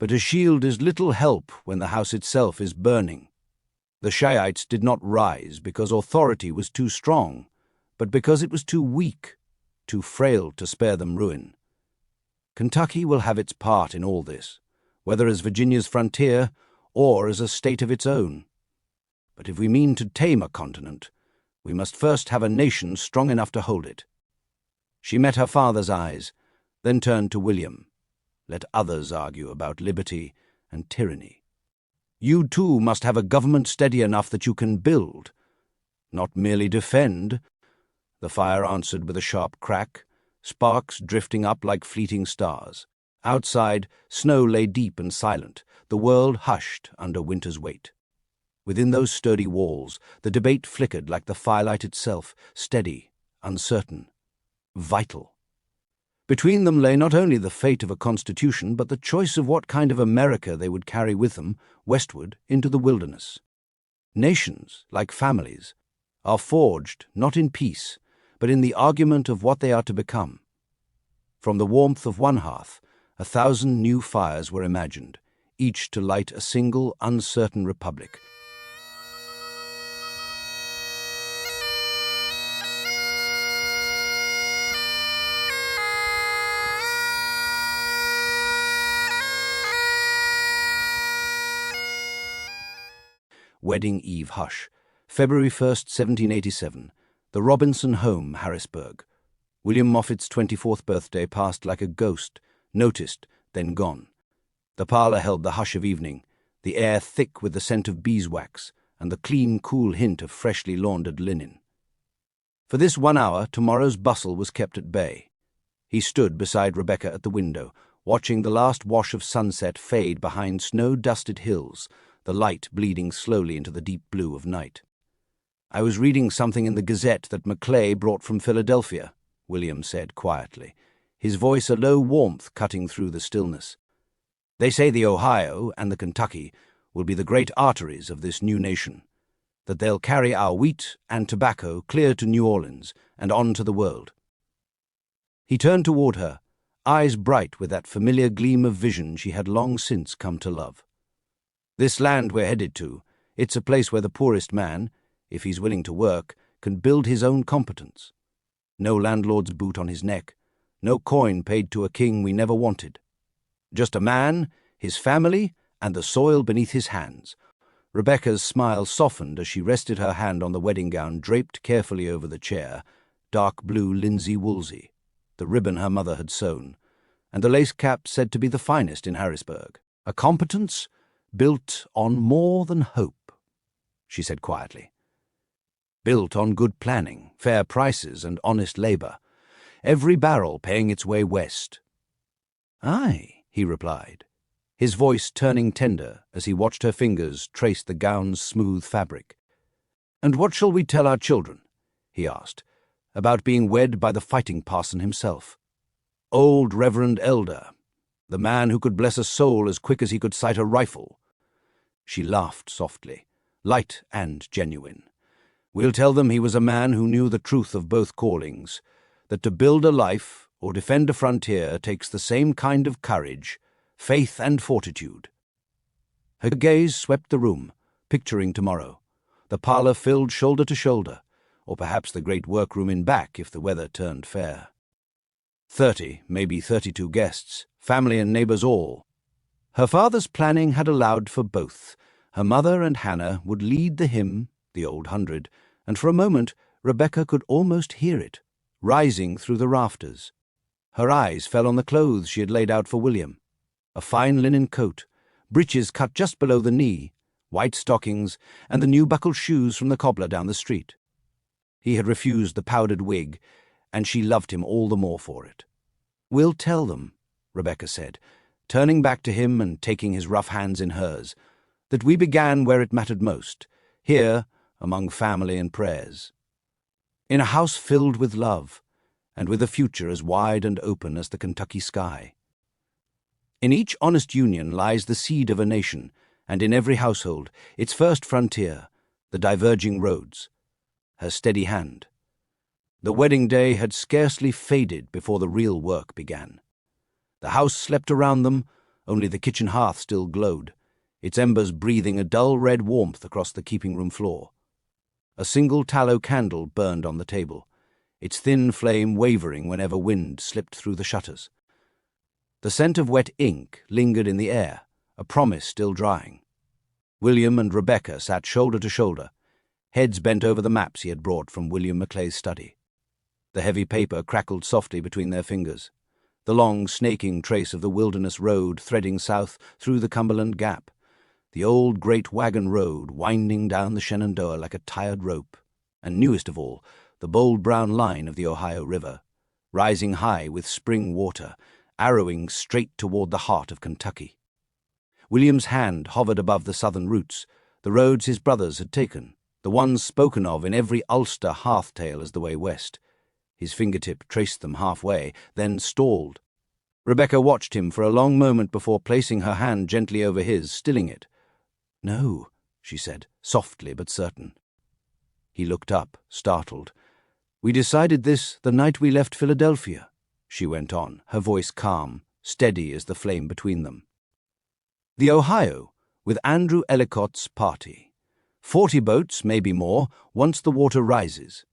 "but a shield is little help when the house itself is burning. The Shiites did not rise because authority was too strong, but because it was too weak, too frail to spare them ruin. Kentucky will have its part in all this, whether as Virginia's frontier or as a state of its own. But if we mean to tame a continent, we must first have a nation strong enough to hold it." She met her father's eyes, then turned to William. "Let others argue about liberty and tyranny. You too must have a government steady enough that you can build, not merely defend." The fire answered with a sharp crack, sparks drifting up like fleeting stars. Outside, snow lay deep and silent, the world hushed under winter's weight. Within those sturdy walls, the debate flickered like the firelight itself, steady, uncertain, vital. Between them lay not only the fate of a constitution, but the choice of what kind of America they would carry with them westward into the wilderness. Nations, like families, are forged not in peace, but in the argument of what they are to become. From the warmth of one hearth, 1,000 new fires were imagined, each to light a single uncertain republic. Wedding Eve hush, February 1st, 1787, the Robinson home, Harrisburg. William Moffett's 24th birthday passed like a ghost, noticed, then gone. The parlour held the hush of evening, the air thick with the scent of beeswax and the clean, cool hint of freshly laundered linen. For this 1 hour, tomorrow's bustle was kept at bay. He stood beside Rebecca at the window, watching the last wash of sunset fade behind snow-dusted hills, the light bleeding slowly into the deep blue of night. "I was reading something in the Gazette that Maclay brought from Philadelphia," William said quietly, his voice a low warmth cutting through the stillness. "They say the Ohio and the Kentucky will be the great arteries of this new nation, that they'll carry our wheat and tobacco clear to New Orleans and on to the world." He turned toward her, eyes bright with that familiar gleam of vision she had long since come to love. "This land we're headed to, it's a place where the poorest man, if he's willing to work, can build his own competence. No landlord's boot on his neck, no coin paid to a king we never wanted. Just a man, his family, and the soil beneath his hands." Rebecca's smile softened as she rested her hand on the wedding gown draped carefully over the chair, dark blue linsey woolsey, the ribbon her mother had sewn, and the lace cap said to be the finest in Harrisburg. "A competence built on more than hope," she said quietly. "Built on good planning, fair prices, and honest labour, every barrel paying its way west." "Aye," he replied, his voice turning tender as he watched her fingers trace the gown's smooth fabric. "And what shall we tell our children," he asked, "about being wed by the fighting parson himself? Old Reverend Elder, the man who could bless a soul as quick as he could sight a rifle." She laughed softly, light and genuine. "We'll tell them he was a man who knew the truth of both callings, that to build a life or defend a frontier takes the same kind of courage, faith and fortitude." Her gaze swept the room, picturing tomorrow, the parlour filled shoulder to shoulder, or perhaps the great workroom in back if the weather turned fair. 30, maybe 32 guests, family and neighbours all. Her father's planning had allowed for both. Her mother and Hannah would lead the hymn, the Old Hundred, and for a moment Rebecca could almost hear it, rising through the rafters. Her eyes fell on the clothes she had laid out for William. A fine linen coat, breeches cut just below the knee, white stockings, and the new buckled shoes from the cobbler down the street. He had refused the powdered wig, and she loved him all the more for it. "We'll tell them," Rebecca said, turning back to him and taking his rough hands in hers, "that we began where it mattered most, here among family and prayers. In a house filled with love, and with a future as wide and open as the Kentucky sky. In each honest union lies the seed of a nation, and in every household, its first frontier, the diverging roads." Her steady hand. The wedding day had scarcely faded before the real work began. The house slept around them, only the kitchen hearth still glowed, its embers breathing a dull red warmth across the keeping-room floor. A single tallow candle burned on the table, its thin flame wavering whenever wind slipped through the shutters. The scent of wet ink lingered in the air, a promise still drying. William and Rebecca sat shoulder to shoulder, heads bent over the maps he had brought from William Maclay's study. The heavy paper crackled softly between their fingers, the long snaking trace of the wilderness road threading south through the Cumberland Gap, the old great wagon road winding down the Shenandoah like a tired rope, and newest of all, the bold brown line of the Ohio River, rising high with spring water, arrowing straight toward the heart of Kentucky. William's hand hovered above the southern routes, the roads his brothers had taken, the ones spoken of in every Ulster hearth tale as the way west. His fingertip traced them halfway, then stalled. Rebecca watched him for a long moment before placing her hand gently over his, stilling it. "No," she said, softly but certain. He looked up, startled. "We decided this the night we left Philadelphia," she went on, her voice calm, steady as the flame between them. "The Ohio, with Andrew Ellicott's party. 40 boats, maybe more, once the water rises.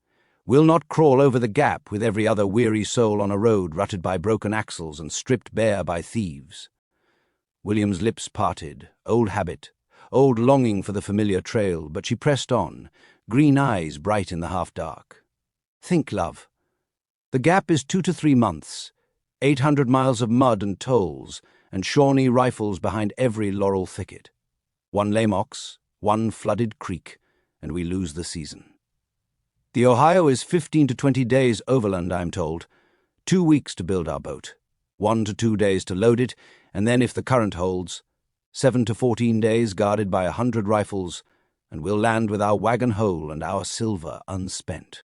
We'll not crawl over the gap with every other weary soul on a road rutted by broken axles and stripped bare by thieves." William's lips parted, old habit, old longing for the familiar trail, but she pressed on, green eyes bright in the half-dark. "Think, love. The gap is 2 to 3 months, 800 miles of mud and tolls, and Shawnee rifles behind every laurel thicket. One lame ox, one flooded creek, and we lose the season. The Ohio is 15 to 20 days overland, I'm told. 2 weeks to build our boat, 1 to 2 days to load it, and then, if the current holds, 7 to 14 days guarded by 100 rifles, and we'll land with our wagon whole and our silver unspent.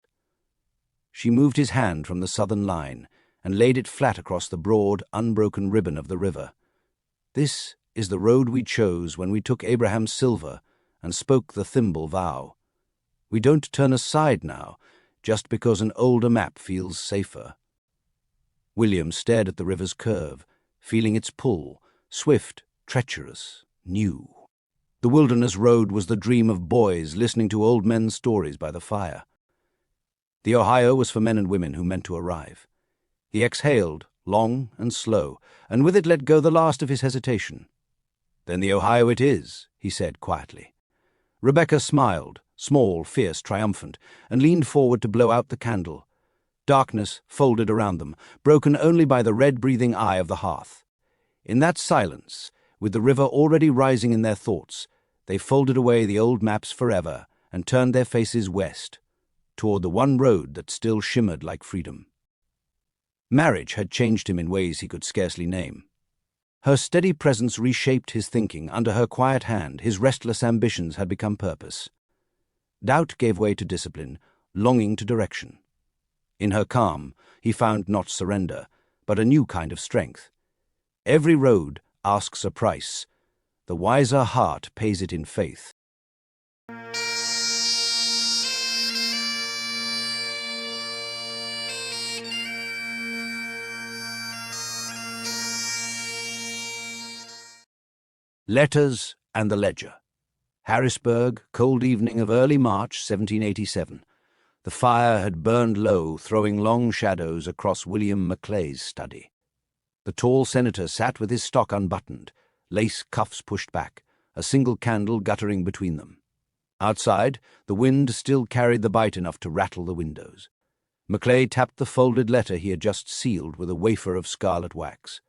She moved his hand from the southern line and laid it flat across the broad, unbroken ribbon of the river. This is the road we chose when we took Abraham's silver and spoke the thimble vow. We don't turn aside now, just because an older map feels safer. William stared at the river's curve, feeling its pull, swift, treacherous, new. The wilderness road was the dream of boys listening to old men's stories by the fire. The Ohio was for men and women who meant to arrive. He exhaled, long and slow, and with it let go the last of his hesitation. "Then the Ohio it is," he said quietly. Rebecca smiled, small, fierce, triumphant, and leaned forward to blow out the candle. Darkness folded around them, broken only by the red-breathing eye of the hearth. In that silence, with the river already rising in their thoughts, they folded away the old maps forever and turned their faces west, toward the one road that still shimmered like freedom. Marriage had changed him in ways he could scarcely name. Her steady presence reshaped his thinking. Under her quiet hand, his restless ambitions had become purpose. Doubt gave way to discipline, longing to direction. In her calm, he found not surrender, but a new kind of strength. Every road asks a price. The wiser heart pays it in faith. Letters and the Ledger. Harrisburg, cold evening of early March 1787. The fire had burned low, throwing long shadows across William Maclay's study. The tall senator sat with his stock unbuttoned, lace cuffs pushed back, a single candle guttering between them. Outside, the wind still carried the bite enough to rattle the windows. Maclay tapped the folded letter he had just sealed with a wafer of scarlet wax.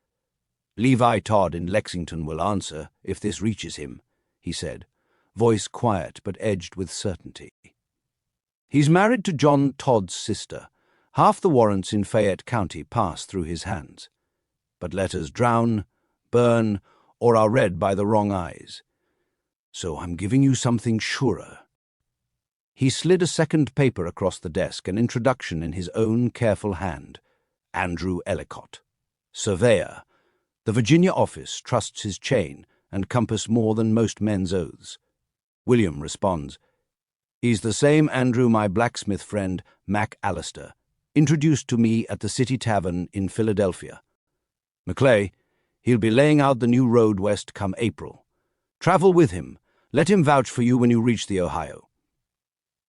"Levi Todd in Lexington will answer, if this reaches him," he said, voice quiet but edged with certainty. "He's married to John Todd's sister. Half the warrants in Fayette County pass through his hands. But letters drown, burn, or are read by the wrong eyes. So I'm giving you something surer." He slid a second paper across the desk, an introduction in his own careful hand. Andrew Ellicott, surveyor. The Virginia office trusts his chain and compass more than most men's oaths. William responds, "He's the same Andrew my blacksmith friend, Mac Allister, introduced to me at the City Tavern in Philadelphia. Maclay, he'll be laying out the new road west come April. Travel with him. Let him vouch for you when you reach the Ohio."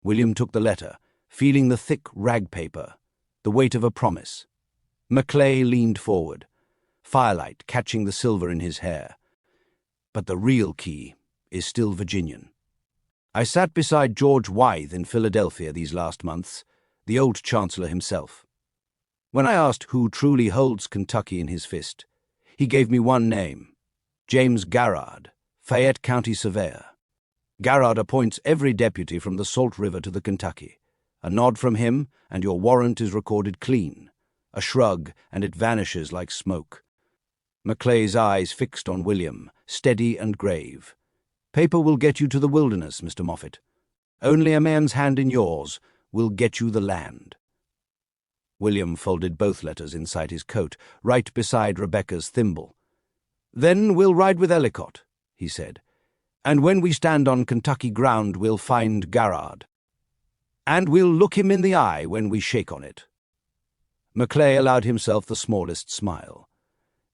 William took the letter, feeling the thick rag paper, the weight of a promise. Maclay leaned forward, firelight catching the silver in his hair. "But the real key is still Virginian. I sat beside George Wythe in Philadelphia these last months, the old chancellor himself. When I asked who truly holds Kentucky in his fist, he gave me one name, James Garrard, Fayette County surveyor. Garrard appoints every deputy from the Salt River to the Kentucky. A nod from him, and your warrant is recorded clean. A shrug, and it vanishes like smoke." Maclay's eyes fixed on William, steady and grave. "Paper will get you to the wilderness, Mr. Moffett. Only a man's hand in yours will get you the land." William folded both letters inside his coat, right beside Rebecca's thimble. "Then we'll ride with Ellicott," he said. "And when we stand on Kentucky ground, we'll find Garrard. And we'll look him in the eye when we shake on it." Maclay allowed himself the smallest smile.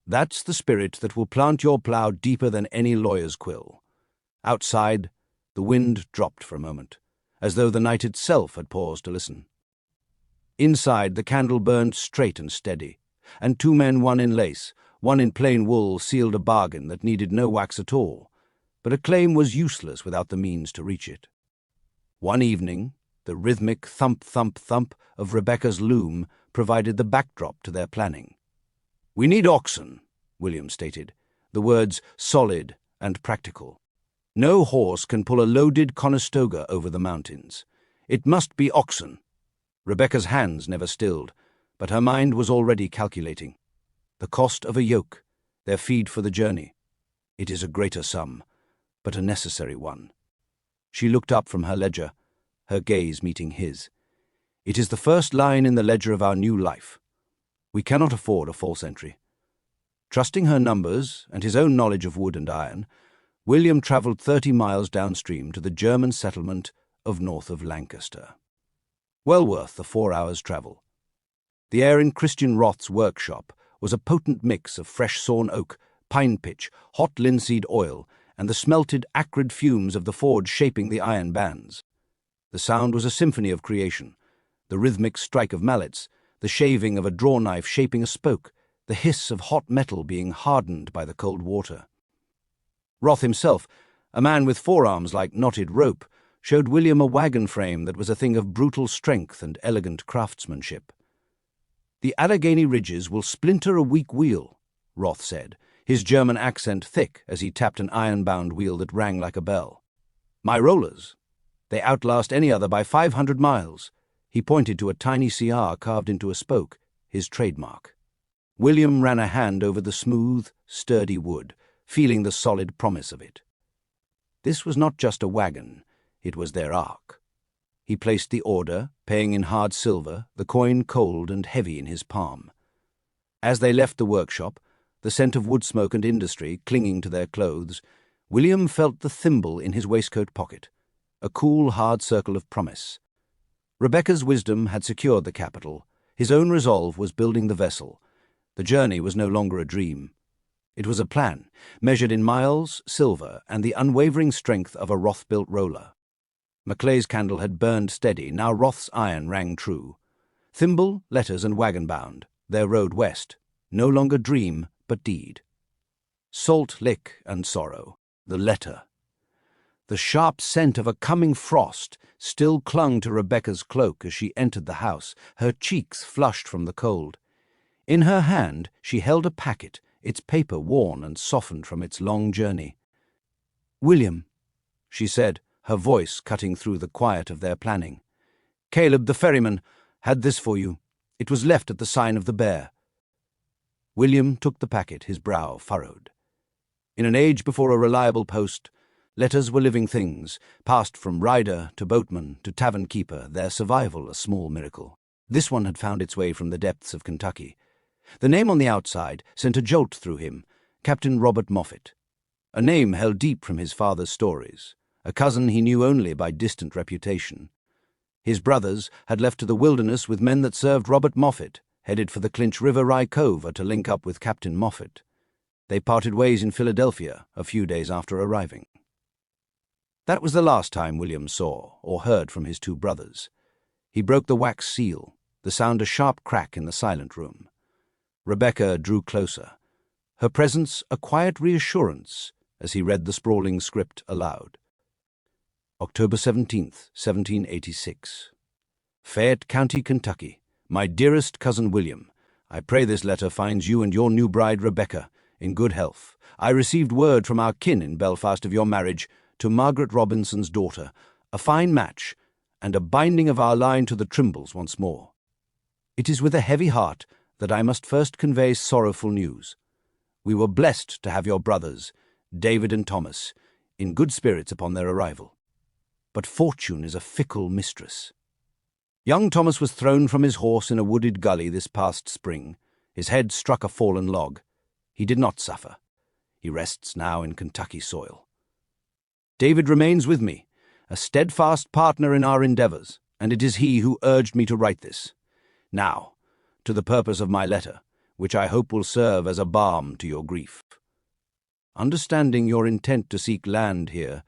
"That's the spirit that will plant your plough deeper than any lawyer's quill." Outside, the wind dropped for a moment, as though the night itself had paused to listen. Inside, the candle burned straight and steady, and two men, one in lace, one in plain wool, sealed a bargain that needed no wax at all, but a claim was useless without the means to reach it. One evening, the rhythmic thump-thump-thump of Rebecca's loom provided the backdrop to their planning. "We need oxen," William stated. the words solid and practical. No horse can pull a loaded Conestoga over the mountains. It must be oxen. Rebecca's hands never stilled, but her mind was already calculating. The cost of a yoke, their feed for the journey. It is a greater sum, but a necessary one. She looked up from her ledger, her gaze meeting his. It is the first line in the ledger of our new life. We cannot afford a false entry. Trusting her numbers and his own knowledge of wood and iron, William travelled 30 miles downstream to the German settlement of north of Lancaster. Well worth the 4 hours' travel. The air in Christian Roth's workshop was a potent mix of fresh sawn oak, pine pitch, hot linseed oil, and the smelted acrid fumes of the forge shaping the iron bands. The sound was a symphony of creation, the rhythmic strike of mallets, the shaving of a draw-knife shaping a spoke, the hiss of hot metal being hardened by the cold water. Roth himself, a man with forearms like knotted rope, showed William a wagon frame that was a thing of brutal strength and elegant craftsmanship. "The Allegheny ridges will splinter a weak wheel," Roth said, his German accent thick as he tapped an iron-bound wheel that rang like a bell. "My rollers, they outlast any other by 500 miles. He pointed to a tiny CR carved into a spoke, his trademark. William ran a hand over the smooth, sturdy wood, feeling the solid promise of it. This was not just a wagon, it was their ark. He placed the order, paying in hard silver, the coin cold and heavy in his palm. As they left the workshop, the scent of wood smoke and industry clinging to their clothes, William felt the thimble in his waistcoat pocket, a cool, hard circle of promise. Rebecca's wisdom had secured the capital. His own resolve was building the vessel. The journey was no longer a dream. It was a plan, measured in miles, silver, and the unwavering strength of a Roth-built roller. Maclay's candle had burned steady, now Roth's iron rang true. Thimble, letters, and wagon-bound, their road west, no longer dream, but deed. Salt lick and sorrow, the letter. The sharp scent of a coming frost still clung to Rebecca's cloak as she entered the house, her cheeks flushed from the cold. In her hand she held a packet, its paper worn and softened from its long journey. "William," she said, her voice cutting through the quiet of their planning. "Caleb, the ferryman, had this for you. It was left at the sign of the Bear." William took the packet, his brow furrowed. In an age before a reliable post, letters were living things, passed from rider to boatman to tavern keeper, their survival a small miracle. This one had found its way from the depths of Kentucky. The name on the outside sent a jolt through him, Captain Robert Moffett. A name held deep from his father's stories, a cousin he knew only by distant reputation. His brothers had left to the wilderness with men that served Robert Moffett, headed for the Clinch River Rycova to link up with Captain Moffett. They parted ways in Philadelphia a few days after arriving. That was the last time William saw or heard from his two brothers. He broke the wax seal, the sound a sharp crack in the silent room. Rebecca drew closer, her presence a quiet reassurance as he read the sprawling script aloud. October 17th, 1786. Fayette County, Kentucky. My dearest cousin William, I pray this letter finds you and your new bride Rebecca in good health. I received word from our kin in Belfast of your marriage to Margaret Robinson's daughter, a fine match, and a binding of our line to the Trimbles once more. It is with a heavy heart that I must first convey sorrowful news. We were blessed to have your brothers, David and Thomas, in good spirits upon their arrival. But fortune is a fickle mistress. Young Thomas was thrown from his horse in a wooded gully this past spring. His head struck a fallen log. He did not suffer. He rests now in Kentucky soil. David remains with me, a steadfast partner in our endeavors, and it is he who urged me to write this. Now, to the purpose of my letter, which I hope will serve as a balm to your grief. Understanding your intent to seek land here,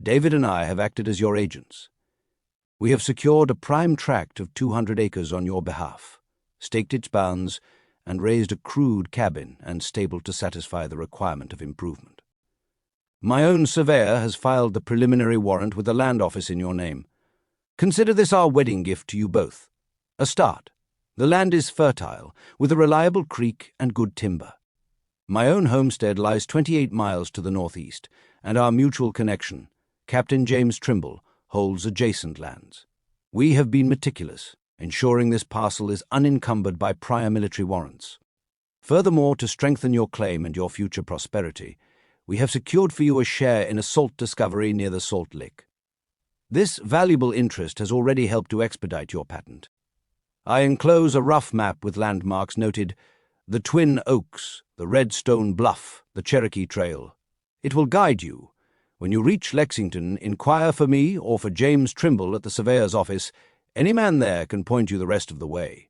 David and I have acted as your agents. We have secured a prime tract of 200 acres on your behalf, staked its bounds, and raised a crude cabin and stable to satisfy the requirement of improvement. My own surveyor has filed the preliminary warrant with the land office in your name. Consider this our wedding gift to you both. A start. The land is fertile, with a reliable creek and good timber. My own homestead lies 28 miles to the northeast, and our mutual connection, Captain James Trimble, holds adjacent lands. We have been meticulous, ensuring this parcel is unencumbered by prior military warrants. Furthermore, to strengthen your claim and your future prosperity, we have secured for you a share in a salt discovery near the Salt Lick. This valuable interest has already helped to expedite your patent. I enclose a rough map with landmarks noted the Twin Oaks, the Redstone Bluff, the Cherokee Trail. It will guide you. When you reach Lexington, inquire for me or for James Trimble at the surveyor's office. Any man there can point you the rest of the way.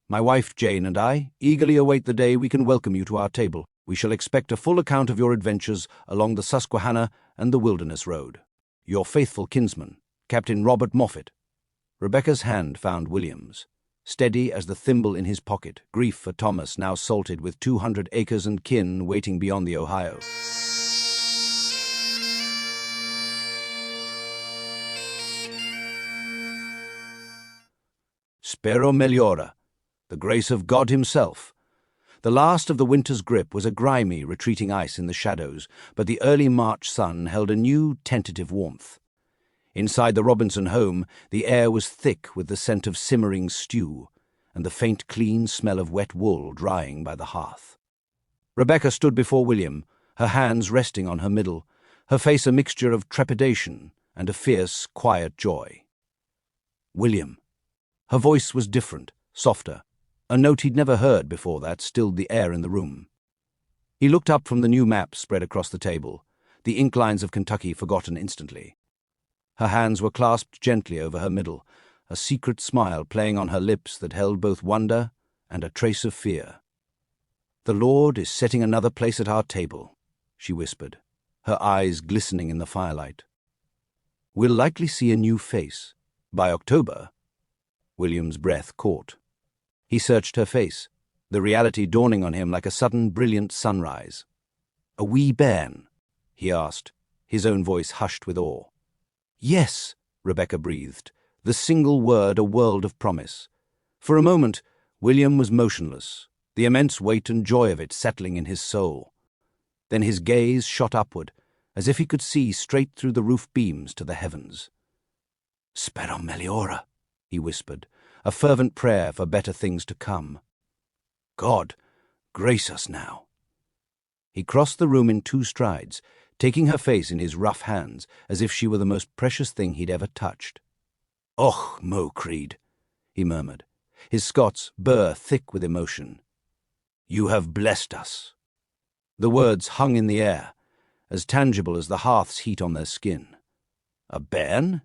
My wife Jane and I eagerly await the day we can welcome you to our table. We shall expect a full account of your adventures along the Susquehanna and the Wilderness Road. Your faithful kinsman, Captain Robert Moffett. Rebecca's hand found William's. Steady as the thimble in his pocket, grief for Thomas, now salted with 200 acres and kin waiting beyond the Ohio. Spero Meliora, the grace of God himself. The last of the winter's grip was a grimy, retreating ice in the shadows, but the early March sun held a new, tentative warmth. Inside the Robinson home, the air was thick with the scent of simmering stew, and the faint, clean smell of wet wool drying by the hearth. Rebecca stood before William, her hands resting on her middle, her face a mixture of trepidation and a fierce, quiet joy. William. Her voice was different, softer. A note he'd never heard before that stilled the air in the room. He looked up from the new map spread across the table, the ink lines of Kentucky forgotten instantly. Her hands were clasped gently over her middle, a secret smile playing on her lips that held both wonder and a trace of fear. "The Lord is setting another place at our table," she whispered, her eyes glistening in the firelight. "We'll likely see a new face. By October." William's breath caught. He searched her face, the reality dawning on him like a sudden brilliant sunrise. "A wee bairn?" he asked, his own voice hushed with awe. "Yes," Rebecca breathed, the single word a world of promise. For a moment, William was motionless, the immense weight and joy of it settling in his soul. Then his gaze shot upward, as if he could see straight through the roof beams to the heavens. "Spero Meliora," he whispered, a fervent prayer for better things to come. "God, grace us now." He crossed the room in 2 strides, taking her face in his rough hands as if she were the most precious thing he'd ever touched. "Och, Mo Creed," he murmured, his Scots burr thick with emotion. "You have blessed us." The words hung in the air, as tangible as the hearth's heat on their skin. A bairn?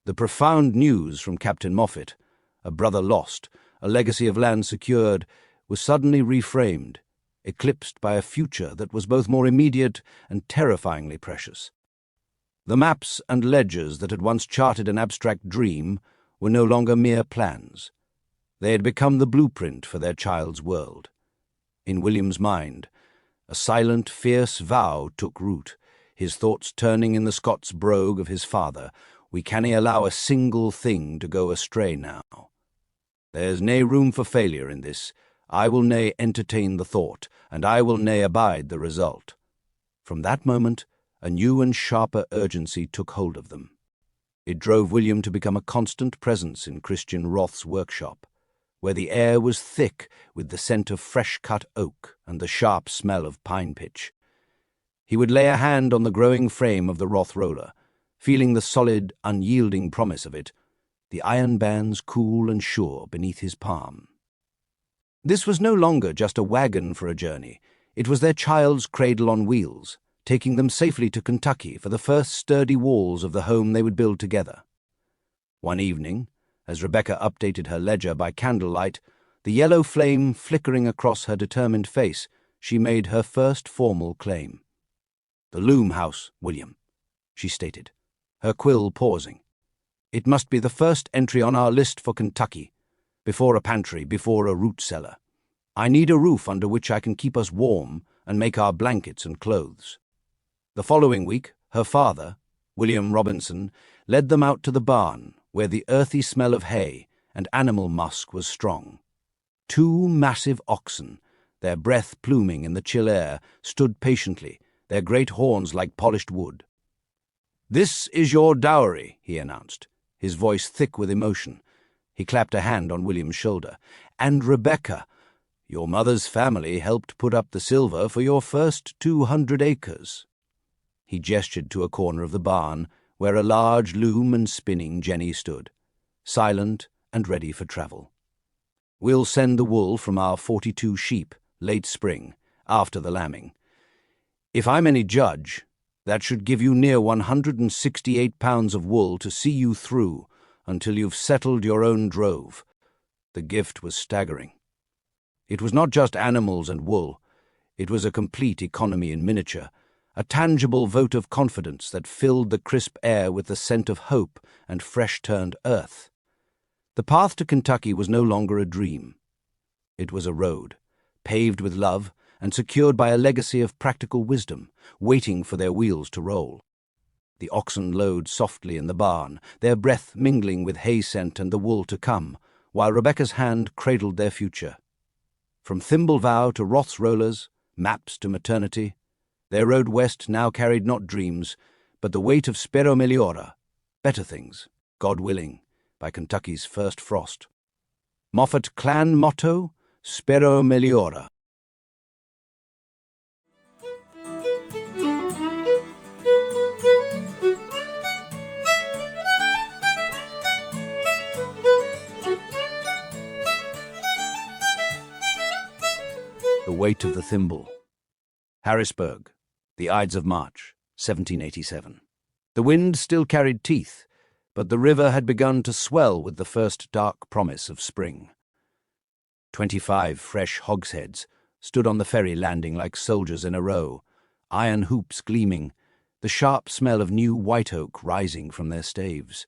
The profound news from Captain Moffett, a brother lost, a legacy of land secured, was suddenly reframed, eclipsed by a future that was both more immediate and terrifyingly precious. The maps and ledgers that had once charted an abstract dream were no longer mere plans. They had become the blueprint for their child's world. In William's mind, a silent, fierce vow took root, his thoughts turning in the Scots brogue of his father. "We cannae allow a single thing to go astray now. There's nae room for failure in this. I will nae entertain the thought, and I will nae abide the result." From that moment, a new and sharper urgency took hold of them. It drove William to become a constant presence in Christian Roth's workshop, where the air was thick with the scent of fresh-cut oak and the sharp smell of pine pitch. He would lay a hand on the growing frame of the Roth roller, feeling the solid, unyielding promise of it, the iron bands cool and sure beneath his palm. This was no longer just a wagon for a journey. It was their child's cradle on wheels, taking them safely to Kentucky for the first sturdy walls of the home they would build together. One evening, as Rebecca updated her ledger by candlelight, the yellow flame flickering across her determined face, she made her first formal claim. "The Loom House, William," she stated, her quill pausing. "It must be the first entry on our list for Kentucky, before a pantry, before a root cellar. I need a roof under which I can keep us warm and make our blankets and clothes." The following week, her father, William Robinson, led them out to the barn, where the earthy smell of hay and animal musk was strong. 2 massive oxen, their breath pluming in the chill air, stood patiently, their great horns like polished wood. "This is your dowry," he announced, his voice thick with emotion. He clapped a hand on William's shoulder. "And Rebecca, your mother's family helped put up the silver for your first 200 acres. He gestured to a corner of the barn, where a large loom and spinning jenny stood, silent and ready for travel. "We'll send the wool from our 42 sheep, late spring, after the lambing. If I'm any judge, that should give you near 168 pounds of wool to see you through until you've settled your own drove." The gift was staggering. It was not just animals and wool. It was a complete economy in miniature, a tangible vote of confidence that filled the crisp air with the scent of hope and fresh-turned earth. The path to Kentucky was no longer a dream. It was a road, paved with love and secured by a legacy of practical wisdom, waiting for their wheels to roll. The oxen lowed softly in the barn, their breath mingling with hay scent and the wool to come, while Rebecca's hand cradled their future. From Thimblebow to Roth's rollers, maps to maternity, their road west now carried not dreams, but the weight of spero meliora, better things, God willing, by Kentucky's first frost. Moffett clan motto, spero meliora. The weight of the thimble. Harrisburg, the Ides of March, 1787. The wind still carried teeth, but the river had begun to swell with the first dark promise of spring. 25 fresh hogsheads stood on the ferry landing like soldiers in a row, iron hoops gleaming, the sharp smell of new white oak rising from their staves.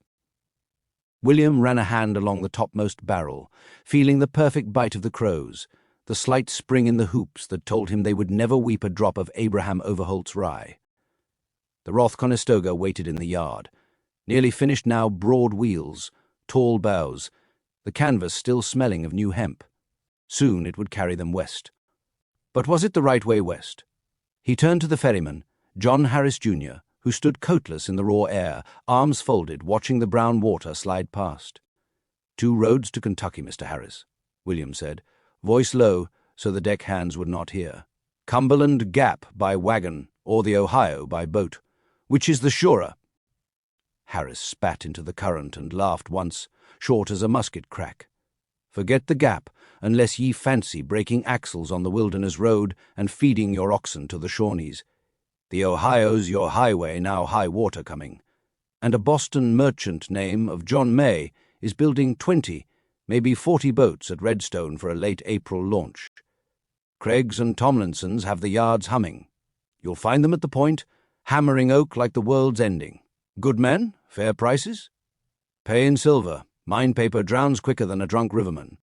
William ran a hand along the topmost barrel, feeling the perfect bite of the crows, the slight spring in the hoops that told him they would never weep a drop of Abraham Overholt's rye. The Roth Conestoga waited in the yard, nearly finished now, broad wheels, tall bows, the canvas still smelling of new hemp. Soon it would carry them west. But was it the right way west? He turned to the ferryman, John Harris, Jr., who stood coatless in the raw air, arms folded, watching the brown water slide past. "2 roads to Kentucky, Mr. Harris," William said, voice low so the deck hands would not hear. "Cumberland Gap by wagon, or the Ohio by boat. Which is the surer?" Harris spat into the current and laughed once, short as a musket crack. "Forget the Gap, unless ye fancy breaking axles on the Wilderness Road and feeding your oxen to the Shawnees. The Ohio's your highway, now high water coming. And a Boston merchant name of John May is building 20, maybe 40 boats at Redstone for a late April launch. Craig's and Tomlinson's have the yards humming. You'll find them at the point, hammering oak like the world's ending. Good men, fair prices? Pay in silver. Mine paper drowns quicker than a drunk riverman."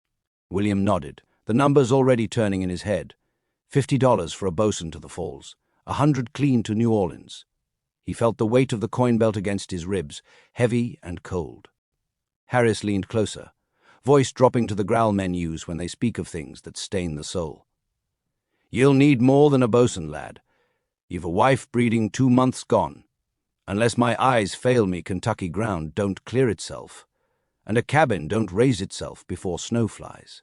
William nodded, the numbers already turning in his head. $50 for a bosun to the falls, 100 clean to New Orleans. He felt the weight of the coin belt against his ribs, heavy and cold. Harris leaned closer, voice dropping to the growl men use when they speak of things that stain the soul. "Ye'll need more than a bosun, lad. You've a wife breeding 2 months gone. Unless my eyes fail me, Kentucky ground don't clear itself, and a cabin don't raise itself before snow flies.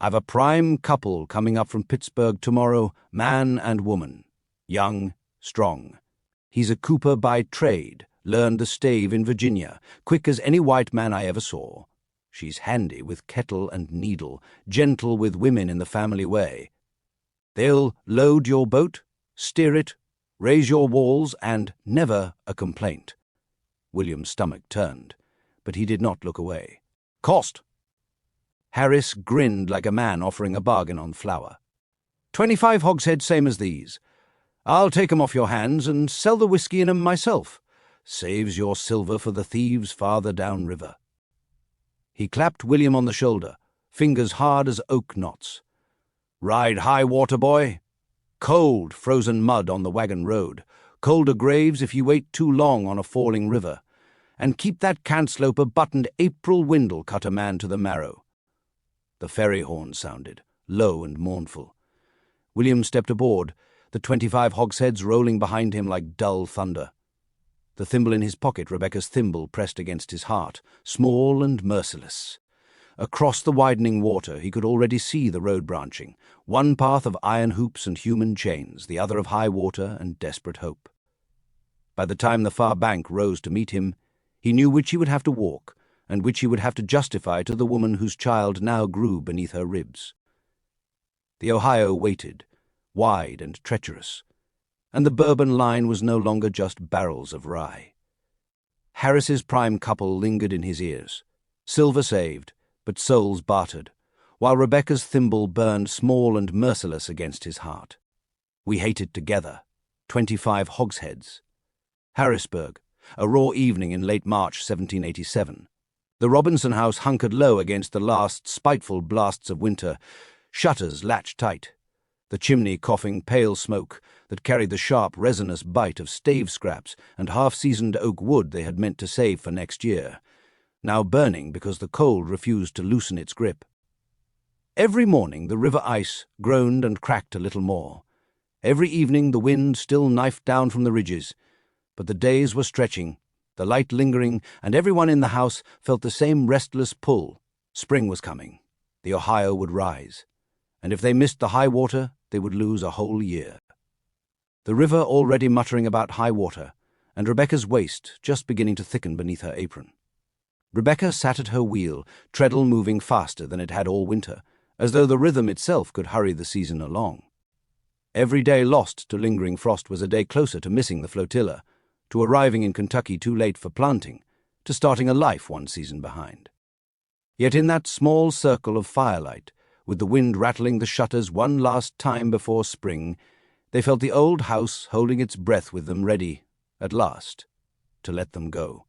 I've a prime couple coming up from Pittsburgh tomorrow, man and woman, young, strong. He's a cooper by trade, learned the stave in Virginia, quick as any white man I ever saw. She's handy with kettle and needle, gentle with women in the family way. They'll load your boat, steer it, raise your walls, and never a complaint." William's stomach turned, but he did not look away. "Cost?" Harris grinned like a man offering a bargain on flour. 25 hogsheads same as these. I'll take 'em off your hands and sell the whiskey in 'em myself. Saves your silver for the thieves farther down river." He clapped William on the shoulder, fingers hard as oak knots. "Ride high water, boy. Cold, frozen mud on the wagon road. Colder graves if you wait too long on a falling river. And keep that cantslope a buttoned April wind'll cut a man to the marrow." The ferry horn sounded, low and mournful. William stepped aboard, the 25 hogsheads rolling behind him like dull thunder. The thimble in his pocket, Rebecca's thimble, pressed against his heart, small and merciless. Across the widening water he could already see the road branching, one path of iron hoops and human chains, the other of high water and desperate hope. By the time the far bank rose to meet him, he knew which he would have to walk, and which he would have to justify to the woman whose child now grew beneath her ribs. The Ohio waited, wide and treacherous, and the Bourbon line was no longer just barrels of rye. Harris's prime couple lingered in his ears, silver saved, but souls bartered, while Rebecca's thimble burned small and merciless against his heart. We hated together, 25 hogsheads. Harrisburg, a raw evening in late March 1787. The Robinson house hunkered low against the last spiteful blasts of winter, shutters latched tight, the chimney coughing pale smoke that carried the sharp, resinous bite of stave scraps and half-seasoned oak wood they had meant to save for next year, now burning because the cold refused to loosen its grip. Every morning the river ice groaned and cracked a little more. Every evening the wind still knifed down from the ridges, but the days were stretching, the light lingering, and everyone in the house felt the same restless pull. Spring was coming. The Ohio would rise, and if they missed the high water, they would lose a whole year. The river already muttering about high water, and Rebecca's waist just beginning to thicken beneath her apron. Rebecca sat at her wheel, treadle moving faster than it had all winter, as though the rhythm itself could hurry the season along. Every day lost to lingering frost was a day closer to missing the flotilla, to arriving in Kentucky too late for planting, to starting a life one season behind. Yet in that small circle of firelight, with the wind rattling the shutters one last time before spring, they felt the old house holding its breath with them ready, at last, to let them go.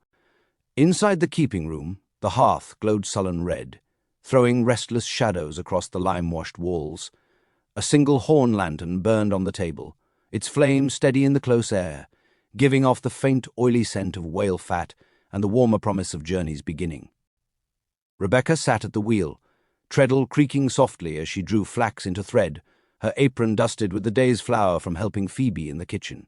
Inside the keeping room, the hearth glowed sullen red, throwing restless shadows across the lime-washed walls. A single horn lantern burned on the table, its flame steady in the close air, giving off the faint, oily scent of whale fat and the warmer promise of journey's beginning. Rebecca sat at the wheel, treadle creaking softly as she drew flax into thread, her apron dusted with the day's flour from helping Phoebe in the kitchen.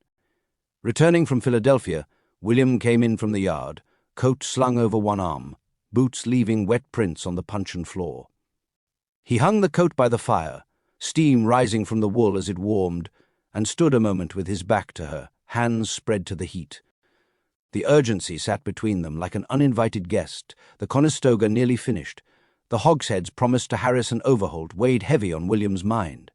Returning from Philadelphia, William came in from the yard, coat slung over one arm, boots leaving wet prints on the puncheon floor. He hung the coat by the fire, steam rising from the wool as it warmed, and stood a moment with his back to her, hands spread to the heat. The urgency sat between them like an uninvited guest, the Conestoga nearly finished. The hogsheads promised to Harris and Overholt weighed heavy on William's mind.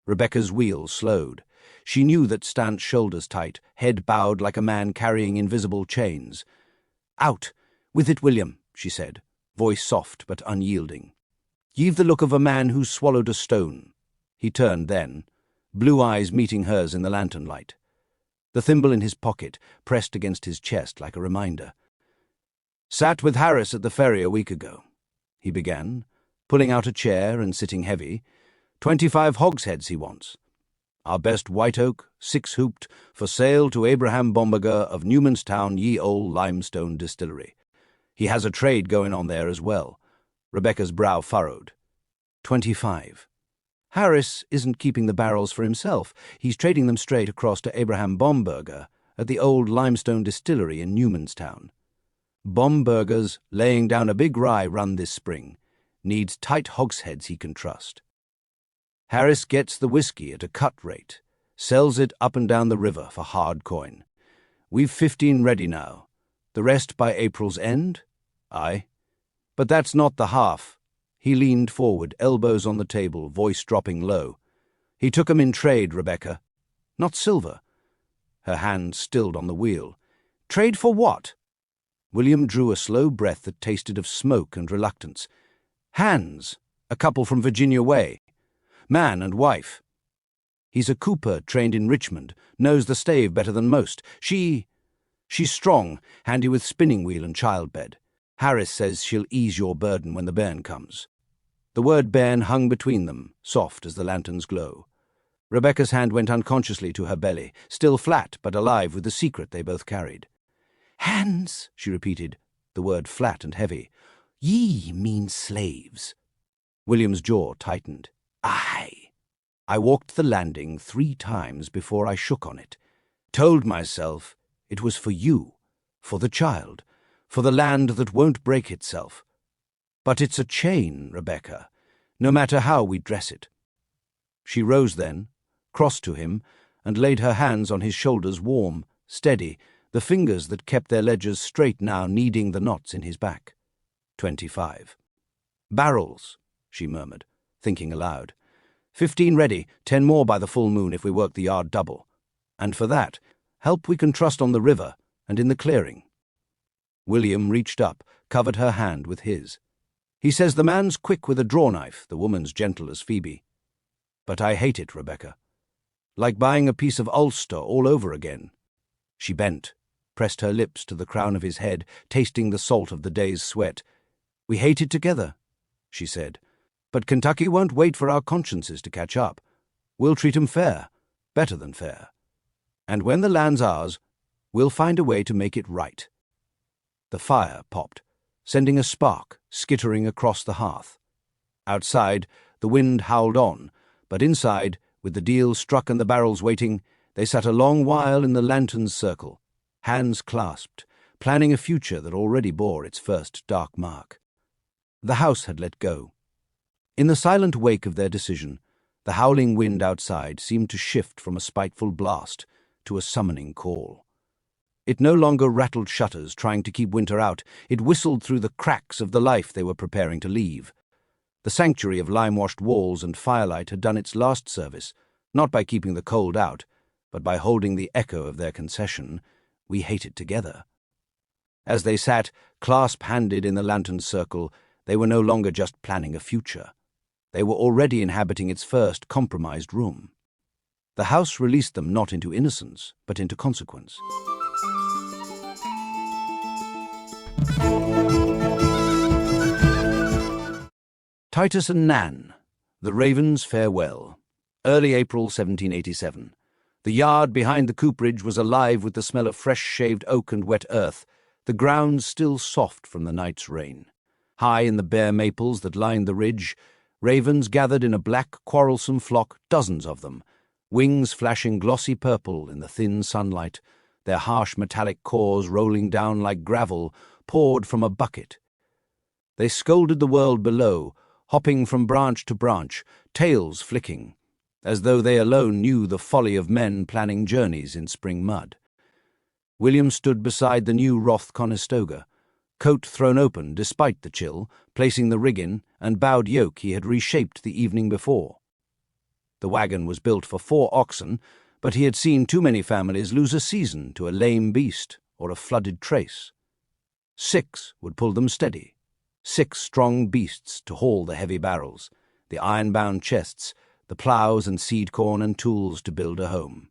Rebecca's wheel slowed. She knew that Stant's shoulders tight, head bowed like a man carrying invisible chains. "Out! With it, William," she said, voice soft but unyielding. "Ye've the look of a man who's swallowed a stone." He turned then, blue eyes meeting hers in the lantern light. The thimble in his pocket pressed against his chest like a reminder. "Sat with Harris at the ferry a week ago," he began, pulling out a chair and sitting heavy. 25 hogsheads he wants. Our best white oak, 6-hooped, for sale to Abraham Bomberger of Newmanstown ye old limestone distillery. He has a trade going on there as well. Rebecca's brow furrowed. 25. Harris isn't keeping the barrels for himself. He's trading them straight across to Abraham Bomberger at the old limestone distillery in Newmanstown. Bomberger's laying down a big rye run this spring. Needs tight hogsheads he can trust. Harris gets the whiskey at a cut rate, sells it up and down the river for hard coin. We've 15 ready now. The rest by April's end? Aye. But that's not the half. He leaned forward, elbows on the table, voice dropping low. He took 'em in trade, Rebecca. Not silver. Her hand stilled on the wheel. Trade for what? William drew a slow breath that tasted of smoke and reluctance. Hands. A couple from Virginia Way. Man and wife. He's a cooper trained in Richmond, knows the stave better than most. She's strong, handy with spinning wheel and childbed. Harris says she'll ease your burden when the bairn comes. The word bairn hung between them, soft as the lantern's glow. Rebecca's hand went unconsciously to her belly, still flat but alive with the secret they both carried. Hands, she repeated, the word flat and heavy. Ye mean slaves. William's jaw tightened. Aye. I walked the landing 3 times before I shook on it, told myself it was for you, for the child, for the land that won't break itself. But it's a chain, Rebecca, no matter how we dress it. She rose then, crossed to him, and laid her hands on his shoulders, warm, steady, the fingers that kept their ledgers straight now kneading the knots in his back. 25. Barrels, she murmured, thinking aloud. 15 ready, 10 more by the full moon if we work the yard double. And for that, help we can trust on the river and in the clearing. William reached up, covered her hand with his. He says the man's quick with a draw-knife, the woman's gentle as Phoebe. But I hate it, Rebecca. Like buying a piece of Ulster all over again. She bent, pressed her lips to the crown of his head, tasting the salt of the day's sweat. We hate it together, she said. But Kentucky won't wait for our consciences to catch up. We'll treat 'em fair, better than fair. And when the land's ours, we'll find a way to make it right. The fire popped, sending a spark skittering across the hearth. Outside, the wind howled on, but inside, with the deal struck and the barrels waiting, they sat a long while in the lantern's circle, hands clasped, planning a future that already bore its first dark mark. The house had let go. In the silent wake of their decision, the howling wind outside seemed to shift from a spiteful blast to a summoning call. It no longer rattled shutters trying to keep winter out. It whistled through the cracks of the life they were preparing to leave. The sanctuary of lime-washed walls and firelight had done its last service, not by keeping the cold out, but by holding the echo of their concession, "We hate it together." As they sat, clasp-handed in the lantern's circle, they were no longer just planning a future. They were already inhabiting its first compromised room. The house released them not into innocence, but into consequence. Titus and Nan, The Raven's Farewell. Early April 1787. The yard behind the cooperage was alive with the smell of fresh-shaved oak and wet earth, the ground still soft from the night's rain. High in the bare maples that lined the ridge, ravens gathered in a black, quarrelsome flock, dozens of them, wings flashing glossy purple in the thin sunlight, their harsh metallic cores rolling down like gravel poured from a bucket. They scolded the world below, hopping from branch to branch, tails flicking, as though they alone knew the folly of men planning journeys in spring mud. William stood beside the new Roth-Conestoga, coat thrown open despite the chill, placing the rig in and bowed yoke he had reshaped the evening before. The wagon was built for 4 oxen, but he had seen too many families lose a season to a lame beast or a flooded trace. 6 would pull them steady, 6 strong beasts to haul the heavy barrels, the iron-bound chests, the ploughs and seed corn and tools to build a home.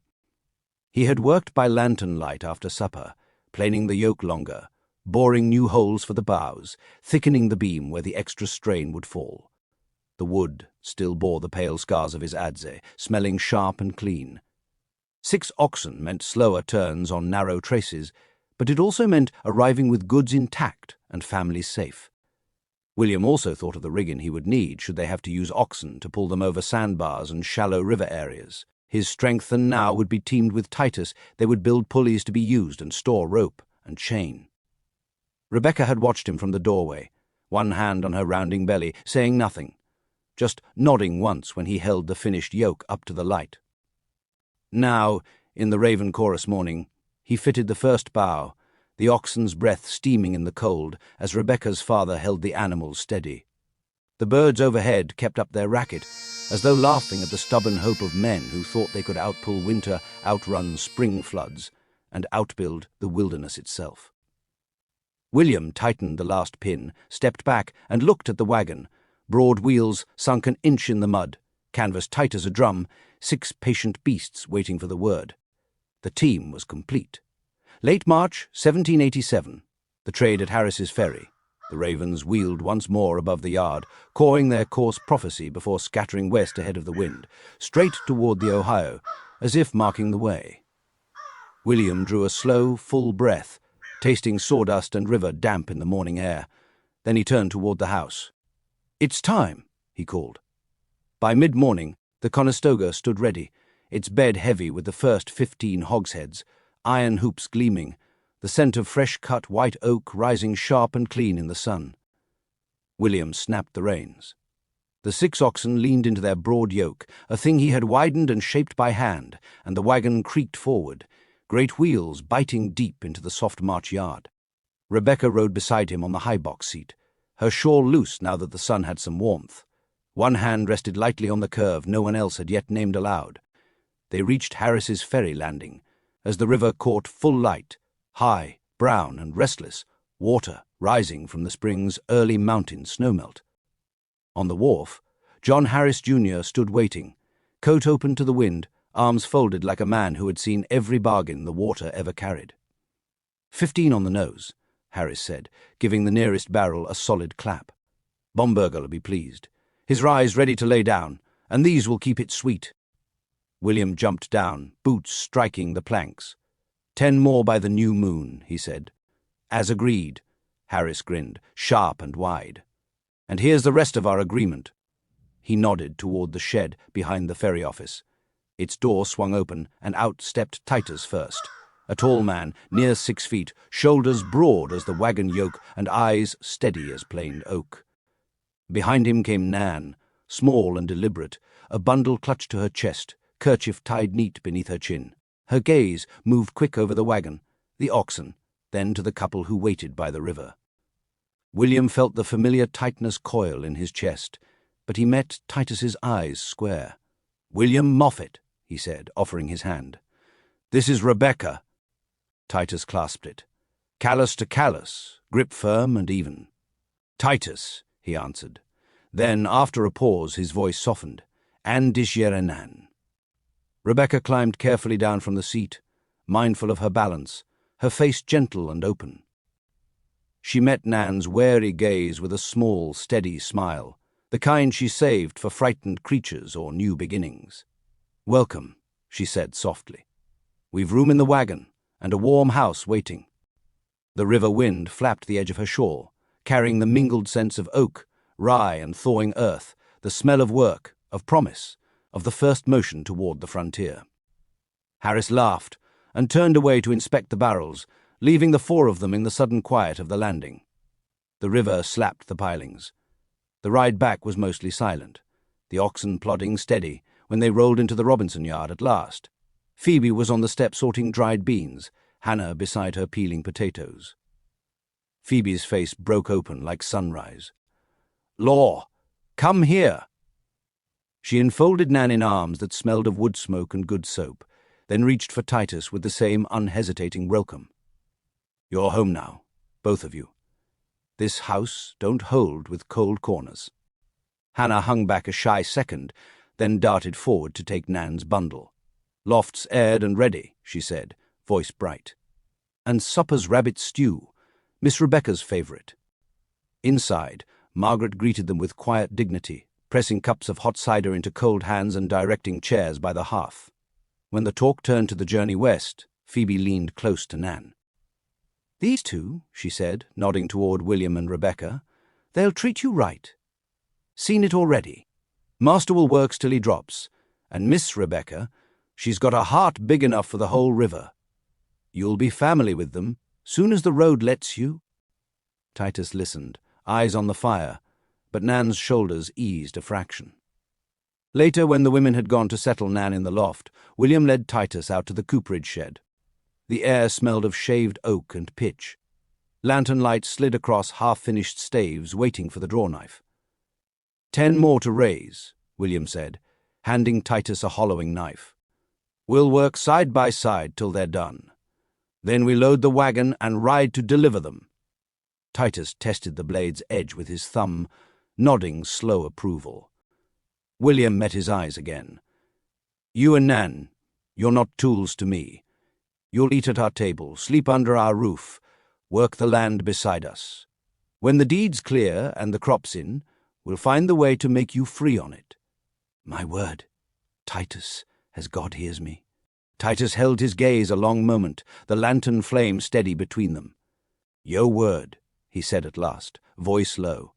He had worked by lantern light after supper, planing the yoke longer, boring new holes for the boughs, thickening the beam where the extra strain would fall. The wood still bore the pale scars of his adze, smelling sharp and clean. 6 oxen meant slower turns on narrow traces, but it also meant arriving with goods intact and families safe. William also thought of the rigging he would need should they have to use oxen to pull them over sandbars and shallow river areas. His strengthened now would be teamed with Titus. They would build pulleys to be used and store rope and chain. Rebecca had watched him from the doorway, one hand on her rounding belly, saying nothing, just nodding once when he held the finished yoke up to the light. Now, in the Raven chorus morning, he fitted the first bough, the oxen's breath steaming in the cold as Rebecca's father held the animals steady. The birds overhead kept up their racket, as though laughing at the stubborn hope of men who thought they could outpull winter, outrun spring floods, and outbuild the wilderness itself. William tightened the last pin, stepped back, and looked at the wagon, broad wheels sunk an inch in the mud, canvas tight as a drum, 6 patient beasts waiting for the word. The team was complete. Late March 1787, the trade at Harris's Ferry. The ravens wheeled once more above the yard, cawing their coarse prophecy before scattering west ahead of the wind, straight toward the Ohio, as if marking the way. William drew a slow, full breath, tasting sawdust and river damp in the morning air. Then he turned toward the house. "It's time," he called. By mid-morning, The Conestoga stood ready, its bed heavy with the first 15 hogsheads, iron hoops gleaming, the scent of fresh-cut white oak rising sharp and clean in the sun. William snapped the reins. The 6 oxen leaned into their broad yoke, a thing he had widened and shaped by hand, and the wagon creaked forward, great wheels biting deep into the soft March yard. Rebecca rode beside him on the high box seat, her shawl loose now that the sun had some warmth. One hand rested lightly on the curve no one else had yet named aloud. They reached Harris's ferry landing, as the river caught full light, high, brown, and restless, water rising from the spring's early mountain snowmelt. On the wharf, John Harris Jr. stood waiting, coat open to the wind, arms folded like a man who had seen every bargain the water ever carried. 15 on the nose, Harris said, giving the nearest barrel a solid clap. Bomberger'll be pleased. His rye's ready to lay down, and these will keep it sweet. William jumped down, boots striking the planks. 10 more by the new moon, he said. As agreed, Harris grinned, sharp and wide. And here's the rest of our agreement. He nodded toward the shed behind the ferry office. Its door swung open, and out stepped Titus first, a tall man, near 6 feet, shoulders broad as the wagon yoke and eyes steady as planed oak. Behind him came Nan, small and deliberate, a bundle clutched to her chest, kerchief tied neat beneath her chin. Her gaze moved quick over the wagon, the oxen, then to the couple who waited by the river. William felt the familiar tightness coil in his chest, but he met Titus's eyes square. "William Moffett," he said, offering his hand. "This is Rebecca." Titus clasped it. Callus to callus, grip firm and even. "Titus," he answered. Then, after a pause, his voice softened. "And Nan." Rebecca climbed carefully down from the seat, mindful of her balance, her face gentle and open. She met Nan's wary gaze with a small, steady smile, the kind she saved for frightened creatures or new beginnings. "Welcome," she said softly. "We've room in the wagon, and a warm house waiting." The river wind flapped the edge of her shawl, carrying the mingled scents of oak, rye, and thawing earth, the smell of work, of promise, of the first motion toward the frontier. Harris laughed, and turned away to inspect the barrels, leaving the 4 of them in the sudden quiet of the landing. The river slapped the pilings. The ride back was mostly silent, the oxen plodding steady when they rolled into the Robinson yard at last. Phoebe was on the step sorting dried beans, Hannah beside her peeling potatoes. Phoebe's face broke open like sunrise. "Law, come here." She enfolded Nan in arms that smelled of wood smoke and good soap, then reached for Titus with the same unhesitating welcome. "You're home now, both of you. This house don't hold with cold corners." Hannah hung back a shy second, then darted forward to take Nan's bundle. "Loft's aired and ready," she said, voice bright. "And supper's rabbit stew, Miss Rebecca's favorite." Inside, Margaret greeted them with quiet dignity, pressing cups of hot cider into cold hands and directing chairs by the hearth. When the talk turned to the journey west, Phoebe leaned close to Nan. "These two," she said, nodding toward William and Rebecca, "they'll treat you right. Seen it already. Master will work till he drops, and Miss Rebecca, she's got a heart big enough for the whole river. You'll be family with them, soon as the road lets you." Titus listened, eyes on the fire, but Nan's shoulders eased a fraction. Later, when the women had gone to settle Nan in the loft, William led Titus out to the cooperage shed. The air smelled of shaved oak and pitch. Lantern lights slid across half-finished staves waiting for the draw-knife. 10 more to raise," William said, handing Titus a hollowing knife. "We'll work side by side till they're done. Then we load the wagon and ride to deliver them." Titus tested the blade's edge with his thumb, nodding slow approval. William met his eyes again. "You and Nan, you're not tools to me. You'll eat at our table, sleep under our roof, work the land beside us. When the deed's clear and the crop's in, we'll find the way to make you free on it." "My word, Titus, as God hears me." Titus held his gaze a long moment, the lantern flame steady between them. "Yo word," he said at last, voice low.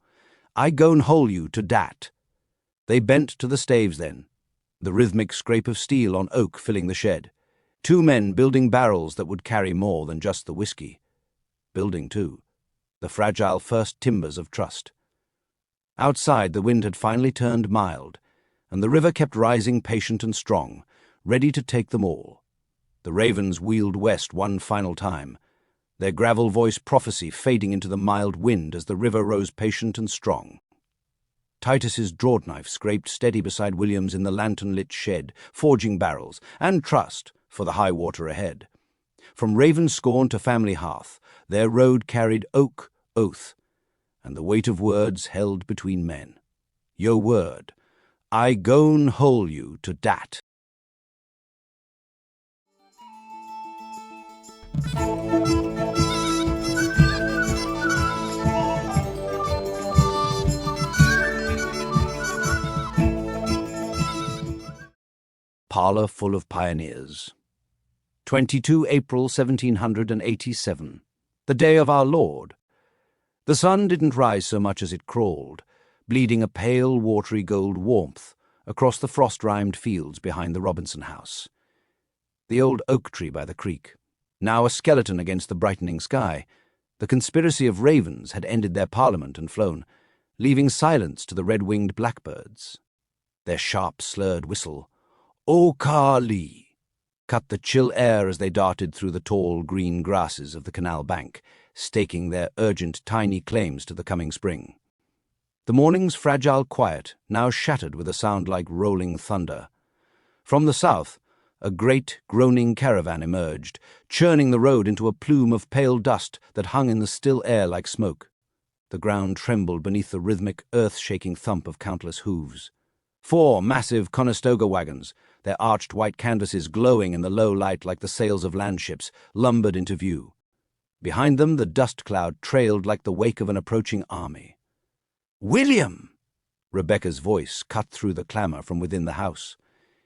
"I gon' hold you to dat." They bent to the staves then. the rhythmic scrape of steel on oak filling the shed. 2 men building barrels that would carry more than just the whiskey. Building, too, the fragile first timbers of trust. Outside, the wind had finally turned mild, and the river kept rising patient and strong, ready to take them all. The ravens wheeled west one final time, their gravel-voiced prophecy fading into the mild wind as the river rose patient and strong. Titus's drawknife scraped steady beside William's in the lantern-lit shed, forging barrels, and trust for the high water ahead. From Ravenscorn to family hearth, their road carried oak, oath, and the weight of words held between men. Yo word, I gon' hole you to dat. Parlour full of pioneers. 22 April 1787, the day of our Lord. The sun didn't rise so much as it crawled, bleeding a pale, watery gold warmth across the frost-rimed fields behind the Robinson house. The old oak tree by the creek, now a skeleton against the brightening sky, the conspiracy of ravens had ended their parliament and flown, leaving silence to the red-winged blackbirds. Their sharp, slurred whistle, "O Carly," cut the chill air as they darted through the tall green grasses of the canal bank, staking their urgent tiny claims to the coming spring. The morning's fragile quiet now shattered with a sound like rolling thunder. From the south, a great, groaning caravan emerged, churning the road into a plume of pale dust that hung in the still air like smoke. The ground trembled beneath the rhythmic, earth-shaking thump of countless hooves. 4 massive Conestoga wagons, their arched white canvases glowing in the low light like the sails of landships, lumbered into view. Behind them the dust cloud trailed like the wake of an approaching army. "William!" Rebecca's voice cut through the clamour from within the house.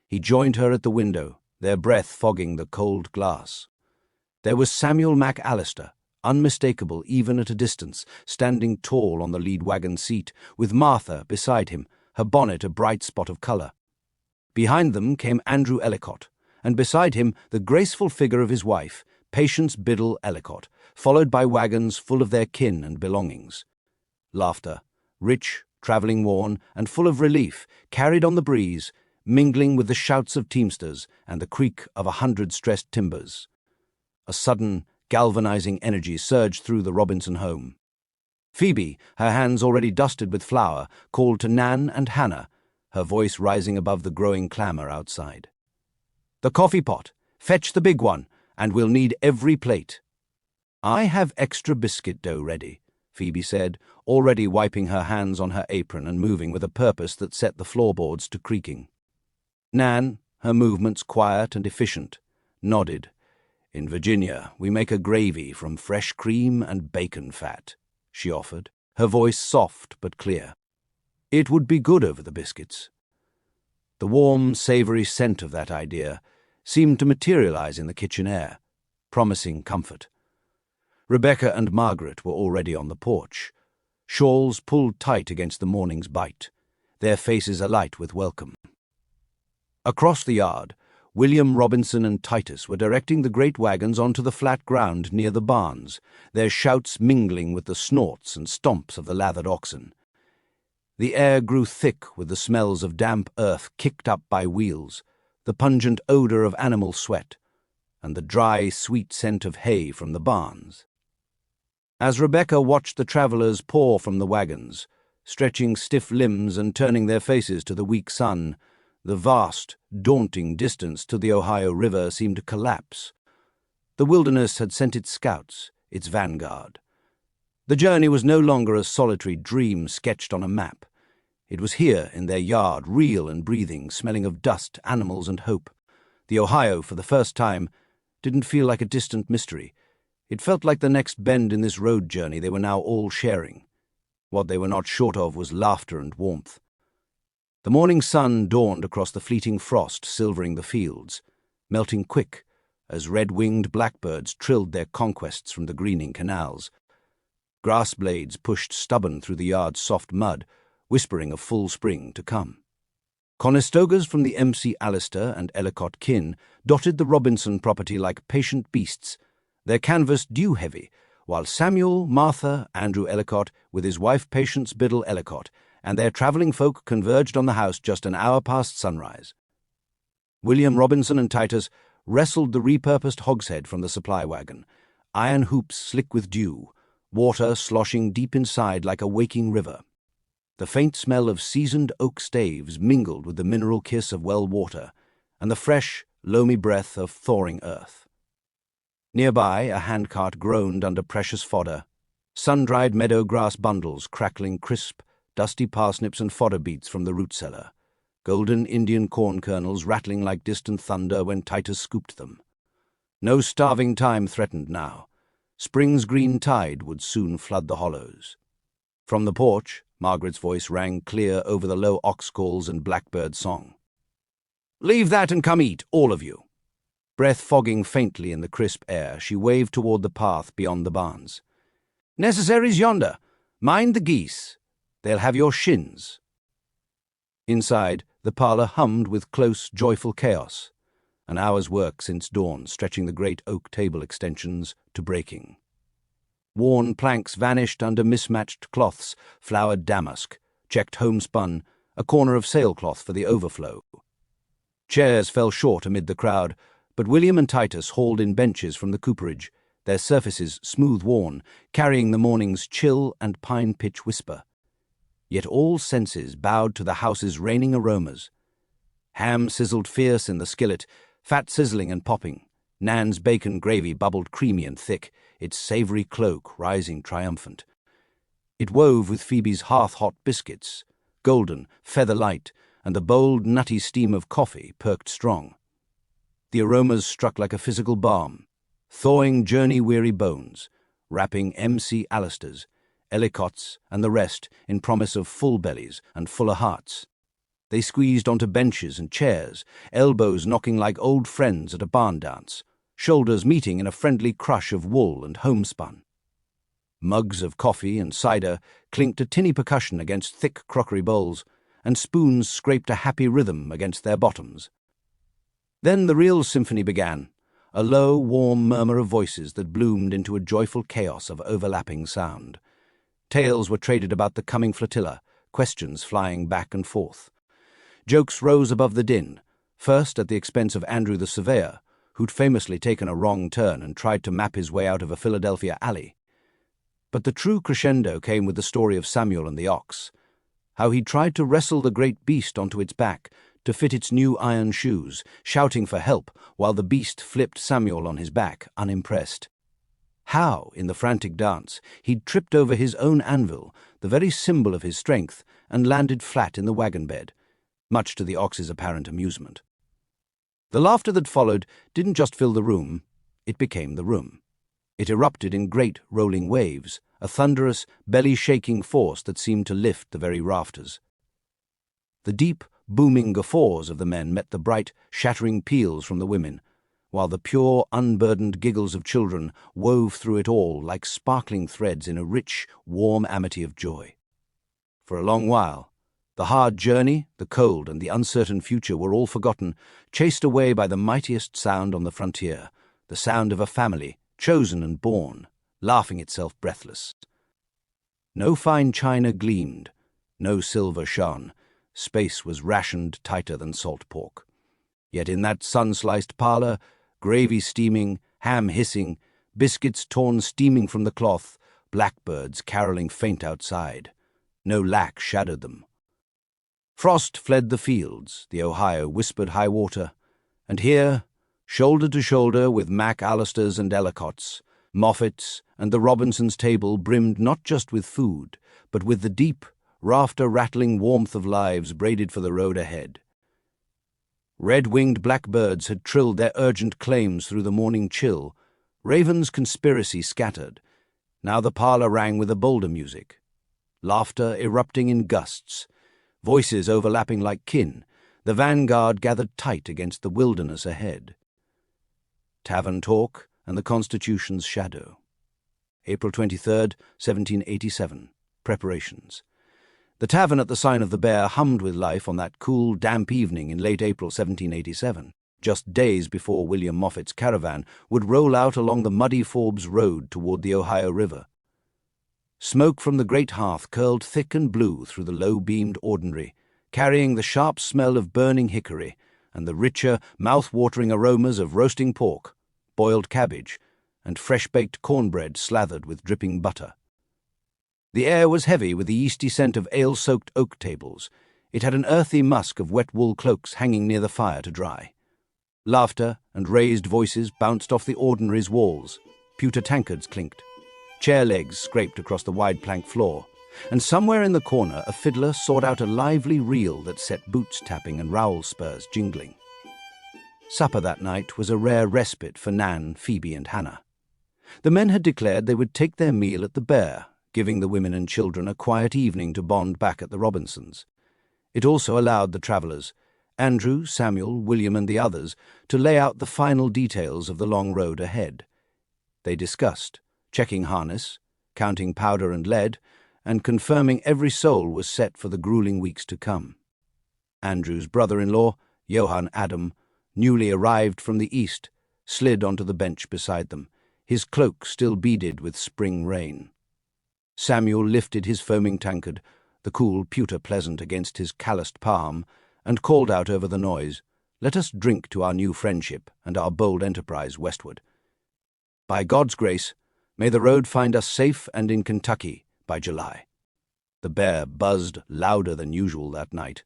He joined her at the window, their breath fogging the cold glass. There was Samuel MacAllister, unmistakable even at a distance, standing tall on the lead wagon seat, with Martha beside him, her bonnet a bright spot of colour. Behind them came Andrew Ellicott, and beside him the graceful figure of his wife, Patience Biddle Ellicott, followed by wagons full of their kin and belongings. Laughter, rich, travelling-worn, and full of relief, carried on the breeze, mingling with the shouts of teamsters and the creak of 100 stressed timbers. A sudden, galvanizing energy surged through the Robinson home. Phoebe, her hands already dusted with flour, called to Nan and Hannah, her voice rising above the growing clamour outside. "The coffee pot! Fetch the big one, and we'll need every plate." "I have extra biscuit dough ready," Phoebe said, already wiping her hands on her apron and moving with a purpose that set the floorboards to creaking. Nan, her movements quiet and efficient, nodded. "In Virginia, we make a gravy from fresh cream and bacon fat," she offered, her voice soft but clear. "It would be good over the biscuits." The warm, savoury scent of that idea seemed to materialize in the kitchen air, promising comfort. Rebecca and Margaret were already on the porch, shawls pulled tight against the morning's bite, their faces alight with welcome. Across the yard, William, Robinson, and Titus were directing the great wagons onto the flat ground near the barns, their shouts mingling with the snorts and stomps of the lathered oxen. The air grew thick with the smells of damp earth kicked up by wheels, the pungent odour of animal sweat, and the dry, sweet scent of hay from the barns. As Rebecca watched the travellers pour from the wagons, stretching stiff limbs and turning their faces to the weak sun, the vast, daunting distance to the Ohio River seemed to collapse. The wilderness had sent its scouts, its vanguard. The journey was no longer a solitary dream sketched on a map. It was here in their yard, real and breathing, smelling of dust, animals, and hope. The Ohio, for the first time, didn't feel like a distant mystery. It felt like the next bend in this road journey they were now all sharing. What they were not short of was laughter and warmth. The morning sun dawned across the fleeting frost, silvering the fields, melting quick as red-winged blackbirds trilled their conquests from the greening canals. Grass blades pushed stubborn through the yard's soft mud, whispering of full spring to come. Conestogas from the MC Alister and Ellicott kin dotted the Robinson property like patient beasts, their canvas dew-heavy, while Samuel, Martha, Andrew Ellicott, with his wife Patience Biddle Ellicott, and their travelling folk converged on the house just an hour past sunrise. William Robinson and Titus wrestled the repurposed hogshead from the supply wagon, iron hoops slick with dew, water sloshing deep inside like a waking river. The faint smell of seasoned oak staves mingled with the mineral kiss of well water, and the fresh, loamy breath of thawing earth. Nearby, a handcart groaned under precious fodder, sun-dried meadow grass bundles crackling crisp, dusty parsnips and fodder beets from the root cellar, golden Indian corn kernels rattling like distant thunder when Titus scooped them. No starving time threatened now. Spring's green tide would soon flood the hollows. From the porch, Margaret's voice rang clear over the low ox calls and blackbird song. "Leave that and come eat, all of you." Breath fogging faintly in the crisp air, she waved toward the path beyond the barns. "Necessaries yonder. Mind the geese. They'll have your shins." Inside, the parlour hummed with close, joyful chaos, an hour's work since dawn, stretching the great oak table extensions to breaking. Worn planks vanished under mismatched cloths, flowered damask, checked homespun, a corner of sailcloth for the overflow. Chairs fell short amid the crowd, but William and Titus hauled in benches from the cooperage, their surfaces smooth-worn, carrying the morning's chill and pine-pitch whisper. Yet all senses bowed to the house's reigning aromas. Ham sizzled fierce in the skillet, fat sizzling and popping. Nan's bacon gravy bubbled creamy and thick, its savoury cloak rising triumphant. It wove with Phoebe's hearth-hot biscuits, golden, feather-light, and the bold, nutty steam of coffee perked strong. The aromas struck like a physical balm, thawing journey-weary bones, wrapping MC Alisters, Ellicotts, and the rest in promise of full bellies and fuller hearts. They squeezed onto benches and chairs, elbows knocking like old friends at a barn dance, shoulders meeting in a friendly crush of wool and homespun. Mugs of coffee and cider clinked a tinny percussion against thick crockery bowls, and spoons scraped a happy rhythm against their bottoms. Then the real symphony began, a low, warm murmur of voices that bloomed into a joyful chaos of overlapping sound. Tales were traded about the coming flotilla, questions flying back and forth. Jokes rose above the din, first at the expense of Andrew the surveyor, who'd famously taken a wrong turn and tried to map his way out of a Philadelphia alley. But the true crescendo came with the story of Samuel and the ox, how he tried to wrestle the great beast onto its back to fit its new iron shoes, shouting for help while the beast flipped Samuel on his back, unimpressed. How, in the frantic dance, he'd tripped over his own anvil, the very symbol of his strength, and landed flat in the wagon bed, much to the ox's apparent amusement. The laughter that followed didn't just fill the room, it became the room. It erupted in great rolling waves, a thunderous, belly-shaking force that seemed to lift the very rafters. The deep, booming guffaws of the men met the bright, shattering peals from the women, while the pure, unburdened giggles of children wove through it all like sparkling threads in a rich, warm amity of joy. For a long while, the hard journey, the cold, and the uncertain future were all forgotten, chased away by the mightiest sound on the frontier, the sound of a family, chosen and born, laughing itself breathless. No fine china gleamed, no silver shone. Space was rationed tighter than salt pork. Yet in that sun-sliced parlour, gravy steaming, ham hissing, biscuits torn steaming from the cloth, blackbirds carolling faint outside. No lack shadowed them. Frost fled the fields, the Ohio whispered high water, and here, shoulder to shoulder with Mac Allisters and Ellicotts, Moffetts, and the Robinsons' table brimmed not just with food, but with the deep, rafter-rattling warmth of lives braided for the road ahead. Red-winged blackbirds had trilled their urgent claims through the morning chill, ravens' conspiracy scattered. Now the parlour rang with a bolder music, laughter erupting in gusts, voices overlapping like kin, the vanguard gathered tight against the wilderness ahead. Tavern talk and the Constitution's shadow. April 23rd, 1787. Preparations. The tavern at the Sign of the Bear hummed with life on that cool, damp evening in late April 1787, just days before William Moffett's caravan would roll out along the muddy Forbes Road toward the Ohio River. Smoke from the great hearth curled thick and blue through the low-beamed ordinary, carrying the sharp smell of burning hickory and the richer, mouth-watering aromas of roasting pork, boiled cabbage, and fresh-baked cornbread slathered with dripping butter. The air was heavy with the yeasty scent of ale-soaked oak tables. It had an earthy musk of wet wool cloaks hanging near the fire to dry. Laughter and raised voices bounced off the ordinary's walls. Pewter tankards clinked. Chair legs scraped across the wide plank floor, and somewhere in the corner a fiddler sawed out a lively reel that set boots tapping and rowel spurs jingling. Supper that night was a rare respite for Nan, Phoebe, and Hannah. The men had declared they would take their meal at the Bear, giving the women and children a quiet evening to bond back at the Robinsons. It also allowed the travellers, Andrew, Samuel, William, and the others, to lay out the final details of the long road ahead. They discussed, checking harness, counting powder and lead, and confirming every soul was set for the grueling weeks to come. Andrew's brother-in-law, Johann Adam, newly arrived from the east, slid onto the bench beside them, his cloak still beaded with spring rain. Samuel lifted his foaming tankard, the cool pewter pleasant against his calloused palm, and called out over the noise, "Let us drink to our new friendship and our bold enterprise westward. By God's grace, may the road find us safe and in Kentucky by July." The Bear buzzed louder than usual that night.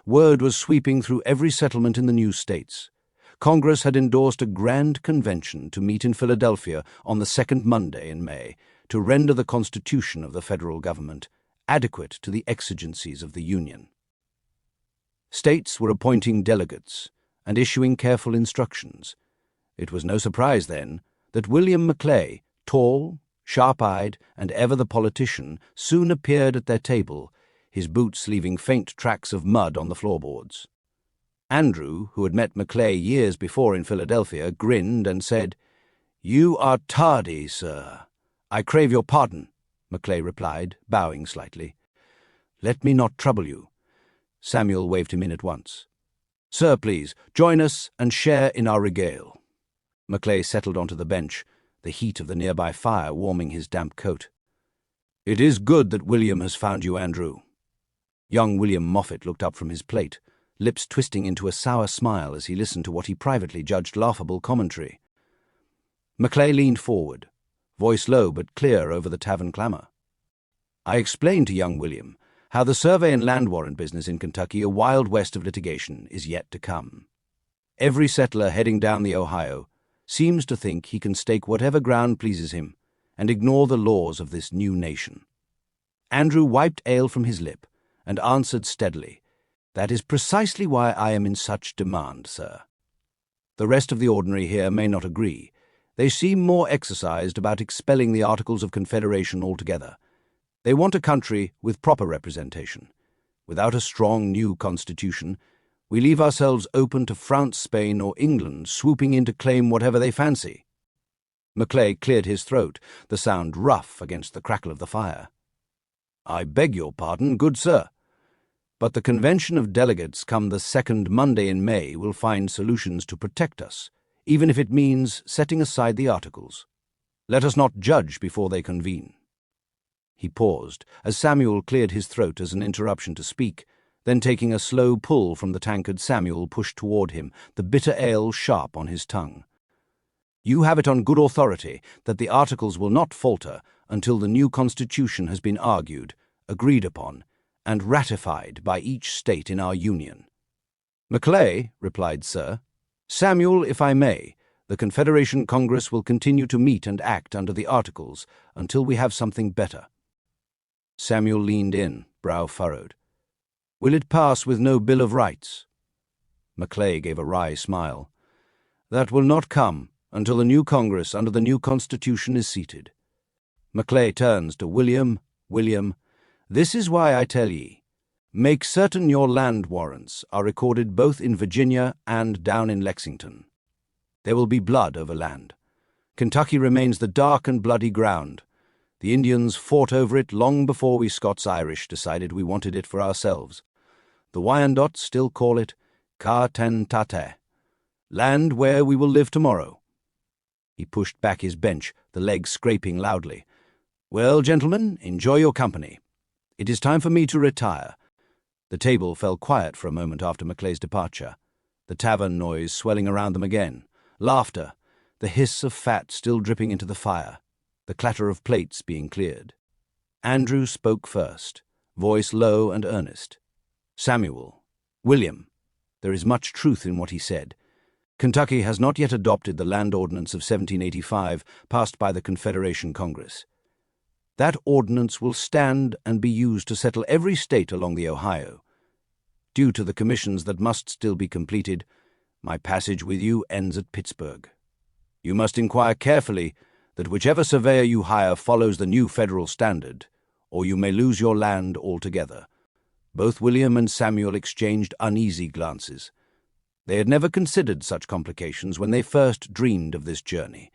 Word was sweeping through every settlement in the new states. Congress had endorsed a grand convention to meet in Philadelphia on the second Monday in May to render the Constitution of the federal government adequate to the exigencies of the Union. States were appointing delegates and issuing careful instructions. It was no surprise, then, that William Maclay, tall, sharp-eyed, and ever the politician, soon appeared at their table, his boots leaving faint tracks of mud on the floorboards. Andrew, who had met Maclay years before in Philadelphia, grinned and said, "You are tardy, sir." "I crave your pardon," Maclay replied, bowing slightly. "Let me not trouble you." Samuel waved him in at once. "Sir, please, join us and share in our regale." Maclay settled onto the bench, the heat of the nearby fire warming his damp coat. "It is good that William has found you, Andrew." Young William Moffett looked up from his plate, lips twisting into a sour smile as he listened to what he privately judged laughable commentary. Maclay leaned forward, voice low but clear over the tavern clamour. "I explained to young William how the survey and land warrant business in Kentucky, a wild west of litigation, is yet to come. Every settler heading down the Ohio seems to think he can stake whatever ground pleases him and ignore the laws of this new nation." Andrew wiped ale from his lip and answered steadily, "That is precisely why I am in such demand, sir." The rest of the ordinary here may not agree. They seem more exercised about expelling the Articles of Confederation altogether. They want a country with proper representation. Without a strong new constitution, we leave ourselves open to France, Spain, or England swooping in to claim whatever they fancy. Maclay cleared his throat, the sound rough against the crackle of the fire. "I beg your pardon, good sir. But the convention of delegates come the second Monday in May will find solutions to protect us, even if it means setting aside the articles. Let us not judge before they convene." He paused, as Samuel cleared his throat as an interruption to speak, then taking a slow pull from the tankard Samuel pushed toward him, the bitter ale sharp on his tongue. "You have it on good authority that the articles will not falter until the new constitution has been argued, agreed upon, and ratified by each state in our Union." "Maclay," replied Sir. "Samuel, if I may, the Confederation Congress will continue to meet and act under the Articles until we have something better." Samuel leaned in, brow furrowed. "Will it pass with no Bill of Rights?" Maclay gave a wry smile. "That will not come until the new Congress under the new Constitution is seated." Maclay turns to William. "William, this is why I tell ye, make certain your land warrants are recorded both in Virginia and down in Lexington. There will be blood over land. Kentucky remains the dark and bloody ground. The Indians fought over it long before we Scots-Irish decided we wanted it for ourselves. The Wyandots still call it Ka Ten Tate, land where we will live tomorrow." He pushed back his bench, the legs scraping loudly. "Well, gentlemen, enjoy your company. It is time for me to retire." The table fell quiet for a moment after Macleigh's departure, the tavern noise swelling around them again, laughter, the hiss of fat still dripping into the fire, the clatter of plates being cleared. Andrew spoke first, voice low and earnest. "Samuel, William, there is much truth in what he said. Kentucky has not yet adopted the Land Ordinance of 1785 passed by the Confederation Congress. That ordinance will stand and be used to settle every state along the Ohio. Due to the commissions that must still be completed, my passage with you ends at Pittsburgh. You must inquire carefully that whichever surveyor you hire follows the new federal standard, or you may lose your land altogether." Both William and Samuel exchanged uneasy glances. They had never considered such complications when they first dreamed of this journey.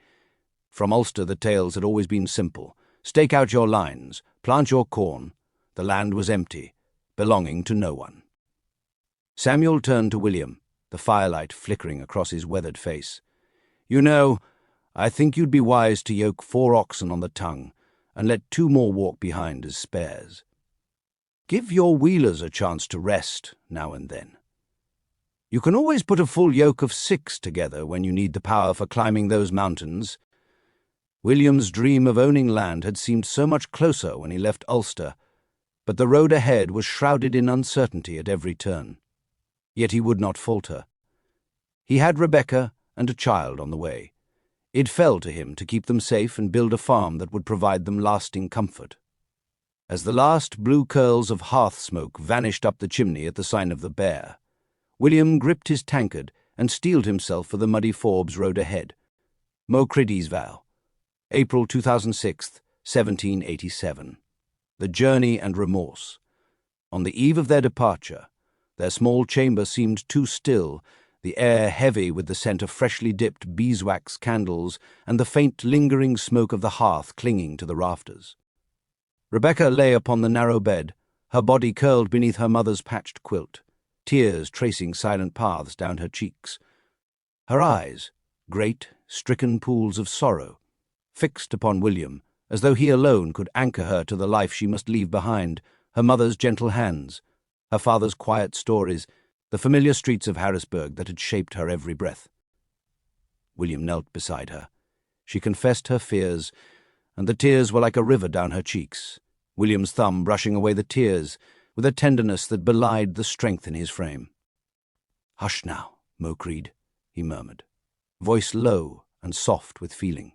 From Ulster the tales had always been simple. Stake out your lines, plant your corn. The land was empty, belonging to no one. Samuel turned to William, the firelight flickering across his weathered face. "You know, I think you'd be wise to yoke 4 oxen on the tongue, and let 2 more walk behind as spares. Give your wheelers a chance to rest now and then. You can always put a full yoke of 6 together when you need the power for climbing those mountains." William's dream of owning land had seemed so much closer when he left Ulster, but the road ahead was shrouded in uncertainty at every turn. Yet he would not falter. He had Rebecca and a child on the way. It fell to him to keep them safe and build a farm that would provide them lasting comfort. As the last blue curls of hearth smoke vanished up the chimney at the sign of the Bear, William gripped his tankard and steeled himself for the muddy Forbes road ahead. Mocridy's Vow, April 2006, 1787. The journey and remorse. On the eve of their departure, their small chamber seemed too still, the air heavy with the scent of freshly dipped beeswax candles and the faint lingering smoke of the hearth clinging to the rafters. Rebecca lay upon the narrow bed, her body curled beneath her mother's patched quilt, tears tracing silent paths down her cheeks. Her eyes, great, stricken pools of sorrow, fixed upon William, as though he alone could anchor her to the life she must leave behind, her mother's gentle hands, her father's quiet stories, the familiar streets of Harrisburg that had shaped her every breath. William knelt beside her. She confessed her fears, and the tears were like a river down her cheeks, William's thumb brushing away the tears with a tenderness that belied the strength in his frame. "Hush now, Mocreed," he murmured, voice low and soft with feeling.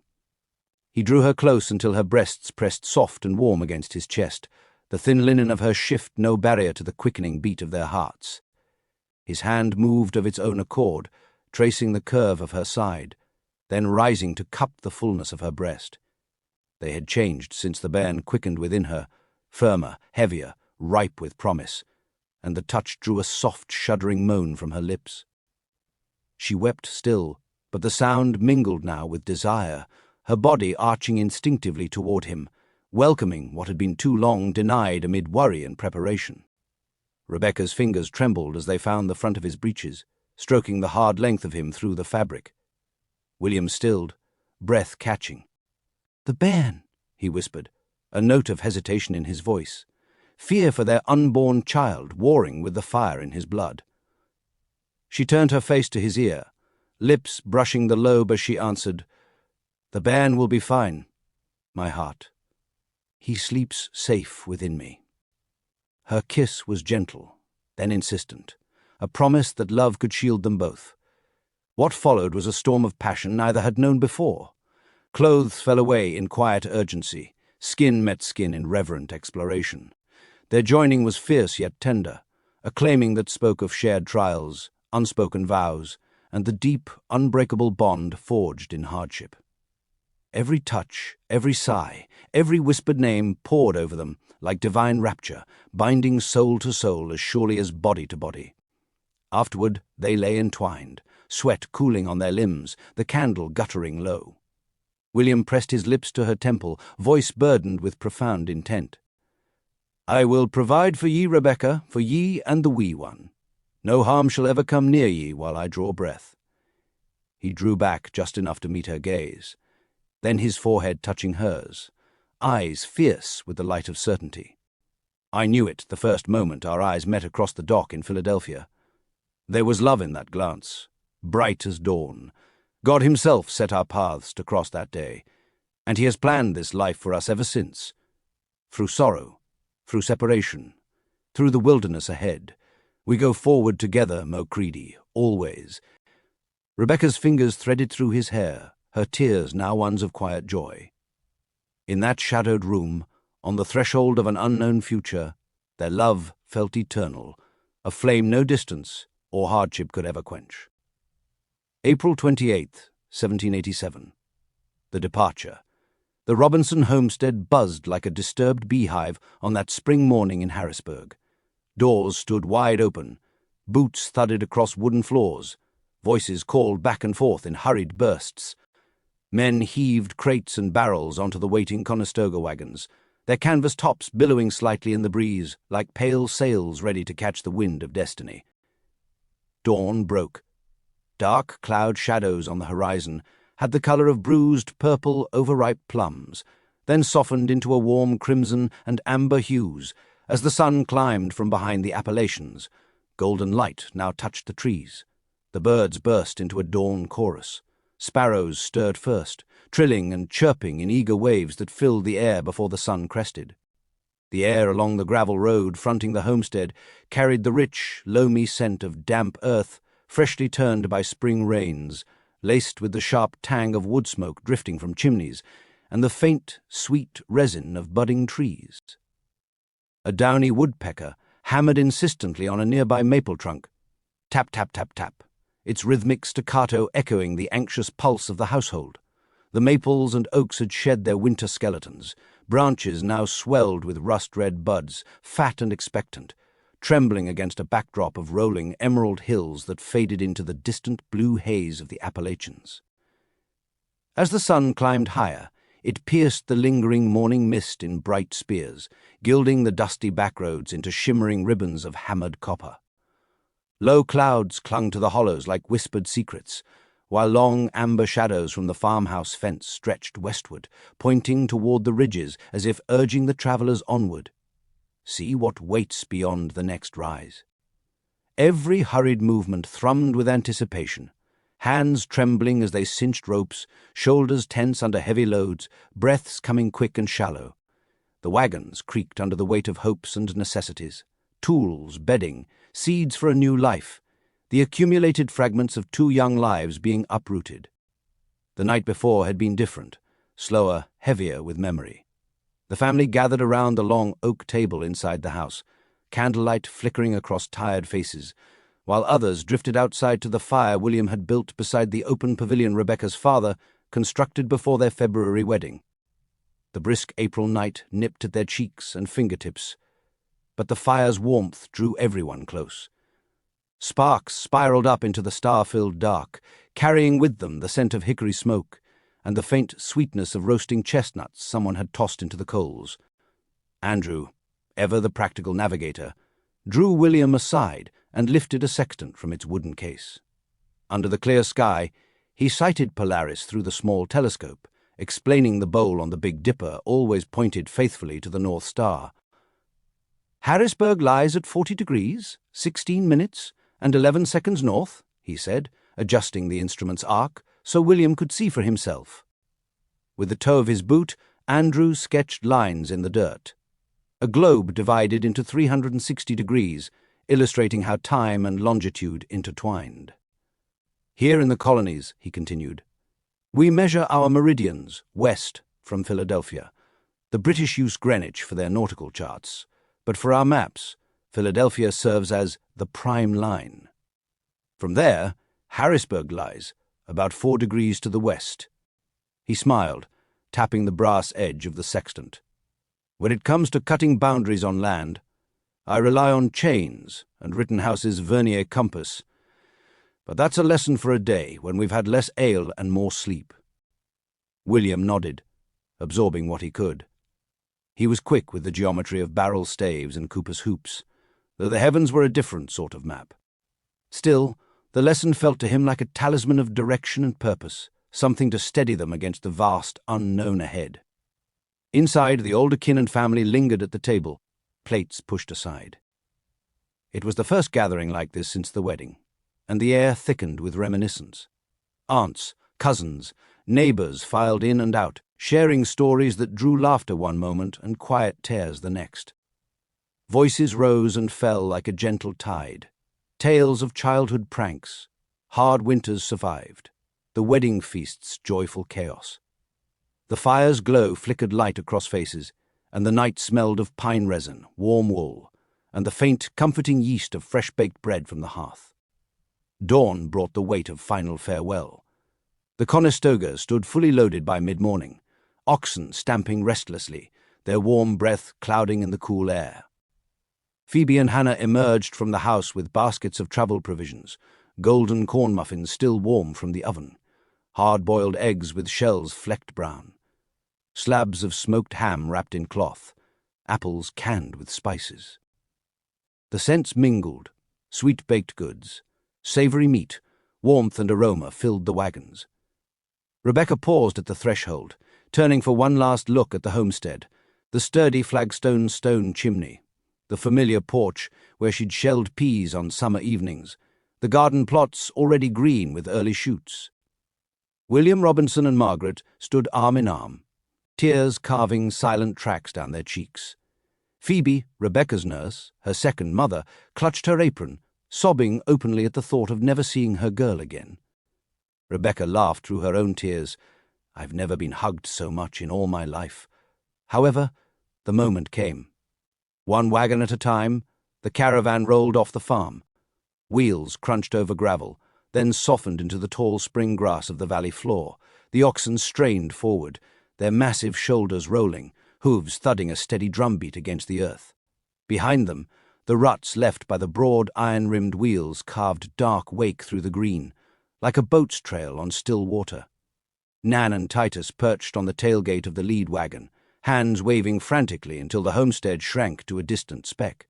He drew her close until her breasts pressed soft and warm against his chest, the thin linen of her shift no barrier to the quickening beat of their hearts. His hand moved of its own accord, tracing the curve of her side, then rising to cup the fullness of her breast. They had changed since the bairn quickened within her, firmer, heavier, ripe with promise, and the touch drew a soft, shuddering moan from her lips. She wept still, but the sound mingled now with desire, her body arching instinctively toward him, welcoming what had been too long denied amid worry and preparation. Rebecca's fingers trembled as they found the front of his breeches, stroking the hard length of him through the fabric. William stilled, breath catching. "The bairn," he whispered, a note of hesitation in his voice, fear for their unborn child warring with the fire in his blood. She turned her face to his ear, lips brushing the lobe as she answered, "The bairn will be fine, my heart. He sleeps safe within me." Her kiss was gentle, then insistent, a promise that love could shield them both. What followed was a storm of passion neither had known before. Clothes fell away in quiet urgency, skin met skin in reverent exploration. Their joining was fierce yet tender, a claiming that spoke of shared trials, unspoken vows, and the deep, unbreakable bond forged in hardship. Every touch, every sigh, every whispered name poured over them like divine rapture, binding soul to soul as surely as body to body. Afterward they lay entwined, sweat cooling on their limbs, the candle guttering low. William pressed his lips to her temple, voice burdened with profound intent. "I will provide for ye, Rebecca, for ye and the wee one. No harm shall ever come near ye while I draw breath." He drew back just enough to meet her gaze, then his forehead touching hers, eyes fierce with the light of certainty. I knew it the first moment our eyes met across the dock in Philadelphia. There was love in that glance, bright as dawn. God himself set our paths to cross that day, and he has planned this life for us ever since. Through sorrow, through separation, through the wilderness ahead, we go forward together, Mo Creedy, always. Rebecca's fingers threaded through his hair, her tears now ones of quiet joy. In that shadowed room, on the threshold of an unknown future, their love felt eternal, a flame no distance or hardship could ever quench. April 28th, 1787. The departure. The Robinson homestead buzzed like a disturbed beehive on that spring morning in Harrisburg. Doors stood wide open, boots thudded across wooden floors, voices called back and forth in hurried bursts. Men heaved crates and barrels onto the waiting Conestoga wagons, their canvas tops billowing slightly in the breeze like pale sails ready to catch the wind of destiny. Dawn broke. Dark cloud shadows on the horizon had the color of bruised purple overripe plums, then softened into a warm crimson and amber hues as the sun climbed from behind the Appalachians. Golden light now touched the trees. The birds burst into a dawn chorus. Sparrows stirred first, trilling and chirping in eager waves that filled the air before the sun crested. The air along the gravel road fronting the homestead carried the rich, loamy scent of damp earth, freshly turned by spring rains, laced with the sharp tang of wood smoke drifting from chimneys, and the faint, sweet resin of budding trees. A downy woodpecker hammered insistently on a nearby maple trunk. Tap, tap, tap, tap, its rhythmic staccato echoing the anxious pulse of the household. The maples and oaks had shed their winter skeletons, branches now swelled with rust-red buds, fat and expectant, trembling against a backdrop of rolling emerald hills that faded into the distant blue haze of the Appalachians. As the sun climbed higher, it pierced the lingering morning mist in bright spears, gilding the dusty backroads into shimmering ribbons of hammered copper. Low clouds clung to the hollows like whispered secrets, while long amber shadows from the farmhouse fence stretched westward, pointing toward the ridges as if urging the travelers onward. See what waits beyond the next rise. Every hurried movement thrummed with anticipation, hands trembling as they cinched ropes, shoulders tense under heavy loads, breaths coming quick and shallow. The wagons creaked under the weight of hopes and necessities, tools, bedding, seeds for a new life, the accumulated fragments of 2 young lives being uprooted. The night before had been different, slower, heavier with memory. The family gathered around the long oak table inside the house, candlelight flickering across tired faces, while others drifted outside to the fire William had built beside the open pavilion Rebecca's father constructed before their February wedding. The brisk April night nipped at their cheeks and fingertips, but the fire's warmth drew everyone close. Sparks spiraled up into the star-filled dark, carrying with them the scent of hickory smoke and the faint sweetness of roasting chestnuts someone had tossed into the coals. Andrew, ever the practical navigator, drew William aside and lifted a sextant from its wooden case. Under the clear sky, he sighted Polaris through the small telescope, explaining the bowl on the Big Dipper always pointed faithfully to the North Star. "Harrisburg lies at 40 degrees, 16 minutes, and 11 seconds north," he said, adjusting the instrument's arc so William could see for himself. With the toe of his boot, Andrew sketched lines in the dirt. A globe divided into 360 degrees, illustrating how time and longitude intertwined. "Here in the colonies," he continued, "we measure our meridians west from Philadelphia. The British use Greenwich for their nautical charts, but for our maps, Philadelphia serves as the prime line. From there, Harrisburg lies, about 4 degrees to the west." He smiled, tapping the brass edge of the sextant. "When it comes to cutting boundaries on land, I rely on chains and Rittenhouse's vernier compass. But that's a lesson for a day when we've had less ale and more sleep." William nodded, absorbing what he could. He was quick with the geometry of barrel staves and Cooper's hoops, though the heavens were a different sort of map. Still, the lesson felt to him like a talisman of direction and purpose, something to steady them against the vast unknown ahead. Inside, the older kin and family lingered at the table, plates pushed aside. It was the first gathering like this since the wedding, and the air thickened with reminiscence. Aunts, cousins, neighbours filed in and out, sharing stories that drew laughter one moment and quiet tears the next. Voices rose and fell like a gentle tide. Tales of childhood pranks, hard winters survived, the wedding feast's joyful chaos. The fire's glow flickered light across faces, and the night smelled of pine resin, warm wool, and the faint, comforting yeast of fresh-baked bread from the hearth. Dawn brought the weight of final farewell. The Conestoga stood fully loaded by mid-morning, oxen stamping restlessly, their warm breath clouding in the cool air. Phoebe and Hannah emerged from the house with baskets of travel provisions, golden corn muffins still warm from the oven, hard-boiled eggs with shells flecked brown, slabs of smoked ham wrapped in cloth, apples canned with spices. The scents mingled, sweet baked goods, savoury meat, warmth and aroma filled the wagons. Rebecca paused at the threshold, turning for one last look at the homestead, the sturdy flagstone stone chimney, the familiar porch where she'd shelled peas on summer evenings, the garden plots already green with early shoots. William Robinson and Margaret stood arm in arm, tears carving silent tracks down their cheeks. Phoebe, Rebecca's nurse, her second mother, clutched her apron, sobbing openly at the thought of never seeing her girl again. Rebecca laughed through her own tears. "I've never been hugged so much in all my life." However, the moment came. One wagon at a time, the caravan rolled off the farm. Wheels crunched over gravel, then softened into the tall spring grass of the valley floor. The oxen strained forward, their massive shoulders rolling, hooves thudding a steady drumbeat against the earth. Behind them, the ruts left by the broad iron-rimmed wheels carved dark wake through the green, like a boat's trail on still water. Nan and Titus perched on the tailgate of the lead wagon, hands waving frantically until the homestead shrank to a distant speck.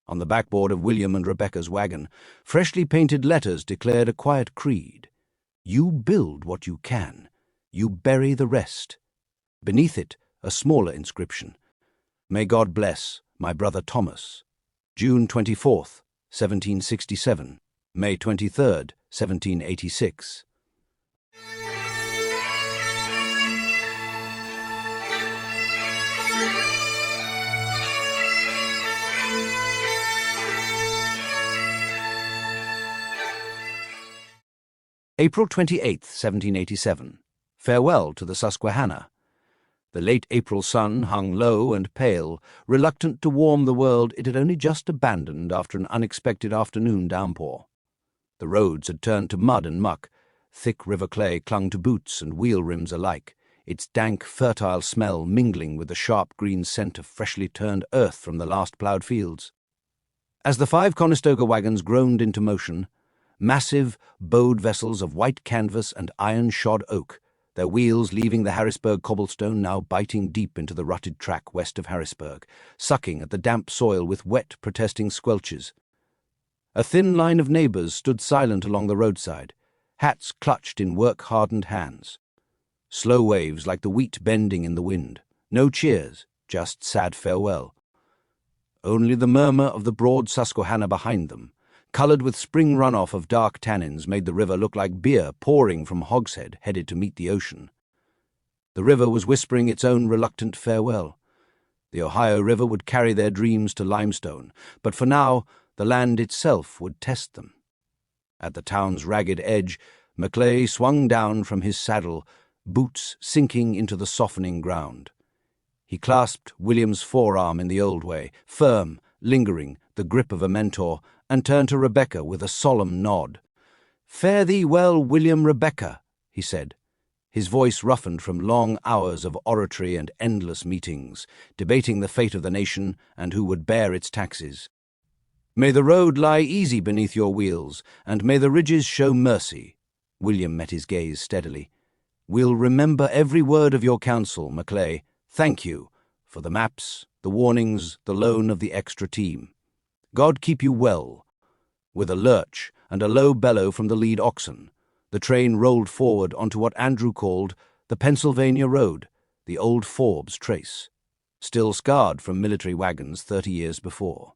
On the backboard of William and Rebecca's wagon, freshly painted letters declared a quiet creed. "You build what you can. You bury the rest." Beneath it, a smaller inscription. "May God bless my brother Thomas. June 24th, 1767. May 23rd, 1786. April 28th, 1787. Farewell to the Susquehanna. The late April sun hung low and pale, reluctant to warm the world it had only just abandoned after an unexpected afternoon downpour. The roads had turned to mud and muck. Thick river clay clung to boots and wheel rims alike, its dank, fertile smell mingling with the sharp green scent of freshly turned earth from the last ploughed fields. As the 5 Conestoga wagons groaned into motion, massive, bowed vessels of white canvas and iron-shod oak, their wheels leaving the Harrisburg cobblestone now biting deep into the rutted track west of Harrisburg, sucking at the damp soil with wet, protesting squelches. A thin line of neighbours stood silent along the roadside, hats clutched in work-hardened hands. Slow waves like the wheat bending in the wind. No cheers, just sad farewell. Only the murmur of the broad Susquehanna behind them, coloured with spring runoff of dark tannins, made the river look like beer pouring from Hogshead headed to meet the ocean. The river was whispering its own reluctant farewell. The Ohio River would carry their dreams to Limestone, but for now the land itself would test them. At the town's ragged edge, Maclay swung down from his saddle, boots sinking into the softening ground. He clasped William's forearm in the old way, firm, lingering, the grip of a mentor, and turned to Rebecca with a solemn nod. "Fare thee well, William Rebecca," he said, his voice roughened from long hours of oratory and endless meetings, debating the fate of the nation and who would bear its taxes. "May the road lie easy beneath your wheels, and may the ridges show mercy." William met his gaze steadily. We'll remember every word of your counsel, Maclay. Thank you for the maps, the warnings, the loan of the extra team. God keep you well." With a lurch and a low bellow from the lead oxen, the train rolled forward onto what Andrew called the Pennsylvania Road, the old Forbes trace, still scarred from military wagons 30 years before.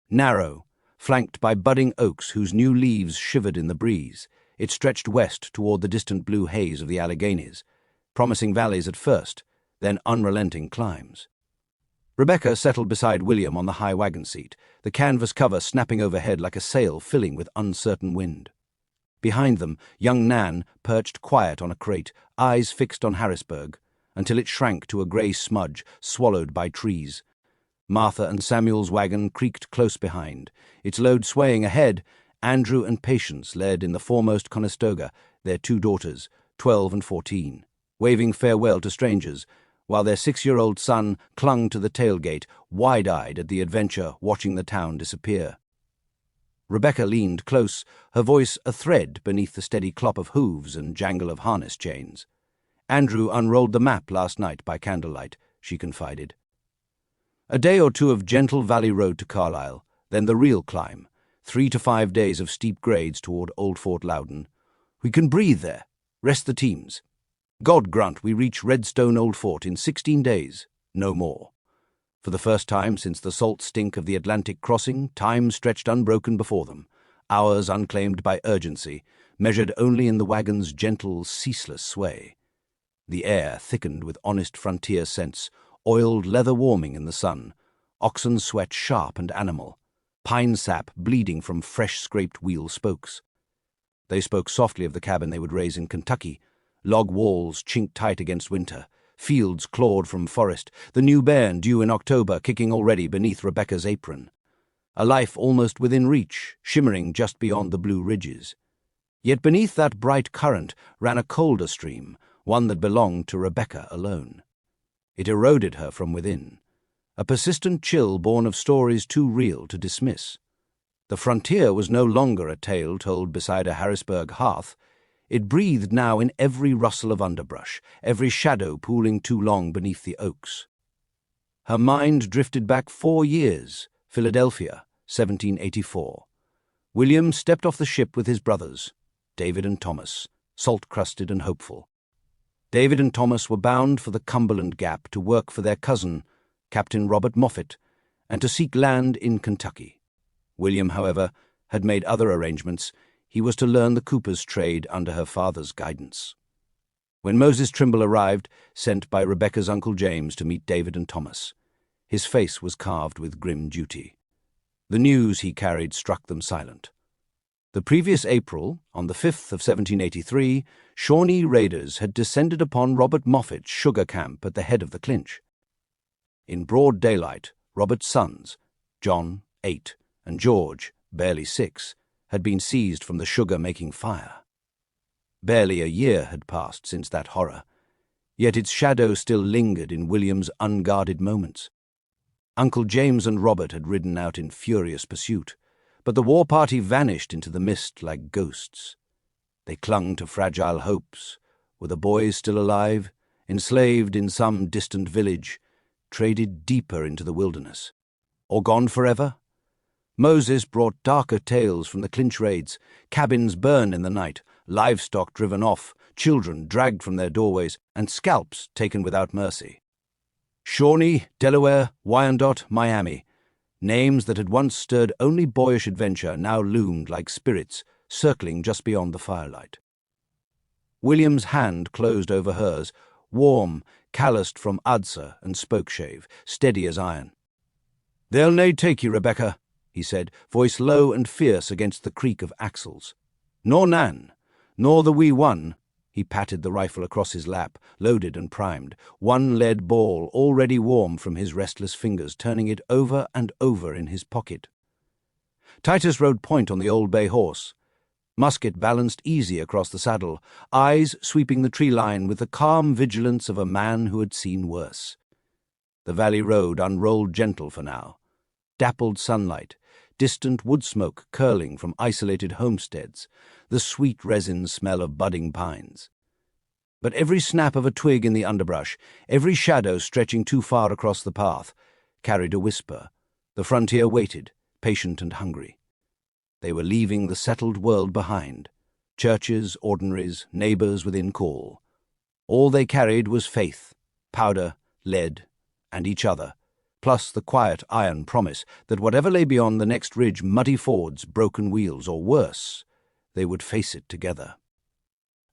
Narrow, flanked by budding oaks whose new leaves shivered in the breeze, it stretched west toward the distant blue haze of the Alleghanies, promising valleys at first, then unrelenting climbs. Rebecca settled beside William on the high wagon seat, the canvas cover snapping overhead like a sail filling with uncertain wind. Behind them, young Nan perched quiet on a crate, eyes fixed on Harrisburg, until it shrank to a grey smudge swallowed by trees. Martha and Samuel's wagon creaked close behind, its load swaying ahead. Andrew and Patience led in the foremost Conestoga, their 2 daughters, 12 and 14, waving farewell to strangers, while their 6-year-old son clung to the tailgate, wide-eyed at the adventure, watching the town disappear. Rebecca leaned close, her voice a thread beneath the steady clop of hooves and jangle of harness chains. "Andrew unrolled the map last night by candlelight," she confided. A day or two of gentle valley road to Carlisle, then the real climb, 3 to 5 days of steep grades toward Old Fort Loudon. "We can breathe there, rest the teams. God grant we reach Redstone Old Fort in 16 days, no more." For the first time since the salt stink of the Atlantic crossing, time stretched unbroken before them, hours unclaimed by urgency, measured only in the wagon's gentle, ceaseless sway. The air thickened with honest frontier scents, oiled leather warming in the sun, oxen sweat sharp and animal, pine sap bleeding from fresh-scraped wheel spokes. They spoke softly of the cabin they would raise in Kentucky, log walls chinked tight against winter, fields clawed from forest, the new bairn due in October kicking already beneath Rebecca's apron. A life almost within reach, shimmering just beyond the blue ridges. Yet beneath that bright current ran a colder stream, one that belonged to Rebecca alone. It eroded her from within, a persistent chill born of stories too real to dismiss. The frontier was no longer a tale told beside a Harrisburg hearth. It breathed now in every rustle of underbrush, every shadow pooling too long beneath the oaks. Her mind drifted back 4 years, Philadelphia, 1784. William stepped off the ship with his brothers, David and Thomas, salt-crusted and hopeful. David and Thomas were bound for the Cumberland Gap to work for their cousin, Captain Robert Moffett, and to seek land in Kentucky. William, however, had made other arrangements. He was to learn the cooper's trade under her father's guidance. When Moses Trimble arrived, sent by Rebecca's Uncle James to meet David and Thomas, his face was carved with grim duty. The news he carried struck them silent. The previous April, on the 5th of 1783, Shawnee raiders had descended upon Robert Moffett's sugar camp at the head of the Clinch. In broad daylight, Robert's sons, John, 8, and George, barely 6, had been seized from the sugar-making fire. Barely a year had passed since that horror, yet its shadow still lingered in William's unguarded moments. Uncle James and Robert had ridden out in furious pursuit, but the war party vanished into the mist like ghosts. They clung to fragile hopes. Were the boys still alive, enslaved in some distant village, traded deeper into the wilderness, or gone forever? Moses brought darker tales from the Clinch raids, cabins burned in the night, livestock driven off, children dragged from their doorways, and scalps taken without mercy. Shawnee, Delaware, Wyandotte, Miami, names that had once stirred only boyish adventure now loomed like spirits, circling just beyond the firelight. William's hand closed over hers, warm, calloused from adsa and spokeshave, steady as iron. "They'll nae take you, Rebecca," he said, voice low and fierce against the creak of axles. "Nor Nan, nor the wee one." He patted the rifle across his lap, loaded and primed, one lead ball already warm from his restless fingers, turning it over and over in his pocket. Titus rode point on the old bay horse, musket balanced easy across the saddle, eyes sweeping the tree line with the calm vigilance of a man who had seen worse. The valley road unrolled gentle for now. Dappled sunlight, distant wood smoke curling from isolated homesteads, the sweet resin smell of budding pines. But every snap of a twig in the underbrush, every shadow stretching too far across the path, carried a whisper. The frontier waited, patient and hungry. They were leaving the settled world behind. Churches, ordinaries, neighbours within call. All they carried was faith, powder, lead, and each other, plus the quiet iron promise that whatever lay beyond the next ridge, muddy fords, broken wheels, or worse, they would face it together.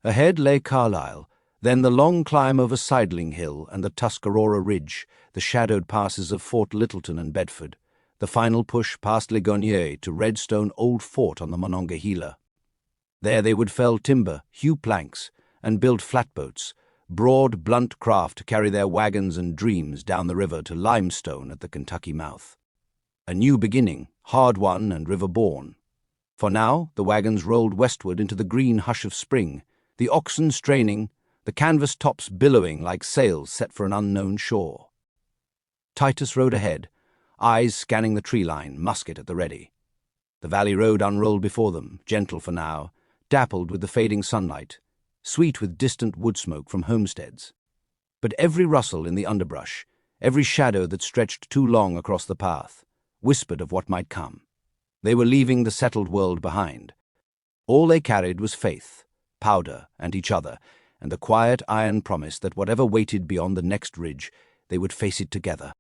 Ahead lay Carlisle, then the long climb over Sidling Hill and the Tuscarora Ridge, the shadowed passes of Fort Littleton and Bedford, the final push past Ligonier to Redstone Old Fort on the Monongahela. There they would fell timber, hew planks, and build flatboats, broad, blunt craft to carry their wagons and dreams down the river to Limestone at the Kentucky mouth. A new beginning, hard-won and river-born. For now the wagons rolled westward into the green hush of spring, the oxen straining, the canvas tops billowing like sails set for an unknown shore. Titus rode ahead, eyes scanning the tree line, musket at the ready. The valley road unrolled before them, gentle for now, dappled with the fading sunlight, sweet with distant wood smoke from homesteads. But every rustle in the underbrush, every shadow that stretched too long across the path, whispered of what might come. They were leaving the settled world behind. All they carried was faith, powder, and each other, and the quiet iron promise that whatever waited beyond the next ridge, they would face it together.